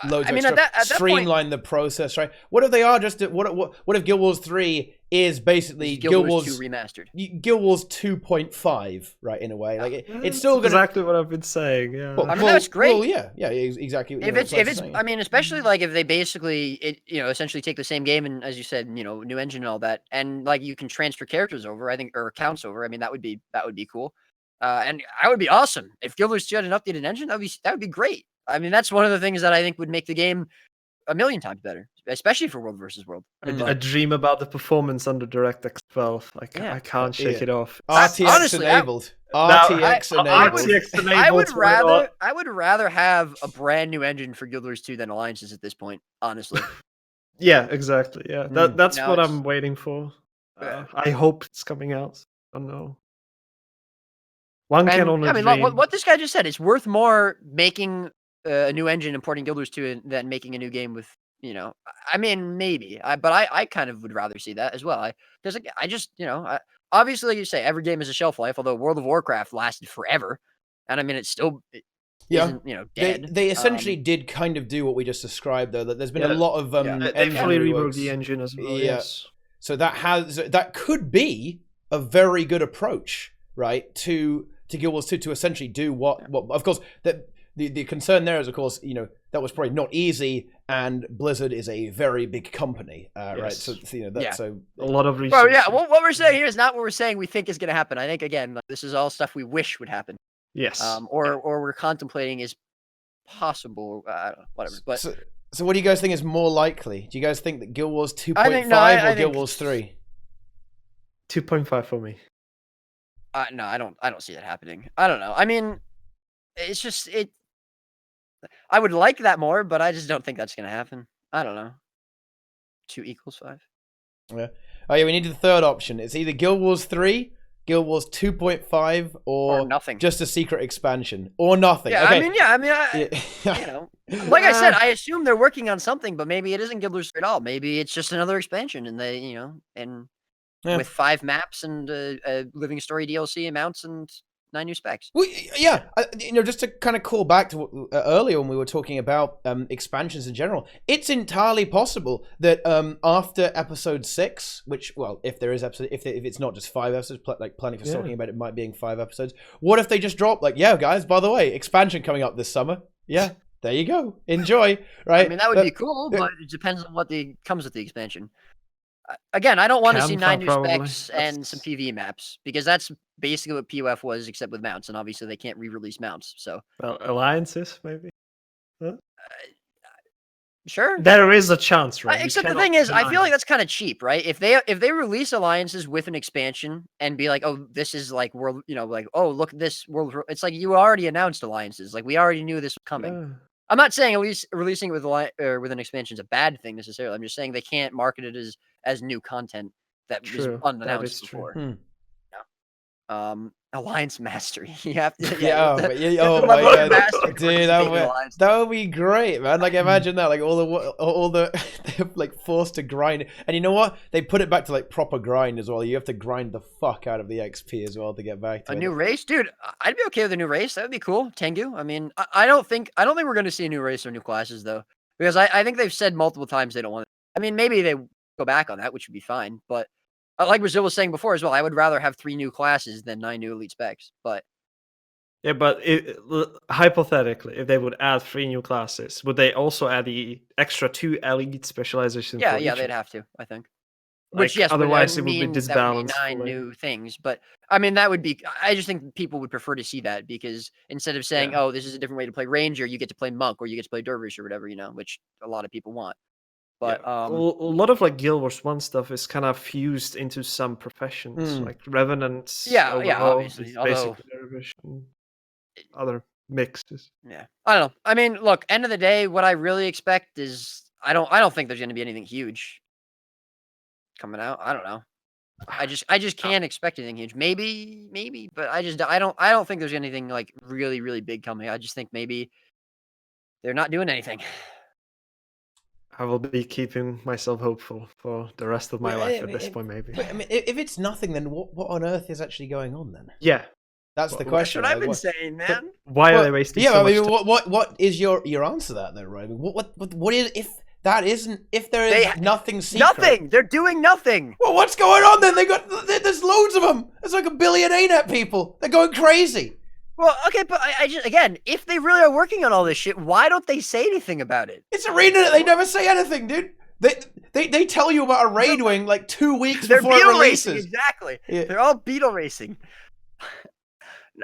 loads of extra, streamline the process, right? What if they are just what if Guild Wars 3 is basically Guild Wars 2 remastered, Guild Wars 2.5, right? In a way, like it's still exactly what I've been saying. Yeah, that's great. Well, yeah, exactly. If it's especially like if they basically essentially take the same game and, as you said, new engine and all that, and like you can transfer characters over, I think, or accounts over. That would be cool, and I would be awesome if Guild Wars 2 had an updated engine. That would be great. I mean, that's one of the things that I think would make the game a million times better, especially for World versus World. I dream about the performance under DirectX 12. I can't shake it off. RTX honestly, enabled. Now, RTX enabled. I would rather have a brand new engine for Guild Wars 2 than Alliances at this point, honestly. Yeah, exactly. Yeah, that's No, what it's- I'm waiting for. I hope it's coming out. I don't know. One can only dream. What this guy just said, it's worth more making a new engine and porting Guild Wars 2 than making a new game with, you know, I mean, maybe. But I kind of would rather see that as well. Because I just, you know, obviously, like you say, every game has a shelf life, although World of Warcraft lasted forever. And I mean, it's still... isn't, you know, dead. They essentially did kind of do what we just described, though. That there's been a lot of they fully reworked the engine as well. Yeah. Yes. So that could be a very good approach, right? To Guild Wars 2 to essentially do what of course that the concern there is, of course, you know, that was probably not easy, and Blizzard is a very big company, right? So you know that's a lot of research. Well, yeah. What we're saying here is not what we're saying we think is going to happen. I think again, like, this is all stuff we wish would happen. Yes. Or we're contemplating is possible. I don't know, whatever. But so what do you guys think is more likely? Do you guys think that Guild Wars 2.5 or Guild Wars 3? 2.5 for me. No, I don't see that happening. I don't know. I mean, it's just it. I would like that more, but I just don't think that's gonna happen. I don't know. 2 = 5. Yeah. Oh yeah, we need the third option. It's either Guild Wars 3, Guild Wars 2.5, or nothing. Just a secret expansion, or nothing. Yeah, okay. I mean, you know, like I said, I assume they're working on something, but maybe it isn't Guild Wars 3 at all. Maybe it's just another expansion, and they, you know, and with 5 maps and a living story DLC amounts and 9 new specs. Well, yeah, you know, just to kind of call back to earlier when we were talking about expansions in general, it's entirely possible that after episode 6, which, well, if there is episode, if it's not just 5 episodes, like Plenyx was talking about, it might being 5 episodes. What if they just drop like, yeah, guys, by the way, expansion coming up this summer? Yeah, there you go, enjoy. Right? I mean, that would be cool, but it depends on what comes with the expansion. Again, I don't want to see 9 new specs and some PvE maps, because that's basically what POF was, except with mounts, and obviously they can't re-release mounts. So, well, alliances maybe. Huh? Sure, there is a chance, right? Except the thing is, I feel like that's kind of cheap, right? If they release alliances with an expansion and be like, oh, this is like world, you know, like, oh, look at this world. It's like you already announced alliances, like we already knew this was coming. Yeah. I'm not saying at least releasing it with an expansion is a bad thing necessarily. I'm just saying they can't market it as new content that was unannounced before. Alliance mastery. You have to. Oh my god, dude, that would be great, man. Like imagine that, like all the they're like forced to grind, and you know what? They put it back to like proper grind as well. You have to grind the fuck out of the XP as well to get back to a new race, dude. I'd be okay with a new race. That would be cool. Tengu. I mean, I don't think we're going to see a new race or new classes though, because I think they've said multiple times they don't want it. I mean, maybe they go back on that, which would be fine, but. Like Brazil was saying before as well, I would rather have 3 new classes than 9 new elite specs. But yeah, but hypothetically, if they would add 3 new classes, would they also add the extra 2 elite specializations? Yeah, they'd have to, I think. Like, which yes, otherwise it would be disbalanced. That would be 9 new things, but I mean that would be. I just think people would prefer to see that, because instead of saying, "Oh, this is a different way to play Ranger," you get to play Monk or you get to play Dervish or whatever, you know, which a lot of people want. But a lot of like Guild Wars 1 stuff is kind of fused into some professions, like Revenants. Obviously, basically other mixes. Yeah, I don't know. I mean, look, end of the day, what I really expect is I don't think there's going to be anything huge coming out. I don't know. I just can't expect anything huge. Maybe, but I don't think there's anything like really, really big coming. I just think maybe they're not doing anything. I will be keeping myself hopeful for the rest of my life at this point, maybe. I mean, if it's nothing, then what on earth is actually going on then? Yeah, that's the question. That's what I've been saying, man. Why are they wasting? Yeah, so I mean, much what is your answer to that then, right? I mean, what is if there is nothing secret? Nothing. They're doing nothing. Well, what's going on then? There's loads of them. There's like 1 billion ArenaNet people. They're going crazy. Well, okay, but I just, again, if they really are working on all this shit, why don't they say anything about it? It's ArenaNet. They never say anything, dude. They tell you about a raid wing like 2 weeks before it releases. Racing, exactly. Yeah. They're all beetle racing.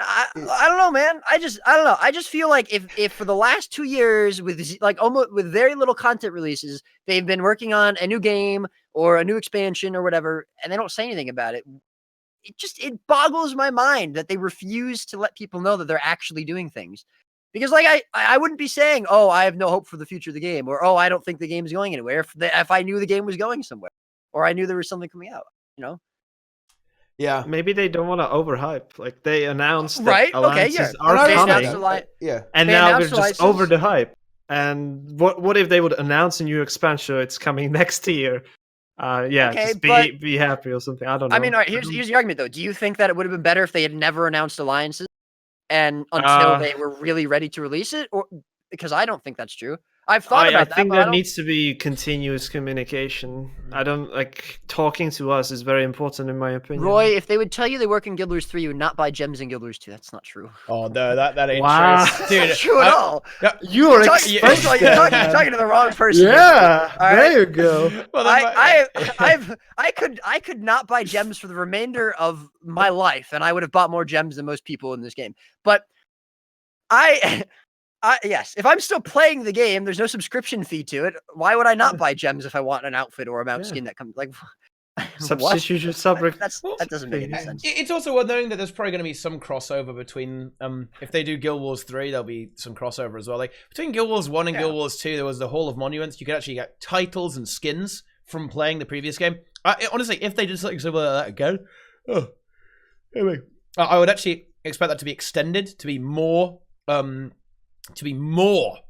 I don't know, man. I don't know. I just feel like if for the last 2 years with almost with very little content releases, they've been working on a new game or a new expansion or whatever, and they don't say anything about it. It boggles my mind that they refuse to let people know that they're actually doing things. Because like I wouldn't be saying, oh, I have no hope for the future of the game, or oh, I don't think the game's going anywhere if I knew the game was going somewhere, or I knew there was something coming out, you know? Yeah. Maybe they don't want to overhype. Like they announced right? that Okay, yeah. alliances are coming, Yeah. and They now they're announced just alliances. over the hype. And what if they would announce a new expansion? It's coming next year. Yeah, Okay, just but- be happy or something. I don't know. I mean, all right, here's the argument though. Do you think that it would have been better if they had never announced alliances and until they were really ready to release it? Or because I don't think that's true. I've thought about that. I think but there I don't- needs to be continuous communication. I don't like talking to us is very important in my opinion. Roy, if they would tell you they work in Guild Wars 3, you would not buy gems in Guild Wars 2. That's not true. Oh no, that ain't Wow. true, That's dude. not true at all. you are First of all, you're talking to the wrong person. Yeah, All right. there you go. Well, I could not buy gems for the remainder of my life, and I would have bought more gems than most people in this game. But yes, if I'm still playing the game, there's no subscription fee to it. Why would I not buy gems if I want an outfit or a mount skin that comes like what? Substitute your subject. That doesn't make any sense. It's also worth knowing that there's probably going to be some crossover between if they do Guild Wars 3, there'll be some crossover as well. Like between Guild Wars 1 and Guild Wars 2, there was the Hall of Monuments. You could actually get titles and skins from playing the previous game. Honestly, if they did something similar to that again, I would actually expect that to be extended to be more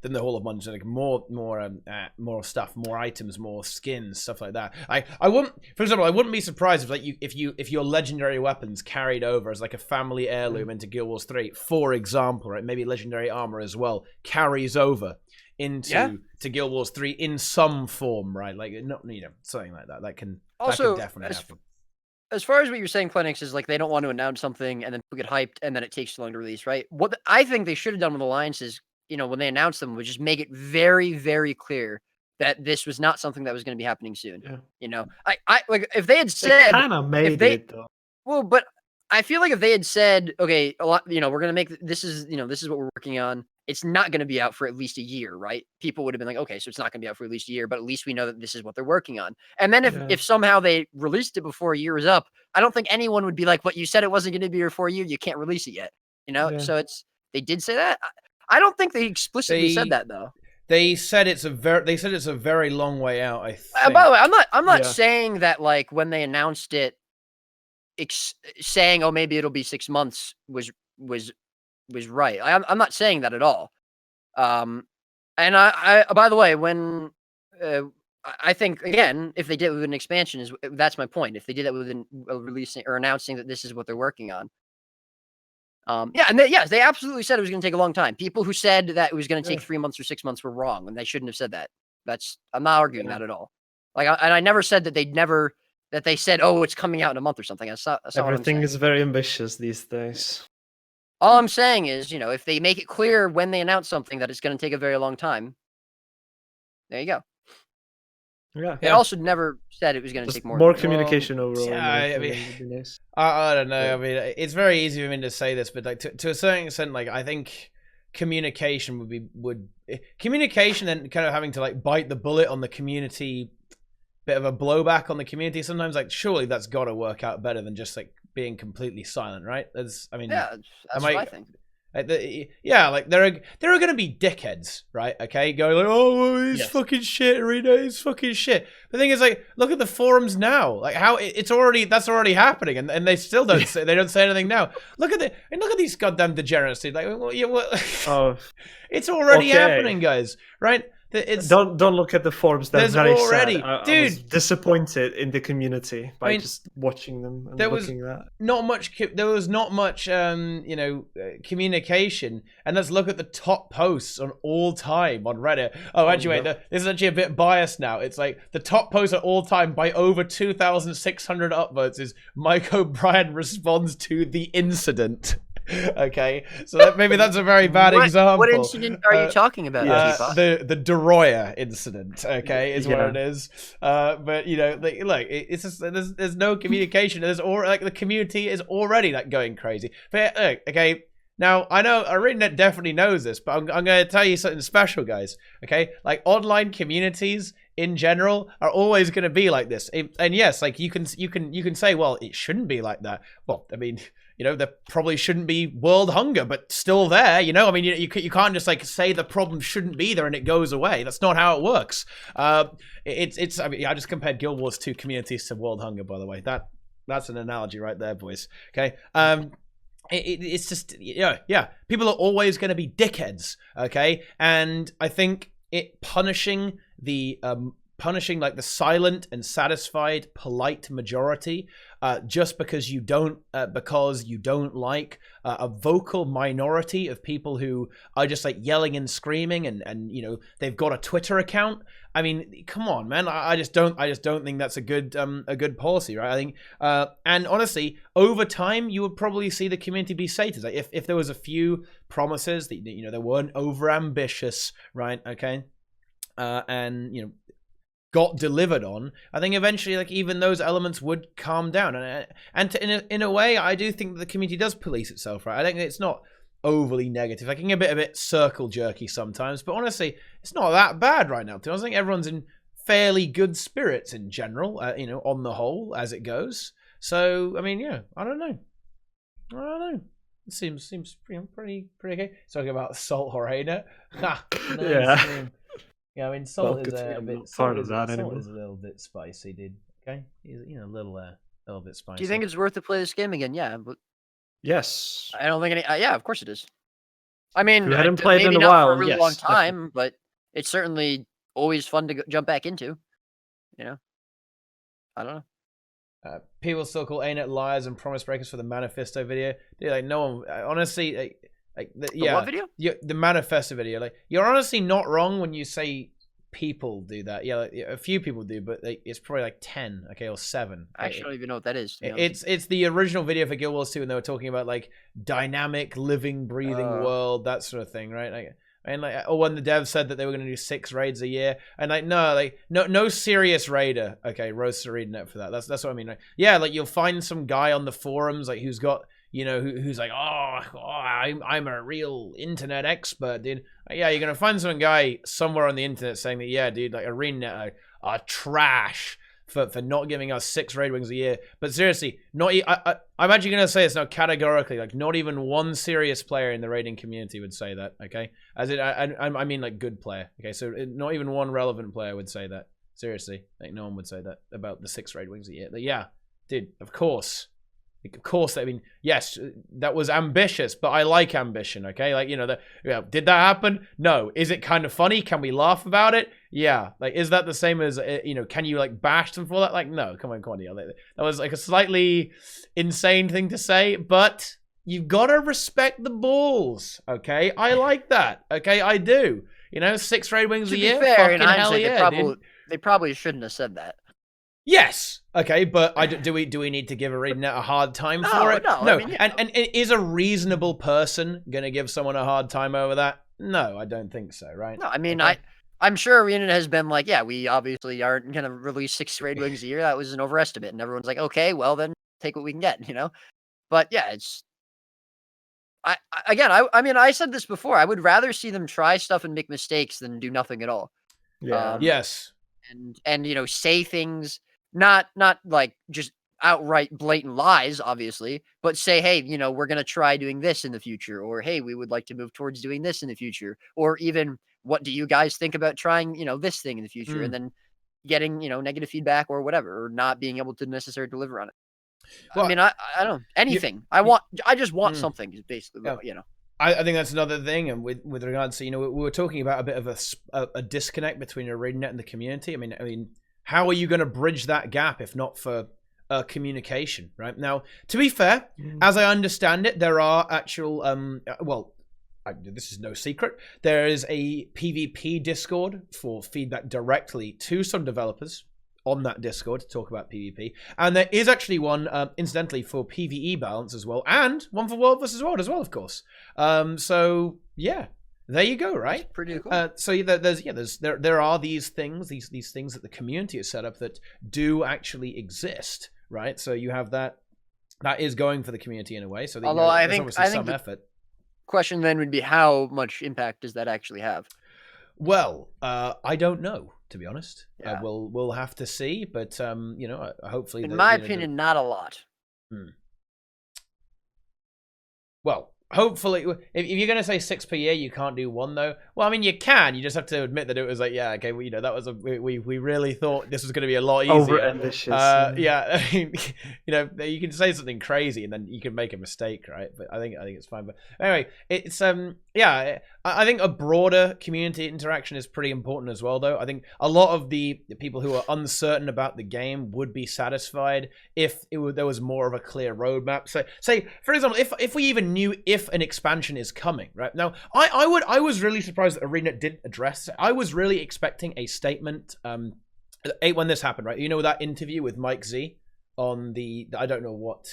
than the Hall of Monuments, like more stuff, more items, more skins, stuff like that. I wouldn't, for example, I wouldn't be surprised if like if your legendary weapons carried over as like a family heirloom into Guild Wars 3, for example, right? Maybe legendary armor as well carries over into to Guild Wars 3 in some form, right? Like not something like that. That can definitely happen. As far as what you're saying, Plenyx, is like they don't want to announce something and then people get hyped and then it takes too long to release, right? What I think they should have done with alliances, when they announced them, was just make it very, very clear that this was not something that was going to be happening soon. Yeah. I like if they had said, kind of made it though. Well, but I feel like if they had said, okay, a lot, we're going to make this is what we're working on. It's not going to be out for at least a year, right? People would have been like, okay, so it's not going to be out for at least a year, but at least we know that this is what they're working on. And then if somehow they released it before a year is up, I don't think anyone would be like, "What you said it wasn't going to be here for a year, you can't release it yet." So they did say that. I don't think they explicitly said that though. They said it's a very long way out. I think. By the way, I'm not saying that like when they announced it, saying, "Oh, maybe it'll be 6 months," was right. I'm not saying that at all. And I by the way, when I think again, if they did it with an expansion, that's my point. If they did that with releasing or announcing that this is what they're working on. And they absolutely said it was going to take a long time. People who said that it was going to take 3 months or 6 months were wrong, and they shouldn't have said that. I'm not arguing that at all. Like, I never said that they said, "Oh, it's coming out in a month or something." That's not what I'm Everything saying. is very ambitious these days. All I'm saying is, if they make it clear when they announce something that it's going to take a very long time, there you go. Yeah. They also never said it was going to take more. More communication overall. Yeah, I mean, would be nice. I don't know. I mean, it's very easy for me to say this, but like to a certain extent, like I think communication communication and kind of having to like bite the bullet on the community, bit of a blowback on the community. Sometimes, like surely that's got to work out better than just like being completely silent, right? That's what I think. Like there are going to be dickheads, right? Okay, going like, "Oh, it's fucking shit, Arena, it's fucking shit." The thing is, like, look at the forums now, like how that's already happening, and they still don't say anything now. Look at these goddamn degenerates, dude. Like, it's already happening, guys, right? Don't look at the forums. They're very already, sad. dude. I was disappointed in the community by just watching them and looking at that. There was not much communication, and let's look at the top posts on all time on Reddit. Oh, actually, wait, this is actually a bit biased now. It's like the top post at all time by over 2,600 upvotes is Mike O'Brien responds to the incident. Okay, so maybe that's a very bad example. What incident are you talking about, Teapot? The Deroya incident, okay, is what Yeah. it is. But you know, look, it's just there's no communication. There's the community is already like going crazy. But look, okay, now I know ArenaNet definitely knows this, but I'm going to tell you something special, guys. Okay, like online communities in general are always going to be like this. And yes, like you can say, well, it shouldn't be like that. Well, I mean, you know, there probably shouldn't be world hunger, but still there, you know? I mean, you can't just like say the problem shouldn't be there and it goes away. That's not how it works. I mean, I just compared Guild Wars 2 communities to world hunger, by the way. That's an analogy right there, boys. Okay. It's just, yeah. People are always going to be dickheads. Okay. And I think punishing like the silent and satisfied polite majority just because you don't like a vocal minority of people who are just like yelling and screaming and you know they've got a Twitter account. I mean, come on, man. I just don't think that's a good policy, right? I think and honestly, over time you would probably see the community be sated. Like if there was a few promises that you know they weren't over ambitious, right? Okay. And you know got delivered on, I think eventually like even those elements would calm down, and in a way I do think that the community does police itself, right? I think it's not overly negative. I can get a bit circle jerky sometimes, but honestly it's not that bad right now. I think everyone's in fairly good spirits in general, you know, on the whole as it goes. So I mean, yeah, I don't know. It seems pretty okay. Talking about Salt or ArenaNet. Yeah. Yeah, I mean, Salt is a a bit part of Salt that anymore. is a little bit spicy, dude. Okay, he's a little bit spicy. Do you think it's worth to play this game again? Yeah, but Yes. I don't think any. Yeah, of course it is. I mean, You hadn't played maybe in a not while, for a really long yes, time, but it's certainly always fun to jump back into. You know, I don't know. People still call ArenaNet liars and promise breakers for the manifesto video. Dude, like no one, honestly, What video? The manifesto video. Like you're honestly not wrong when you say people do that. Yeah, like, a few people do, but it's probably like 10, okay, or 7. I actually don't even know what that is. To be honest. It's the original video for Guild Wars 2, and they were talking about like dynamic, living, breathing world, that sort of thing, right? Like, and like, or when the devs said that they were going to do 6 raids a year, and like no serious raider, okay, roast ArenaNet for that. That's what I mean. Like, yeah, like you'll find some guy on the forums like who's got. You know, who's like, I'm a real internet expert, dude. Yeah, you're gonna find some guy somewhere on the internet saying that, yeah, dude, like ArenaNet are trash for not giving us 6 raid wings a year. But seriously, I'm actually gonna say this now categorically, like not even one serious player in the raiding community would say that. Okay, I mean like good player. Okay, so not even one relevant player would say that. Seriously, like no one would say that about the 6 raid wings a year. Like, yeah, dude, of course. Like, of course, I mean, yes, that was ambitious, but I like ambition, okay? Like, you know, did that happen? No. Is it kind of funny? Can we laugh about it? Yeah. Like, is that the same as, you know, can you, like, bash them for that? Like, no. Come on. Yeah. That was, like, a slightly insane thing to say, but you've got to respect the balls, okay? I like that, okay? I do. You know, 6 raid wings a year? To be fair, in fucking hell hindsight, yeah, they probably shouldn't have said that. Yes. Okay, but do we need to give ArenaNet a hard time for it? No. I mean, yeah. And is a reasonable person gonna give someone a hard time over that? No, I don't think so. Right? No, I mean, okay. I'm sure ArenaNet has been like, yeah, we obviously aren't gonna release 6 raid wings a year. That was an overestimate, and everyone's like, okay, well then take what we can get, you know. But yeah, it's. I mean, I said this before. I would rather see them try stuff and make mistakes than do nothing at all. Yeah. Yes. And you know, say things. Not like just outright blatant lies, obviously, but say, hey, you know, we're going to try doing this in the future, or hey, we would like to move towards doing this in the future, or even what do you guys think about trying, you know, this thing in the future, and then getting, you know, negative feedback or whatever, or not being able to necessarily deliver on it. Well, I mean, I don't know, anything. I just want something, is basically, you know. I think that's another thing, and with regards to, you know, we were talking about a bit of a disconnect between ArenaNet and the community. I mean, how are you going to bridge that gap if not for communication, right? Now, to be fair, as I understand it, there are actual, this is no secret. There is a PvP Discord for feedback directly to some developers on that Discord to talk about PvP. And there is actually one, incidentally, for PvE balance as well, and one for World vs. World as well, of course. So yeah, there you go, right? That's pretty cool. So there are these things, these things that the community has set up that do actually exist, right? So you have that is going for the community in a way. So that, Although I there's think obviously some the effort. question then would be, how much impact does that actually have? Well, I don't know, to be honest. Yeah. We'll have to see, but hopefully, In my opinion, not a lot. Well, hopefully, if you're going to say 6 per year, you can't do one though. Well, I mean, you can. You just have to admit that it was like, yeah, okay, well, that was we really thought this was going to be a lot easier. Over ambitious. Yeah, I mean, you can say something crazy and then you can make a mistake, right? But I think it's fine. But anyway, it's yeah, I think a broader community interaction is pretty important as well, though. I think a lot of the people who are uncertain about the game would be satisfied if there was more of a clear roadmap. So, say, for example, if we even knew if an expansion is coming, right? Now, I was really surprised that ArenaNet didn't address it. I was really expecting a statement when this happened, right? You know, that interview with Mike Z on the, I don't know what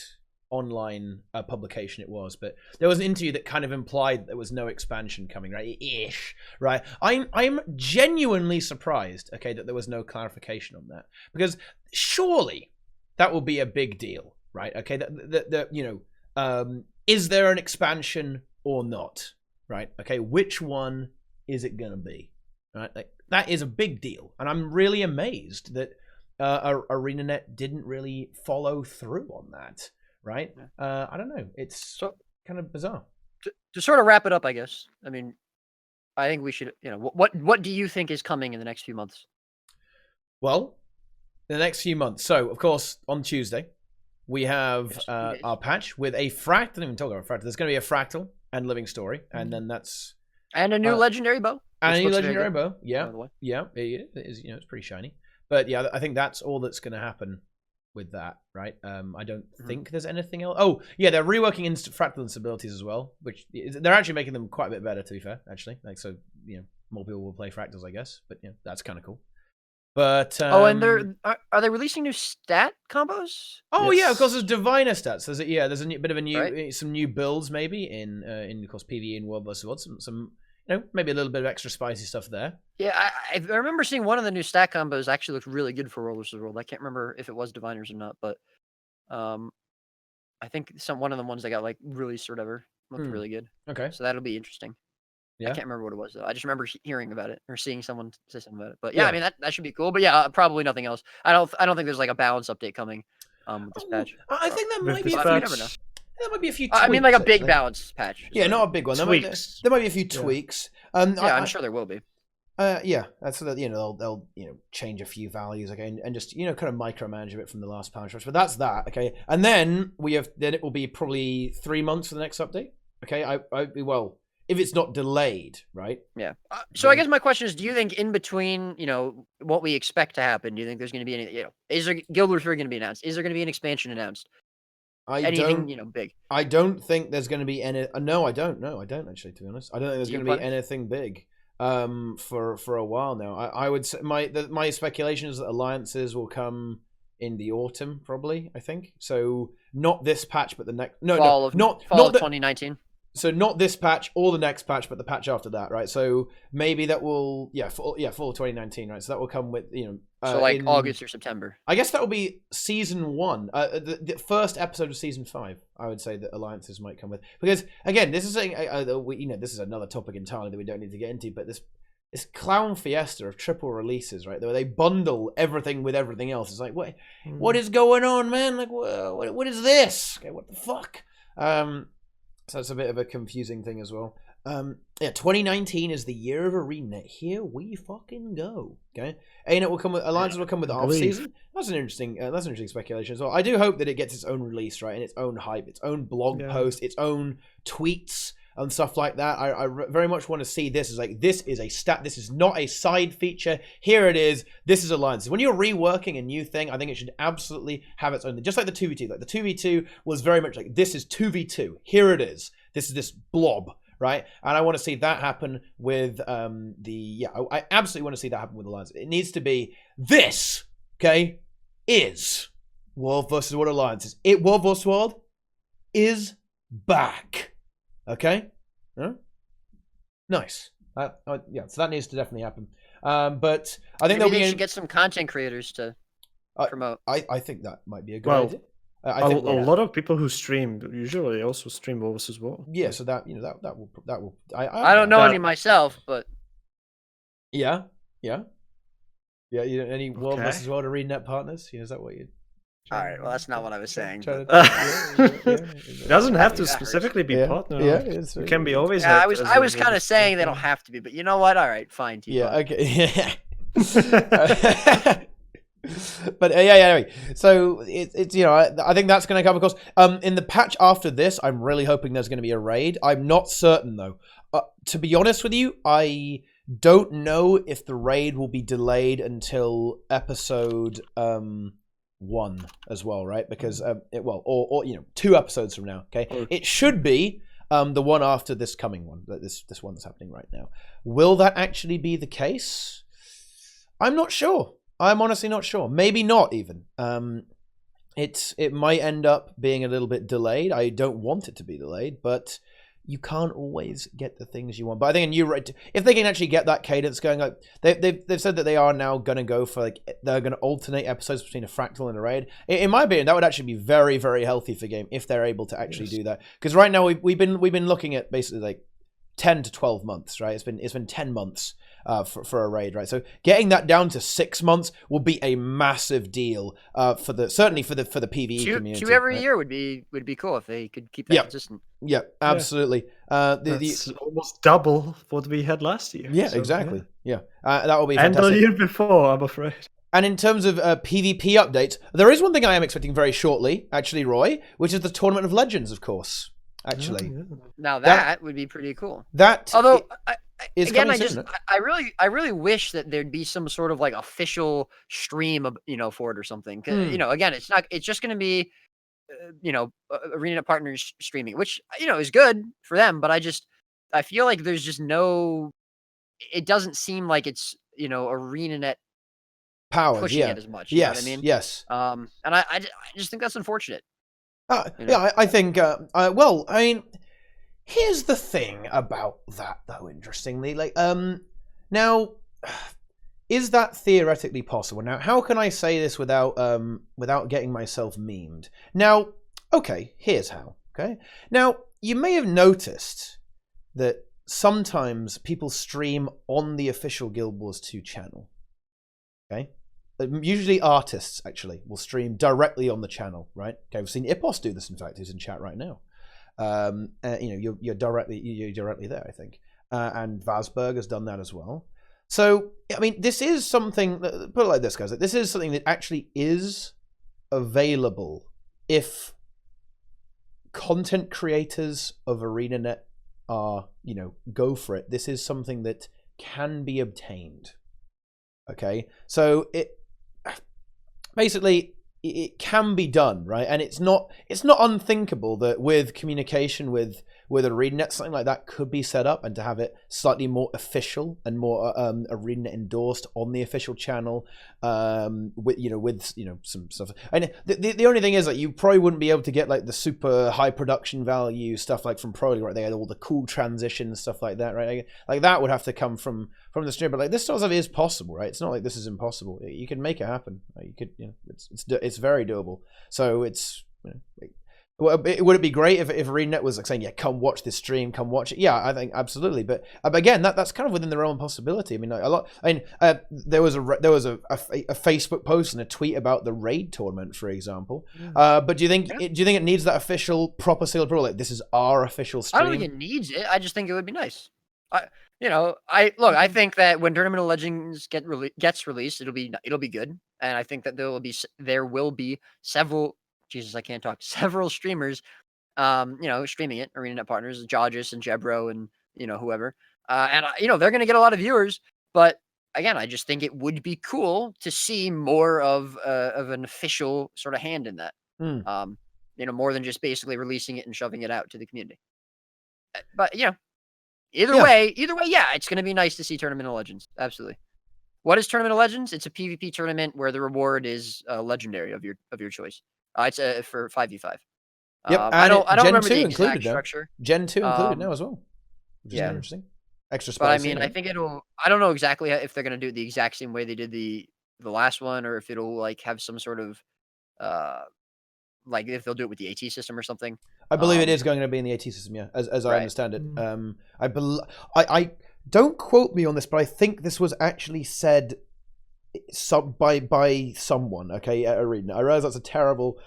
online publication it was, but there was an interview that kind of implied that there was no expansion coming, right? Ish, right? I'm genuinely surprised, okay, that there was no clarification on that, because surely that will be a big deal, right? Okay, is there an expansion or not, right? Okay, which one is it gonna be, right? Like, that is a big deal, and I'm really amazed that ArenaNet didn't really follow through on that. Right? I don't know. It's kind of bizarre. To sort of wrap it up, I guess. I mean, I think we should, what do you think is coming in the next few months? Well, the next few months. So, of course, on Tuesday, we have our patch with a fractal. I didn't even talk about a fractal. There's going to be a fractal and living story, and then that's and a new legendary bow. And a new legendary bow. Yeah, yeah. It is. It's pretty shiny. But yeah, I think that's all that's going to happen with that, right? I don't think there's anything else. Oh, yeah, they're reworking fractal instabilities as well, which they're actually making them quite a bit better, to be fair, actually. Like, so, more people will play fractals, I guess, but that's kind of cool. But and are they releasing new stat combos? Oh yes. Yeah, of course. There's diviner stats. There's a bit of a new, some new builds maybe in of course PvE and World vs. World. Some maybe a little bit of extra spicy stuff there. Yeah, I remember seeing one of the new stat combos actually looked really good for World vs. World. I can't remember if it was diviners or not, but I think one of the ones that got like released or whatever looked really good. Okay, so that'll be interesting. Yeah. I can't remember what it was though. I just remember hearing about it or seeing someone say something about it. But yeah, I mean that should be cool. But yeah, probably nothing else. I don't think there's like a balance update coming with this patch. I think that might be. You never know. There might be a few tweaks. I mean, like a big balance patch. Yeah, not a big one. There might be a few tweaks. I'm sure there will be. Yeah, that's so that they'll change a few values again and just kind of micromanage a bit from the last patch. But that's that, okay. And then it will be probably 3 months for the next update. Okay, well, if it's not delayed, right? Yeah. So I guess my question is, do you think in between, what we expect to happen, do you think there's going to be any, is there Guild Wars 3 going to be announced? Is there going to be an expansion announced? Anything big? I don't think there's going to be any. No, I don't. No, I don't actually. To be honest, I don't think there's going to be anything big for a while now. I would say my speculation is that alliances will come in the autumn, probably. I think so. Not this patch, but the next. Fall of 2019. So not this patch or the next patch, but the patch after that, right? So maybe that will, fall of 2019, right? So that will come with, so like August or September. I guess that will be season 1, the first episode of season 5. I would say that alliances might come with, because again, this is saying, this is another topic entirely that we don't need to get into, but this clown fiesta of triple releases, right? Where they bundle everything with everything else. It's like, what is going on, man? Like, what is this? Okay, what the fuck? So it's a bit of a confusing thing as well. 2019 is the year of ArenaNet. Here we fucking go. Okay, ArenaNet will come with alliances. Will come with the off season. That's an interesting speculation as well. I do hope that it gets its own release, right, and its own hype, its own blog post, its own tweets and stuff like that. I very much want to see this as like, this is a stat. This is not a side feature. Here it is. This is alliances. When you're reworking a new thing, I think it should absolutely have its own. Just like the 2v2. Like the 2v2 was very much like, this is 2v2. Here it is. This is this blob, right? And I want to see that happen with I absolutely want to see that happen with alliances. It needs to be this okay, is World vs. World Alliances. World vs. World is back. Okay? Huh? Nice. Yeah, so that needs to definitely happen. But I think Maybe they should get some content creators to promote. I think that might be a good Well, idea. I think a lot of people who stream usually also stream Wolves as well. yeah, so that that will. I don't know any myself, but yeah. Any World vs. World ArenaNet partners? Is that what you? All right. Well, that's not what I was saying. It doesn't have to specifically be partner. Yeah, it can be always. Yeah, I was kind of saying they don't have to be, but you know what? All right, fine. Yeah. Okay. But anyway, so it's I think that's going to come across. In the patch after this, I'm really hoping there's going to be a raid. I'm not certain though. To be honest with you, I don't know if the raid will be delayed until episode 1 as well, right? Because or 2 episodes from now. Okay, it should be the one after this coming one. This one that's happening right now. Will that actually be the case? I'm not sure. I'm honestly not sure. Maybe not even. It might end up being a little bit delayed. I don't want it to be delayed, but you can't always get the things you want. But I think if they can actually get that cadence going, like they've said that they are now going to go for they're going to alternate episodes between a fractal and a raid. In my opinion, that would actually be very, very healthy for game if they're able to actually do that. Because right now we've been looking at basically like 10 to 12 months, right? It's been 10 months for a raid, right? So getting that down to 6 months will be a massive deal certainly for the PvE community. 2 every year would be cool if they could keep that consistent. Yeah, absolutely. That's almost double what we had last year. Yeah, so, exactly. Yeah, that will be fantastic. And the year before, I'm afraid. And in terms of PvP updates, there is one thing I am expecting very shortly, actually, Roy, which is the Tournament of Legends, of course. Actually, now that would be pretty cool. Although I really wish that there'd be some sort of like official stream of, for it or something. Again, it's just going to be ArenaNet partners streaming, which is good for them, but I feel like there's just it doesn't seem like it's ArenaNet power pushing it as much. Yes, know what I mean? Yes. And I just think that's unfortunate. Yeah, I think. Well, I mean, here's the thing about that, though. Interestingly, now, is that theoretically possible? Now, how can I say this without getting myself memed? Now, okay, here's how. Okay, now you may have noticed that sometimes people stream on the official Guild Wars 2 channel. Okay. Usually artists actually will stream directly on the channel, right? Okay, we've seen Ipos do this. In fact, who's in chat right now. You're directly there, I think. And Vasberg has done that as well. So I mean, this is something. Put it like this, guys. This is something that actually is available if content creators of ArenaNet are, go for it. This is something that can be obtained. Okay, so basically it can be done, right? And it's not unthinkable that with communication with ArenaNet, something like that could be set up, and to have it slightly more official and more ArenaNet endorsed on the official channel, with some stuff. And the only thing is that you probably wouldn't be able to get like the super high production value stuff like from Pro League, right? They had all the cool transitions, stuff like that, right? Like that would have to come from the stream, but like this sort of stuff is possible, right? It's not like this is impossible. You can make it happen. You could, it's very doable. So it's. Would it be great if ArenaNet was like saying, yeah, come watch this stream, come watch it? Yeah, I think absolutely. But again, that's kind of within their own possibility. I mean, there was a Facebook post and a tweet about the raid tournament, for example. But do you think it needs that official proper seal approval? Like, this is our official stream. I don't think it needs it. I just think it would be nice. I think that when Tournament of Legends gets released, it'll be good, and I think that there will be several. Jesus, I can't talk. Several streamers, streaming it, ArenaNet partners, Jodges and Jebro and, whoever. And they're going to get a lot of viewers. But again, I just think it would be cool to see more of an official sort of hand in that. More than just basically releasing it and shoving it out to the community. But, either way, yeah, it's going to be nice to see Tournament of Legends. Absolutely. What is Tournament of Legends? It's a PvP tournament where the reward is legendary of your choice. It's for 5v5. Yep, I and don't Gen remember 2 the included exact now. structure. Gen 2 included now Um, as well, which is yeah. kind of interesting. Extra But I spicy. mean, I think it'll. I don't know exactly if they're gonna do it the exact same way they did the last one, or if it'll like have some sort of like if they'll do it with the AT system or something. I believe it is going to be in the AT system, yeah, as I Right. understand it. I don't quote me on this, but I think this was actually said by someone, okay, at Arena. I realize that's a terrible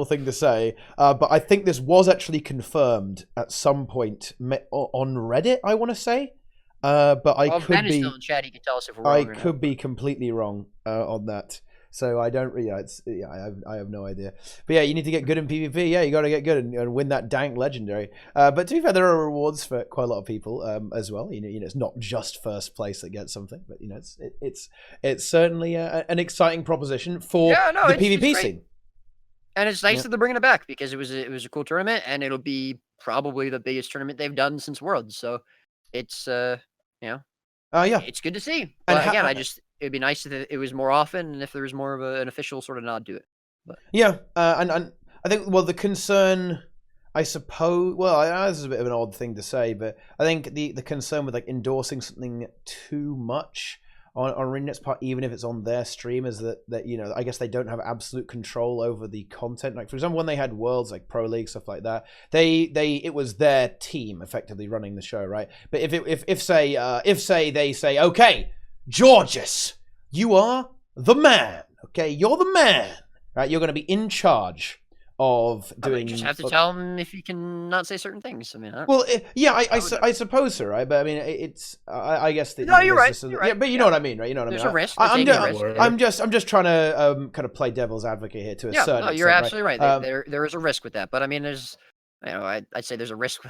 thing to say, but I think this was actually confirmed at some point on Reddit, I want to say. But I Well, could Ben is be still in chat. He can tell us if we're wrong or could not. be completely wrong on that. So I don't. I have no idea. But yeah, you need to get good in PvP. Yeah, you got to get good and win that dank legendary. But to be fair, there are rewards for quite a lot of people as well. You know, it's not just first place that gets something, but you know, it's certainly an exciting proposition for the PvP scene. And it's nice that they're bringing it back because it was a cool tournament, and it'll be probably the biggest tournament they've done since Worlds. So it's it's good to see. But again, it'd be nice if it was more often, and if there was more of an official sort of nod to it. But. Yeah, and I think the concern, I suppose, this is a bit of an odd thing to say, but I think the concern with like endorsing something too much on ArenaNet's part, even if it's on their stream, is that you know, I guess they don't have absolute control over the content. Like for example, when they had Worlds, like Pro League, stuff like that, it was their team effectively running the show, right? But if they say, okay, Georges, you are the man, okay, you're the man, right? You're going to be in charge of doing. You just have to tell him if you can not say certain things. I mean, I suppose so, right? But I mean, it's I guess that. No, you're right. Yeah, but you know what I mean, right? You know what I mean. There's a risk. I'm just trying to kind of play devil's advocate here to a certain extent. You're absolutely right. There is a risk with that, but I mean, there's. I'd say there's a risk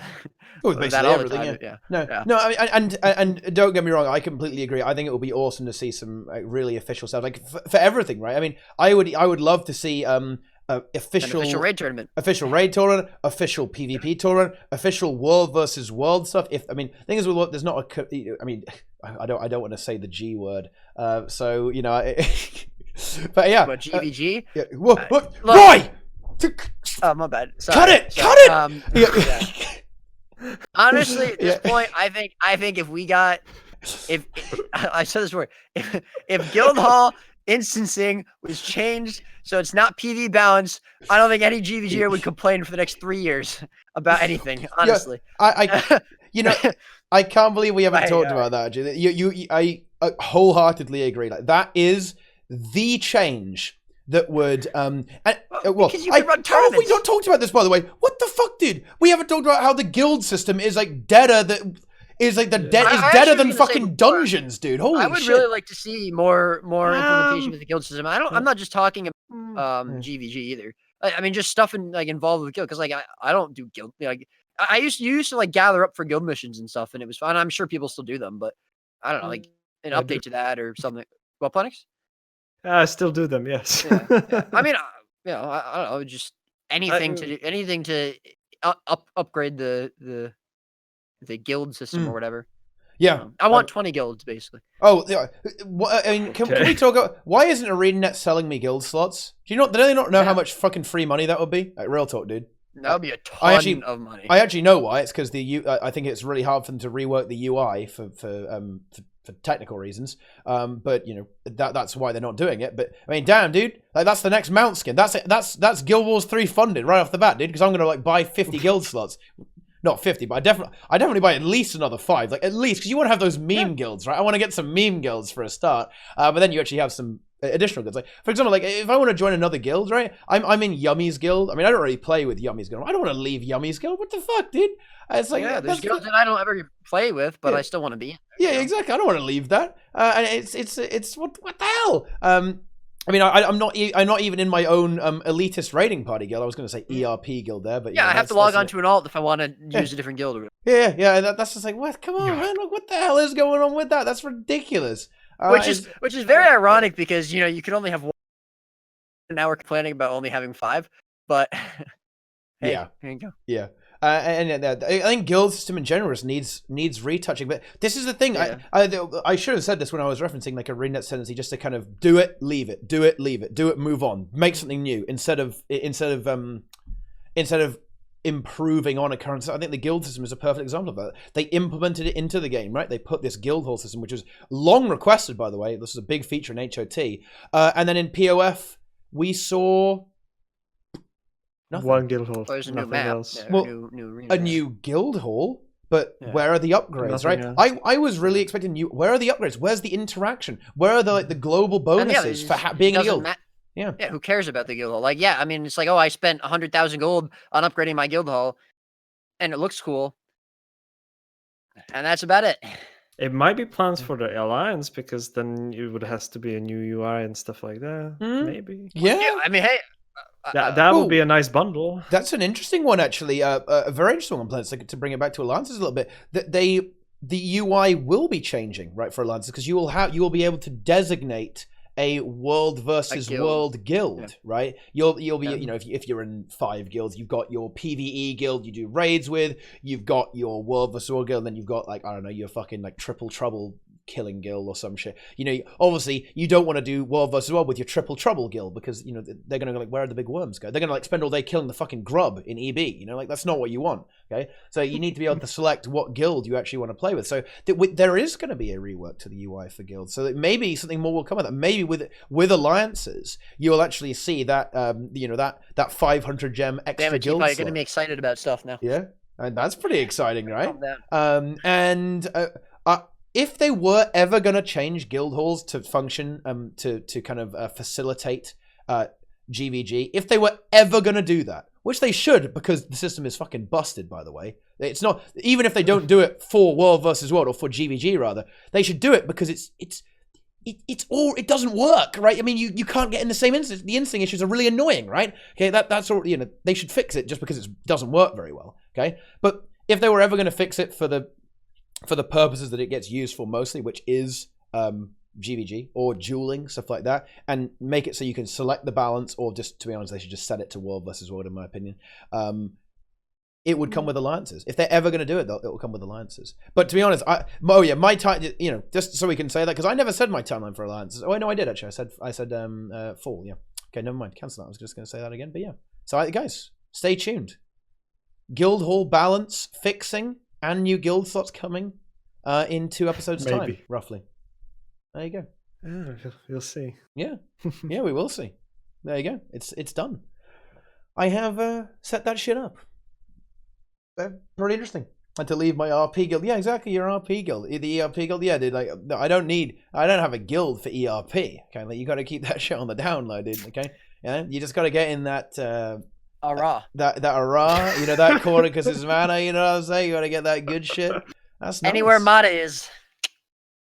with that all the time. Yeah. No. I mean, and don't get me wrong. I completely agree. I think it would be awesome to see some really official stuff, like for everything, right? I mean, I would love to see official raid tournament, official PvP tournament, official world versus world stuff. The thing is, there's not a. I mean, I don't want to say the G word. So you know, but yeah. But GVG. Yeah. What? Roy. Oh, my bad. Sorry. Cut it! Honestly, at this point, I think if we got, if I said this before, if Guildhall instancing was changed so it's not PV balanced, I don't think any GVGer would complain for the next 3 years about anything. Honestly, I can't believe we haven't talked about that. I wholeheartedly agree. Like that is the change. That would because you can run tournaments. How have we not talked about this, by the way? What the fuck, dude? We haven't talked about how the guild system is like deader deader than fucking dungeons, dude. Holy shit! I would really like to see more implementation with the guild system. I'm not just talking about GVG either. I mean, just stuff involved with guild, because like I don't do guild. Like I used to like gather up for guild missions and stuff, and it was fun. I'm sure people still do them, but I don't know, like an update to that or something. Well, Plenyx? I still do them, yes. Yeah. I mean, I don't know, just anything to upgrade the guild system or whatever. Yeah, I want 20 guilds basically. Oh, yeah. I mean, can we talk about why isn't ArenaNet selling me guild slots? Do they not know how much fucking free money that would be? Like, real talk, dude. That would be a ton of money. I actually know why. It's because I think it's really hard for them to rework the UI for technical reasons. But you know that's why they're not doing it. But I mean, damn, dude, like that's the next mount skin. That's Guild Wars 3 funded right off the bat, dude. Because I'm gonna like buy 50 guild slots. Not 50, but I definitely buy at least another 5, like at least, because you want to have those meme guilds, right? I want to get some meme guilds for a start, but then you actually have some additional guilds. Like for example, like if I want to join another guild, right? I'm in Yummy's guild. I mean, I don't really play with Yummy's guild. I don't want to leave Yummy's guild. What the fuck, dude? It's like there's guilds that I don't ever play with, but I still want to be. Yeah, exactly. I don't want to leave that. And it's what the hell? I mean, I'm not even in my own elitist raiding party guild. I was going to say ERP guild there, but I have to log on to an alt if I want to use a different guild. Yeah. That's just like, what? Come on, man! What the hell is going on with that? That's ridiculous. Which is very ironic because you can only have one. Now we're complaining about only having 5, but hey, here you go. Yeah. I think guild system in general needs retouching. But this is the thing. Yeah. I should have said this when I was referencing like ArenaNet's tendency just to kind of do it, leave it, do it, leave it, do it, move on, make something new instead of improving on a current system. I think the guild system is a perfect example of that. They implemented it into the game, right? They put this guild hall system, which was long requested, by the way. This is a big feature in HOT. And then in POF, we saw nothing. One guild hall. There's a new nothing map. else. Yeah, Well, new arena. A new guild hall, but Yeah. where are the upgrades, Nothing right? else. I was really expecting new. Where are the upgrades? Where's the interaction? Where are the global And yeah, bonuses it for just- being it a doesn't guild? Yeah. Yeah, who cares about the guild hall? Like, yeah, I mean, it's like, oh, I spent 100,000 gold on upgrading my guild hall, and it looks cool, and that's about it. It might be plans for the alliance because then it would has to be a new UI and stuff like that. Hmm. Maybe Yeah. Yeah, I mean, hey, that would be Ooh. a nice bundle. That's an interesting one, actually. A very interesting one, Plenyx, to bring it back to alliances a little bit. That the UI will be changing, right, for alliances because you will be able to designate a world versus guild. world guild, Yeah. right? You'll be Yeah. you know if you're in 5 guilds, you've got your PvE guild you do raids with, you've got your world versus world guild, and then you've got like I don't know your fucking like triple trouble killing guild or some shit. You know, obviously you don't want to do world versus world with your triple trouble guild because you know they're gonna go like where are the big worms go? They're gonna like spend all day killing the fucking grub in EB. You know, like that's not what you want. Okay, so you need to be able to select what guild you actually want to play with. So there is going to be a rework to the UI for guilds. So that maybe something more will come of that. Maybe with alliances, you'll actually see that that 500 gem extra damn it, guild. you're slot. getting me excited about stuff now. Yeah, and that's pretty exciting, right? Calm down. If they were ever going to change guild halls to function, to kind of facilitate GVG, if they were ever going to do that, which they should because the system is fucking busted, by the way. It's not, even if they don't do it for World versus World or for GVG rather, they should do it because it doesn't work, right? I mean, you can't get in the same instance. The instinct issues are really annoying, right? Okay, that's all, you know, they should fix it just because it doesn't work very well, okay? But if they were ever going to fix it for the purposes that it gets used for mostly, which is GVG or dueling, stuff like that, and make it so you can select the balance, or just, to be honest, they should just set it to World versus World, in my opinion. It would come with alliances. If they're ever going to do it, it will come with alliances. But to be honest, my time, you know, just so we can say that, because I never said my timeline for alliances. Oh, no, I did actually. I said fall, yeah. Okay, never mind, cancel that. I was just going to say that again, but yeah. So guys, stay tuned. Guild hall balance fixing and new guild slots coming in 2 episodes' time, roughly. There you go. Yeah, you'll see. Yeah, yeah, we will see. There you go. It's done. I have set that shit up. Pretty interesting. I had to leave my RP guild. Yeah, exactly. Your RP guild, the ERP guild. Yeah, dude. Like, no, I don't have a guild for ERP. Okay, like you got to keep that shit on the download, dude. Okay, yeah, you just got to get in that. Hurrah. That hurrah, you know, that corner because it's mana, you know what I'm saying? You gotta get that good shit. That's nice. Anywhere Mata is.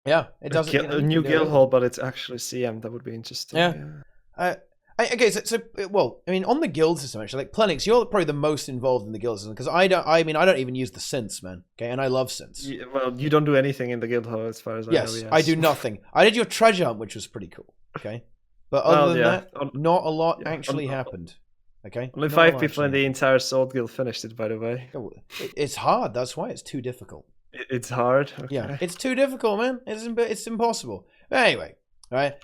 Yeah, it doesn't. A new guild hall, but it's actually CM. That would be interesting. Yeah. Okay, so well, I mean, on the guild system actually, like Plenyx, you're probably the most involved in the guild system because I don't even use the synths, man. Okay, and I love synths. Yeah, well, you don't do anything in the guild hall as far as I know. Yes, I do nothing. I did your treasure hunt, which was pretty cool. Okay, but other than that, not a lot actually happened. Okay. Only 5 people in the entire Sword Guild finished it, by the way. It's hard. That's why it's too difficult. It's hard. Okay. Yeah, it's too difficult, man. It's impossible. Anyway, all right.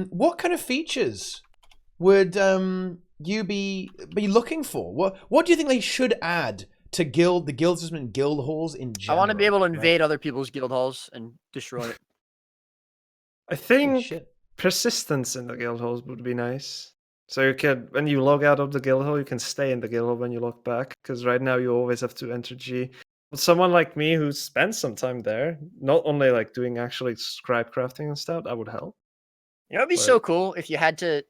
What kind of features would you be looking for? What do you think they should add to the guild system and guild halls in general? I want to be able to invade other people's guild halls and destroy it. I think persistence in the guild halls would be nice. So you can, when you log out of the guild hall, you can stay in the guild hall when you log back. Because right now you always have to enter G. But someone like me who spends some time there, not only like doing actually scribe crafting and stuff, that would help. You know, it'd be so cool if you had to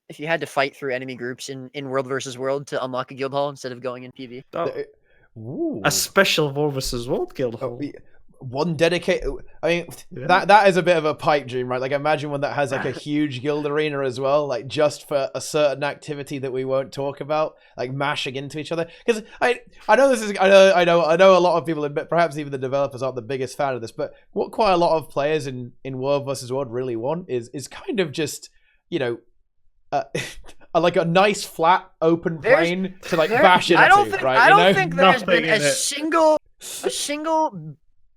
fight through enemy groups in World versus World to unlock a guild hall instead of going in PV. A special World versus World guild hall. One dedicated. I mean, that is a bit of a pipe dream, right? Like, imagine one that has like a huge guild arena as well, like just for a certain activity that we won't talk about, like mashing into each other. Because I know this is I know a lot of people, perhaps even the developers, aren't the biggest fan of this, but what quite a lot of players in World versus World really want is kind of just, you know, like a nice flat open There's- plain to like bash into, I don't think right? I you don't know? think there's Nothing been in a it. single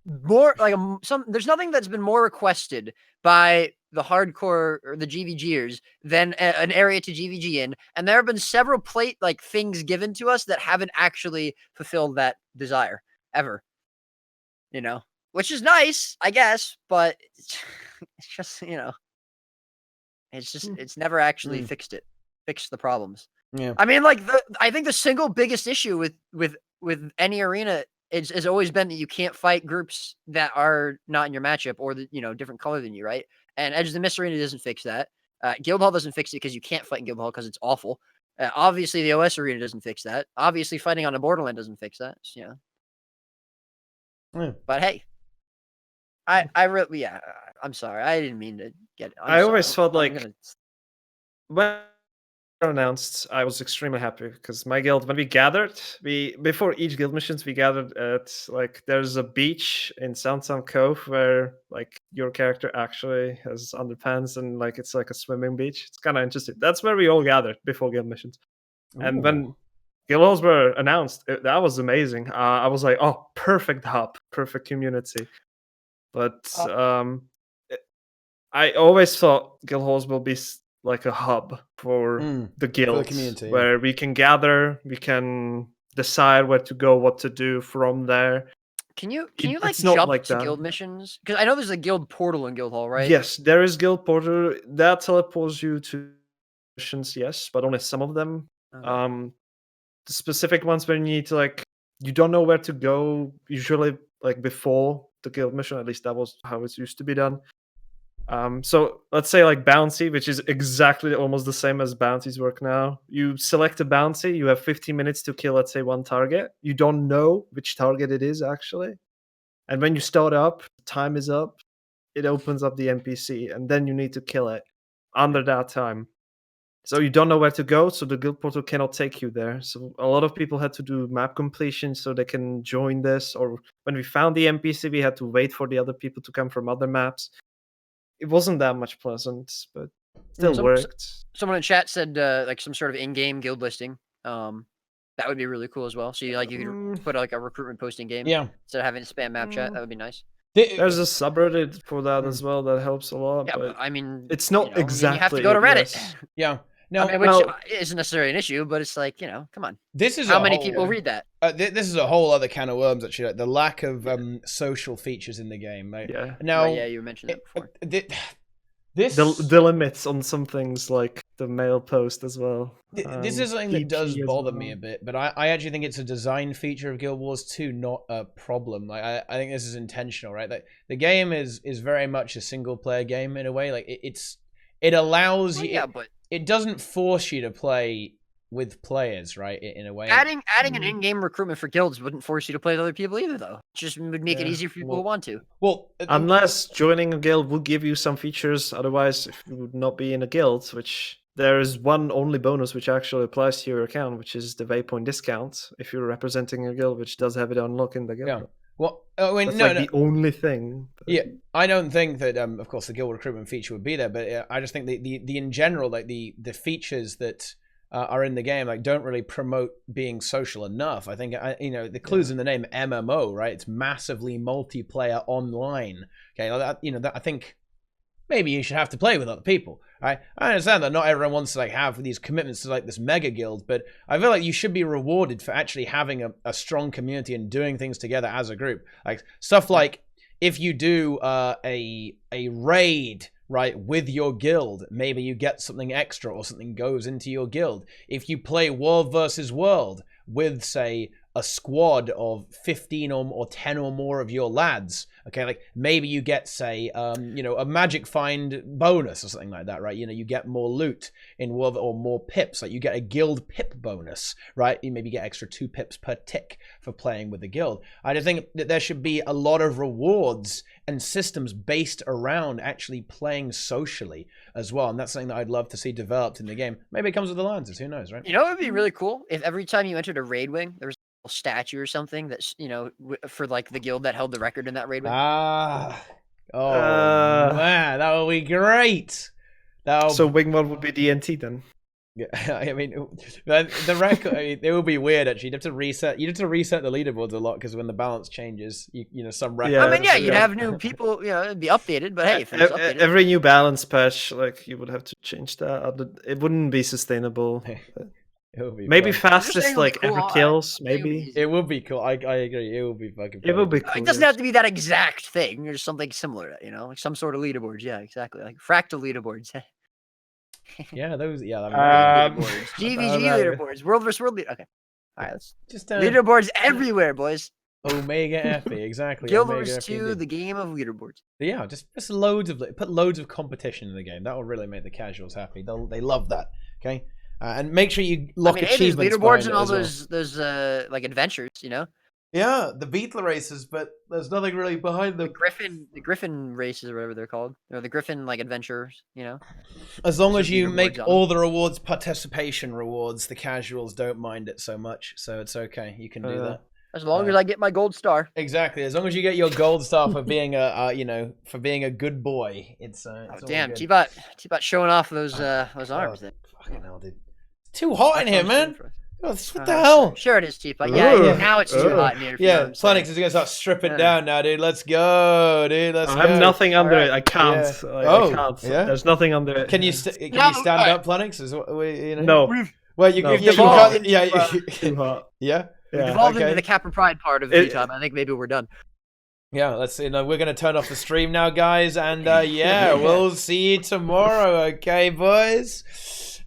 more like there's nothing that's been more requested by the hardcore or the GVGers than an area to GVG in, and there have been several things given to us that haven't actually fulfilled that desire ever. You know, which is nice, I guess, but it's just it's never actually fixed the problems. Yeah. I mean, I think the single biggest issue with any arena has always been that you can't fight groups that are not in your matchup or different color than you, right? And Edge of the Mist Arena doesn't fix that. Guildhall doesn't fix it because you can't fight in Guildhall because it's awful. Obviously, the OS Arena doesn't fix that. Obviously, fighting on a Borderland doesn't fix that. But hey, I really I'm sorry. I didn't mean to get. I always felt like when announced, I was extremely happy because my guild, when we gathered, before each guild missions, we gathered at there's a beach in Soundtown Cove where your character actually has underpants and it's like a swimming beach. It's kind of interesting. That's where we all gathered before guild missions. And when guild halls were announced, that was amazing. I was like, oh, perfect hub, perfect community. But I always thought guild halls will be like a hub for the guilds, community, where we can gather, we can decide where to go, what to do from there. Can you it's not jump like to that. guild missions? Because I know there's a guild portal in Guildhall, right? Yes, there is guild portal that teleports you to missions, yes, but only some of them. Okay. The specific ones where you need to you don't know where to go usually before the guild mission, at least that was how it used to be done. So let's say bounty, which is exactly almost the same as bounties work now. You select a bounty, you have 15 minutes to kill, let's say, one target. You don't know which target it is actually. And when you start up, time is up, it opens up the NPC, and then you need to kill it under that time. So you don't know where to go, so the guild portal cannot take you there. So a lot of people had to do map completion so they can join this, or when we found the NPC, we had to wait for the other people to come from other maps. It wasn't that much pleasant, but still worked. Someone in chat said some sort of in-game guild listing. That would be really cool as well. So you could put a recruitment post in game. Yeah. Instead of having to spam map chat, that would be nice. There's a subreddit for that as well that helps a lot. Yeah, but I mean, it's not exactly. You have to go to Reddit. Yes. Yeah. No, which isn't necessarily an issue, but it's come on. This is how many people read that? This is a whole other can of worms, actually. The lack of social features in the game. Right? Yeah. Now, you mentioned that before. The limits on some things like the mail post as well. This is something that does bother me a bit, but I actually think it's a design feature of Guild Wars 2, not a problem. I think this is intentional, right? The game is very much a single player game in a way. It allows you. Yeah, but it doesn't force you to play with players, right? In a way, adding an in-game recruitment for guilds wouldn't force you to play with other people either, though. It just would make it easier for people who want to. Well, unless joining a guild will give you some features, otherwise, if you would not be in a guild, which there is one only bonus which actually applies to your account, which is the waypoint discount if you're representing a guild, which does have it unlocked in the guild. Yeah. Well, that's the only thing. Yeah, I don't think that, of course, the guild recruitment feature would be there, but I just think the in general, the features that are in the game don't really promote being social enough. I think the clue's in the name, MMO, right? It's massively multiplayer online. Okay, I think maybe you should have to play with other people. Right? I understand that not everyone wants to have these commitments to this mega guild, but I feel like you should be rewarded for actually having a strong community and doing things together as a group. Stuff like if you do a raid, right, with your guild, maybe you get something extra or something goes into your guild. If you play world versus world with, say, a squad of 15 or 10 or more of your lads, okay, maybe you get, say, a magic find bonus or something like that, right? You get more loot in world or more pips, you get a guild pip bonus, right? You maybe get extra 2 pips per tick for playing with the guild. I just think that there should be a lot of rewards and systems based around actually playing socially as well, and that's something that I'd love to see developed in the game. Maybe it comes with alliances, who knows, right? It would be really cool if every time you entered a raid wing, there was a statue or something that's for the guild that held the record in that raid wing. Man, that would be great. So wing 1 would be DNT then. Yeah, I mean, the record. I mean, it would be weird actually. You'd have to reset. You'd have to reset the leaderboards a lot because when the balance changes, you know, some records. Yeah, I mean, yeah, you'd yeah. have new people. You know, it'd be updated. But hey, if it's updated, Every new balance patch, like you would have to change that. It wouldn't be sustainable. It would be Maybe fun. fastest saying it would like be cool. every kills, maybe. It would be cool. I agree. It would be fucking. It would be funny. cool. it doesn't have to be that exact thing. There's something similar. You know, like some sort of leaderboards. Yeah, exactly. Like fractal leaderboards. Yeah, those. Yeah, leaderboards. GVG no. leaderboards. World versus world. Okay. All right. Let's just leaderboards everywhere, boys. Omega Effie, exactly. Guild Omega Wars Effie 2, indeed. the game of leaderboards. Yeah, just loads of put loads of competition in the game. That will really make the casuals happy. They love that. Okay, and make sure you lock There's achievements. leaderboards and all as well. those like adventures, you know. Yeah, the Beetle races, but there's nothing really behind them. The Griffin races or whatever they're called, or the Griffin like adventures, you know. As long as Some you leaderboards make on all the rewards participation rewards, the casuals don't mind it so much, so it's okay. You can do that. As long as I get my gold star. Exactly. As long as you get your gold star for being for being a good boy, it's Oh all damn, good. TeaTime showing off those arms. There. Fucking hell, dude. It's too hot in here, man. What the Sure. hell? Sure it is, TeaTime. Yeah, now it's too hot in here. Yeah, Plenyx is gonna start stripping down now, dude. Let's go, dude. Let's go. I have nothing under it. I can't. Yeah. Like, Oh, I can't. yeah? There's nothing under it. Can you stand up, Plenyx? Is what you know? No. Well, you, No. you Evolved can't. Yeah, Too hot. yeah. Yeah. Evolved okay. into the Cap and Pride part of TeaTime. I think maybe we're done. Yeah, let's. We're gonna turn off the stream now, guys, and yeah, we'll see you tomorrow. Okay, boys.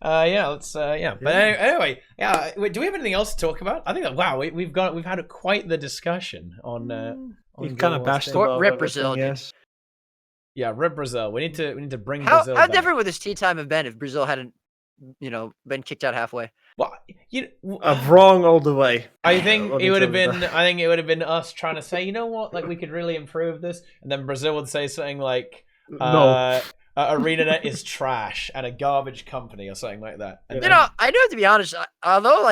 Yeah, let's. Yeah, but anyway, yeah. Do we have anything else to talk about? I think that we've had quite the discussion on. You've kind of bashed Or about Rip everything, Brazil, yes. Yeah, Rip Brazil. We need to bring How Brazil back. different would this TeaTime have been if Brazil hadn't, been kicked out halfway? Well, Wrong all the way. I think let me it would have tell you been. that. I think it would have been us trying to say, you know what, like we could really improve this, and then Brazil would say something like, No. ArenaNet is trash and a garbage company or something like that. And You know, I do have to be honest. Although,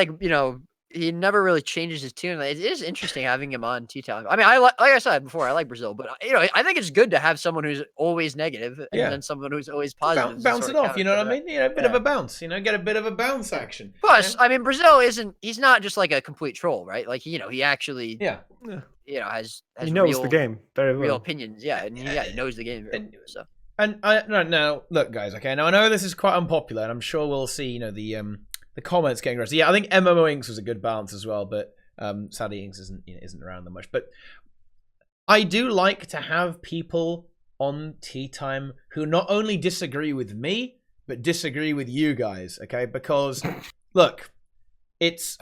he never really changes his tune. It is interesting having him on TeaTime. I mean, like I said before, I like Brazil, but I think it's good to have someone who's always negative and Yeah. then someone who's always positive. as a bounce sort it of off. You know what I counter mean? A bit of a bounce. Get a bit of a bounce action. Plus, I mean, Brazil he's not just like a complete troll, right? Like, he actually, Yeah. has He knows real, the game very well. real opinions. Yeah. And he knows the game. Very well, so. And now, look, guys. Okay, now I know this is quite unpopular, and I'm sure we'll see. The comments getting raised. Yeah, I think MMO Inks was a good balance as well, but sadly Inks isn't around that much. But I do like to have people on TeaTime who not only disagree with me but disagree with you guys. Okay, because look, if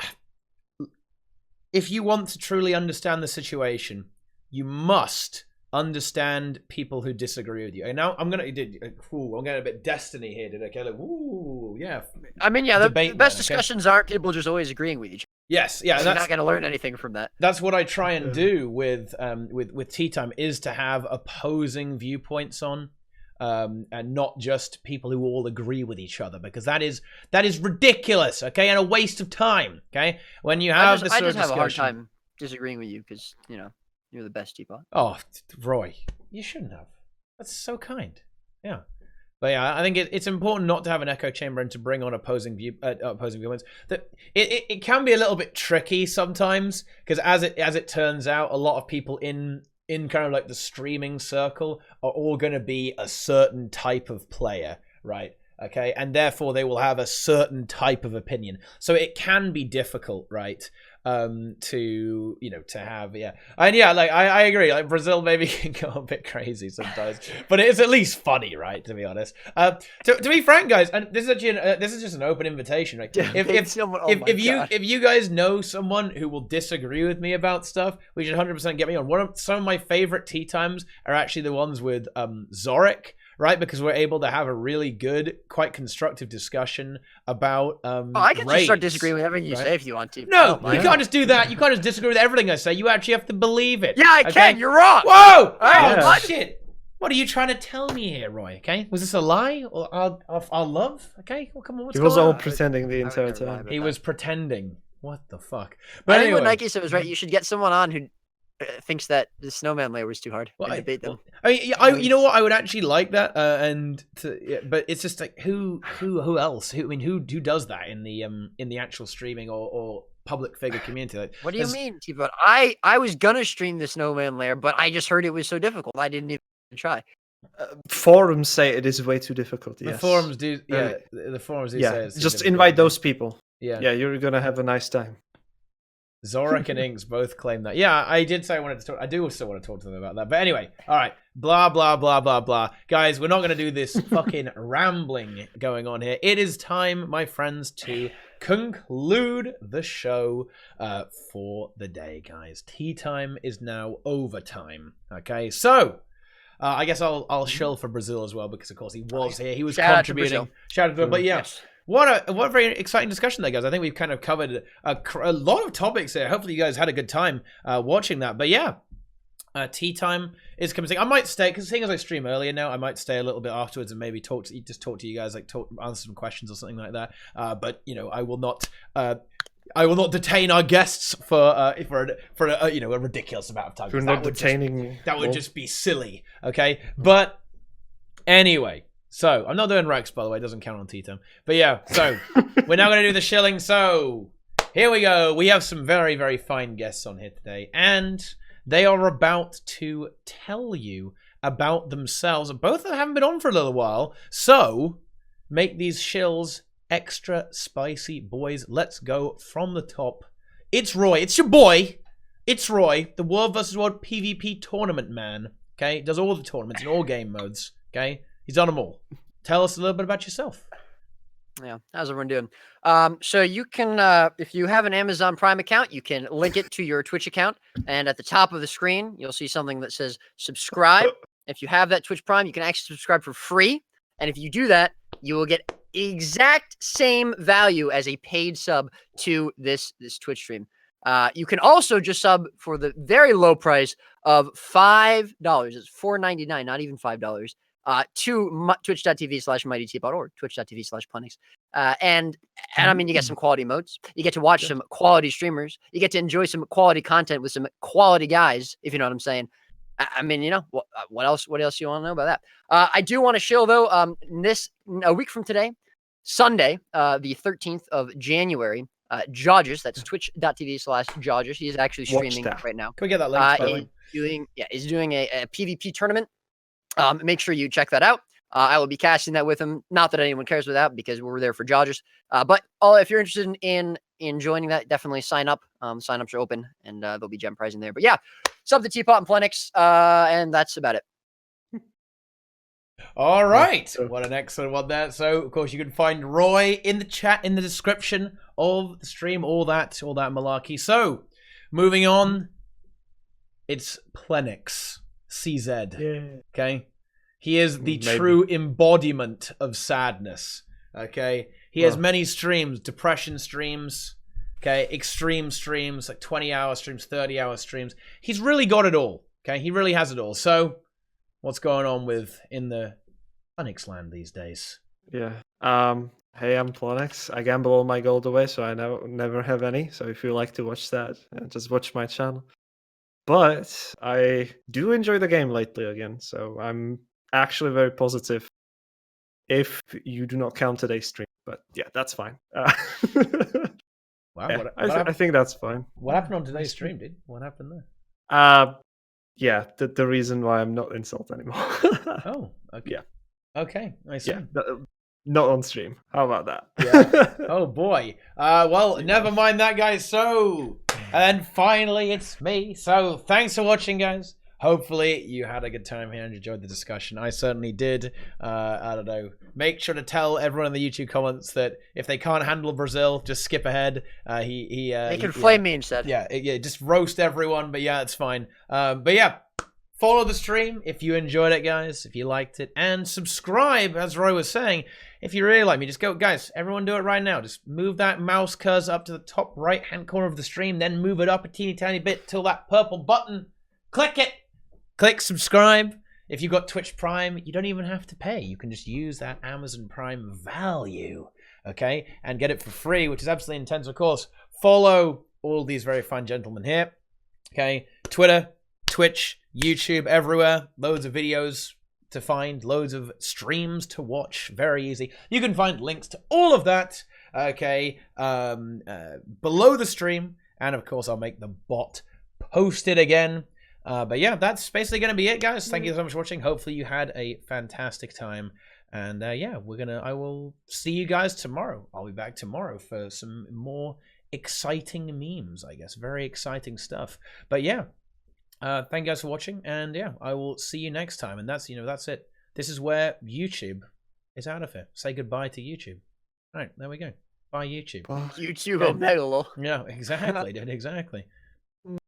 you want to truly understand the situation, you must understand people who disagree with you. And now I'm getting a bit Destiny here, dude. Okay, like, ooh, yeah. I mean, yeah, the Debate best then, okay? discussions aren't people just always agreeing with each other. Yes, yeah. You're not going to learn anything from that. That's what I try and do with TeaTime, is to have opposing viewpoints on, and not just people who all agree with each other, because that is ridiculous. Okay, and a waste of time. Okay, when you have this sort of discussion. I just have a hard time disagreeing with you because you're the best TeaPot. Oh, Roy, you shouldn't have. That's so kind. Yeah. But yeah, I think it's important not to have an echo chamber and to bring on opposing viewpoints. That it can be a little bit tricky sometimes, because as it turns out, a lot of people in kind of like the streaming circle are all going to be a certain type of player, right? Okay, and therefore they will have a certain type of opinion. So it can be difficult, right? To have, yeah, and yeah, like I agree, like Brazil maybe can go a bit crazy sometimes, but it's at least funny, right? To be honest, to be frank, guys, and this is actually this is just an open invitation, right? If you guys know someone who will disagree with me about stuff, we should 100% get me on. Some of my favorite TeaTimes are actually the ones with Zorik. Right, because we're able to have a really good, quite constructive discussion about I can just start disagreeing with everything you say if you want to. No, you can't just do that. You can't just disagree with everything I say. You actually have to believe it. Yeah, I can. You're wrong. Whoa! Oh, shit! What are you trying to tell me here, Roy? Okay, was this a lie or our love? Okay, well, come on. What's He was going all on? pretending the entire time. He was pretending. What the fuck? I But think anyway, what Nike said was right. You should get someone on who thinks that the snowman layer was too hard Well, and debate them. I mean, you know what? I would actually like that, but it's just like who else? Who does that in the actual streaming or public figure community? Like, What do you mean, Teapot? I was gonna stream the snowman layer, but I just heard it was so difficult. I didn't even try. Forums say it is way too difficult. The Yes. forums do, yeah. The forums do say Yeah, it's too just difficult. invite those people. Yeah. Yeah, you're gonna have a nice time. Zorak and Inks both claim that. Yeah, I did say I wanted to talk. I do still want to talk to them about that. But anyway, all right. Blah, blah, blah, blah, blah. Guys, we're not going to do this fucking rambling going on here. It is time, my friends, to conclude the show for the day, guys. Tea time is now overtime. Okay, so I guess I'll shill for Brazil as well because, of course, he was here. He was contributing. Shout out to him. But yeah. Yes. What a very exciting discussion there, guys. I think we've kind of covered a lot of topics here. Hopefully you guys had a good time watching that. But yeah, tea time is coming. I might stay, because seeing as I stream earlier now, I might stay a little bit afterwards and maybe talk to you guys, like answer some questions or something like that. But you know, I will not detain our guests for a ridiculous amount of time. You're not detaining me. That would just be silly. Okay, but anyway. So, I'm not doing Rex, by the way. It doesn't count on TeaTime. But yeah, so, we're now going to do the shilling. So, here we go. We have some very, very fine guests on here today. And they are about to tell you about themselves. Both of them haven't been on for a little while. So, make these shills extra spicy, boys. Let's go from the top. It's Roy. It's your boy. It's Roy, the World vs. World PvP tournament man. Okay? Does all the tournaments in all game modes. Okay? He's done them all. Tell us a little bit about yourself. Yeah, how's everyone doing? So you can, if you have an Amazon Prime account, you can link it to your Twitch account, and at the top of the screen, you'll see something that says subscribe. If you have that Twitch Prime, you can actually subscribe for free, and if you do that, you will get exact same value as a paid sub to this Twitch stream. You can also just sub for the very low price of $5. It's $4.99, not even $5. To twitch.tv/MightyTeapot or twitch.tv/Plenyx. And I mean, you get some quality emotes. You get to watch some quality streamers. You get to enjoy some quality content with some quality guys, if you know what I'm saying. I mean, you know, what else do you want to know about that? I do want to shill, though, a week from today, Sunday, the 13th of January, Jodges, that's twitch.tv/Jodges. He is actually streaming right now. Can we get that link, by the way? He's doing a PvP tournament. Make sure you check that out. I will be casting that with him. Not that anyone cares about that because we're there for Jodges. But if you're interested in joining that, definitely sign up. Sign-ups are open, and there'll be gem prizing there. But yeah, sub to Teapot and Plenyx, and that's about it. All right. What an excellent one there. So, of course, you can find Roy in the chat, in the description of the stream, all that malarkey. So, moving on, it's Plenyx. CZ. Yeah. Okay. He is the true embodiment of sadness. Okay. He has many streams, depression streams, okay, extreme streams, like 20-hour streams, 30-hour streams. He's really got it all. Okay. He really has it all. So, what's going on in the Plenyx land these days? Yeah. Hey, I'm Plenyx. I gamble all my gold away, so I never have any. So if you like to watch that, just watch my channel. But I do enjoy the game lately again, so I'm actually very positive if you do not count today's stream. But yeah, that's fine. Wow, yeah, I think that's fine. What happened on today's stream, dude? What happened there? Yeah, the reason why I'm not insult anymore. Oh, okay. Yeah. Okay, I see. Yeah, not on stream. How about that? Yeah. Oh boy. Well, never mind that, guys. So, and finally, it's me. So, thanks for watching, guys. Hopefully, you had a good time here and enjoyed the discussion. I certainly did. I don't know. Make sure to tell everyone in the YouTube comments that if they can't handle Brazil, just skip ahead. They can flame me instead. Yeah, just roast everyone. But yeah, it's fine. But yeah. Follow the stream if you enjoyed it, guys, if you liked it. And subscribe, as Roy was saying, if you really like me. Just go, guys, everyone do it right now. Just move that mouse cursor up to the top right-hand corner of the stream, then move it up a teeny tiny bit till that purple button. Click it. Click subscribe. If you've got Twitch Prime, you don't even have to pay. You can just use that Amazon Prime value, okay, and get it for free, which is absolutely intense, of course. Follow all these very fine gentlemen here. Okay, Twitter, Twitch, YouTube, everywhere. Loads of videos to find, loads of streams to watch. Very easy. You can find links to all of that, okay, below the stream. And of course, I'll make the bot post it again. But yeah, that's basically going to be it, guys. Thank you so much for watching. Hopefully you had a fantastic time. And yeah, I will see you guys tomorrow. I'll be back tomorrow for some more exciting memes, I guess. Very exciting stuff. But yeah, thank you guys for watching. And yeah, I will see you next time. And that's, that's it. This is where YouTube is out of here. Say goodbye to YouTube. All right, there we go. Bye, YouTube. YouTube Omegalo. Yeah, exactly, dude, exactly.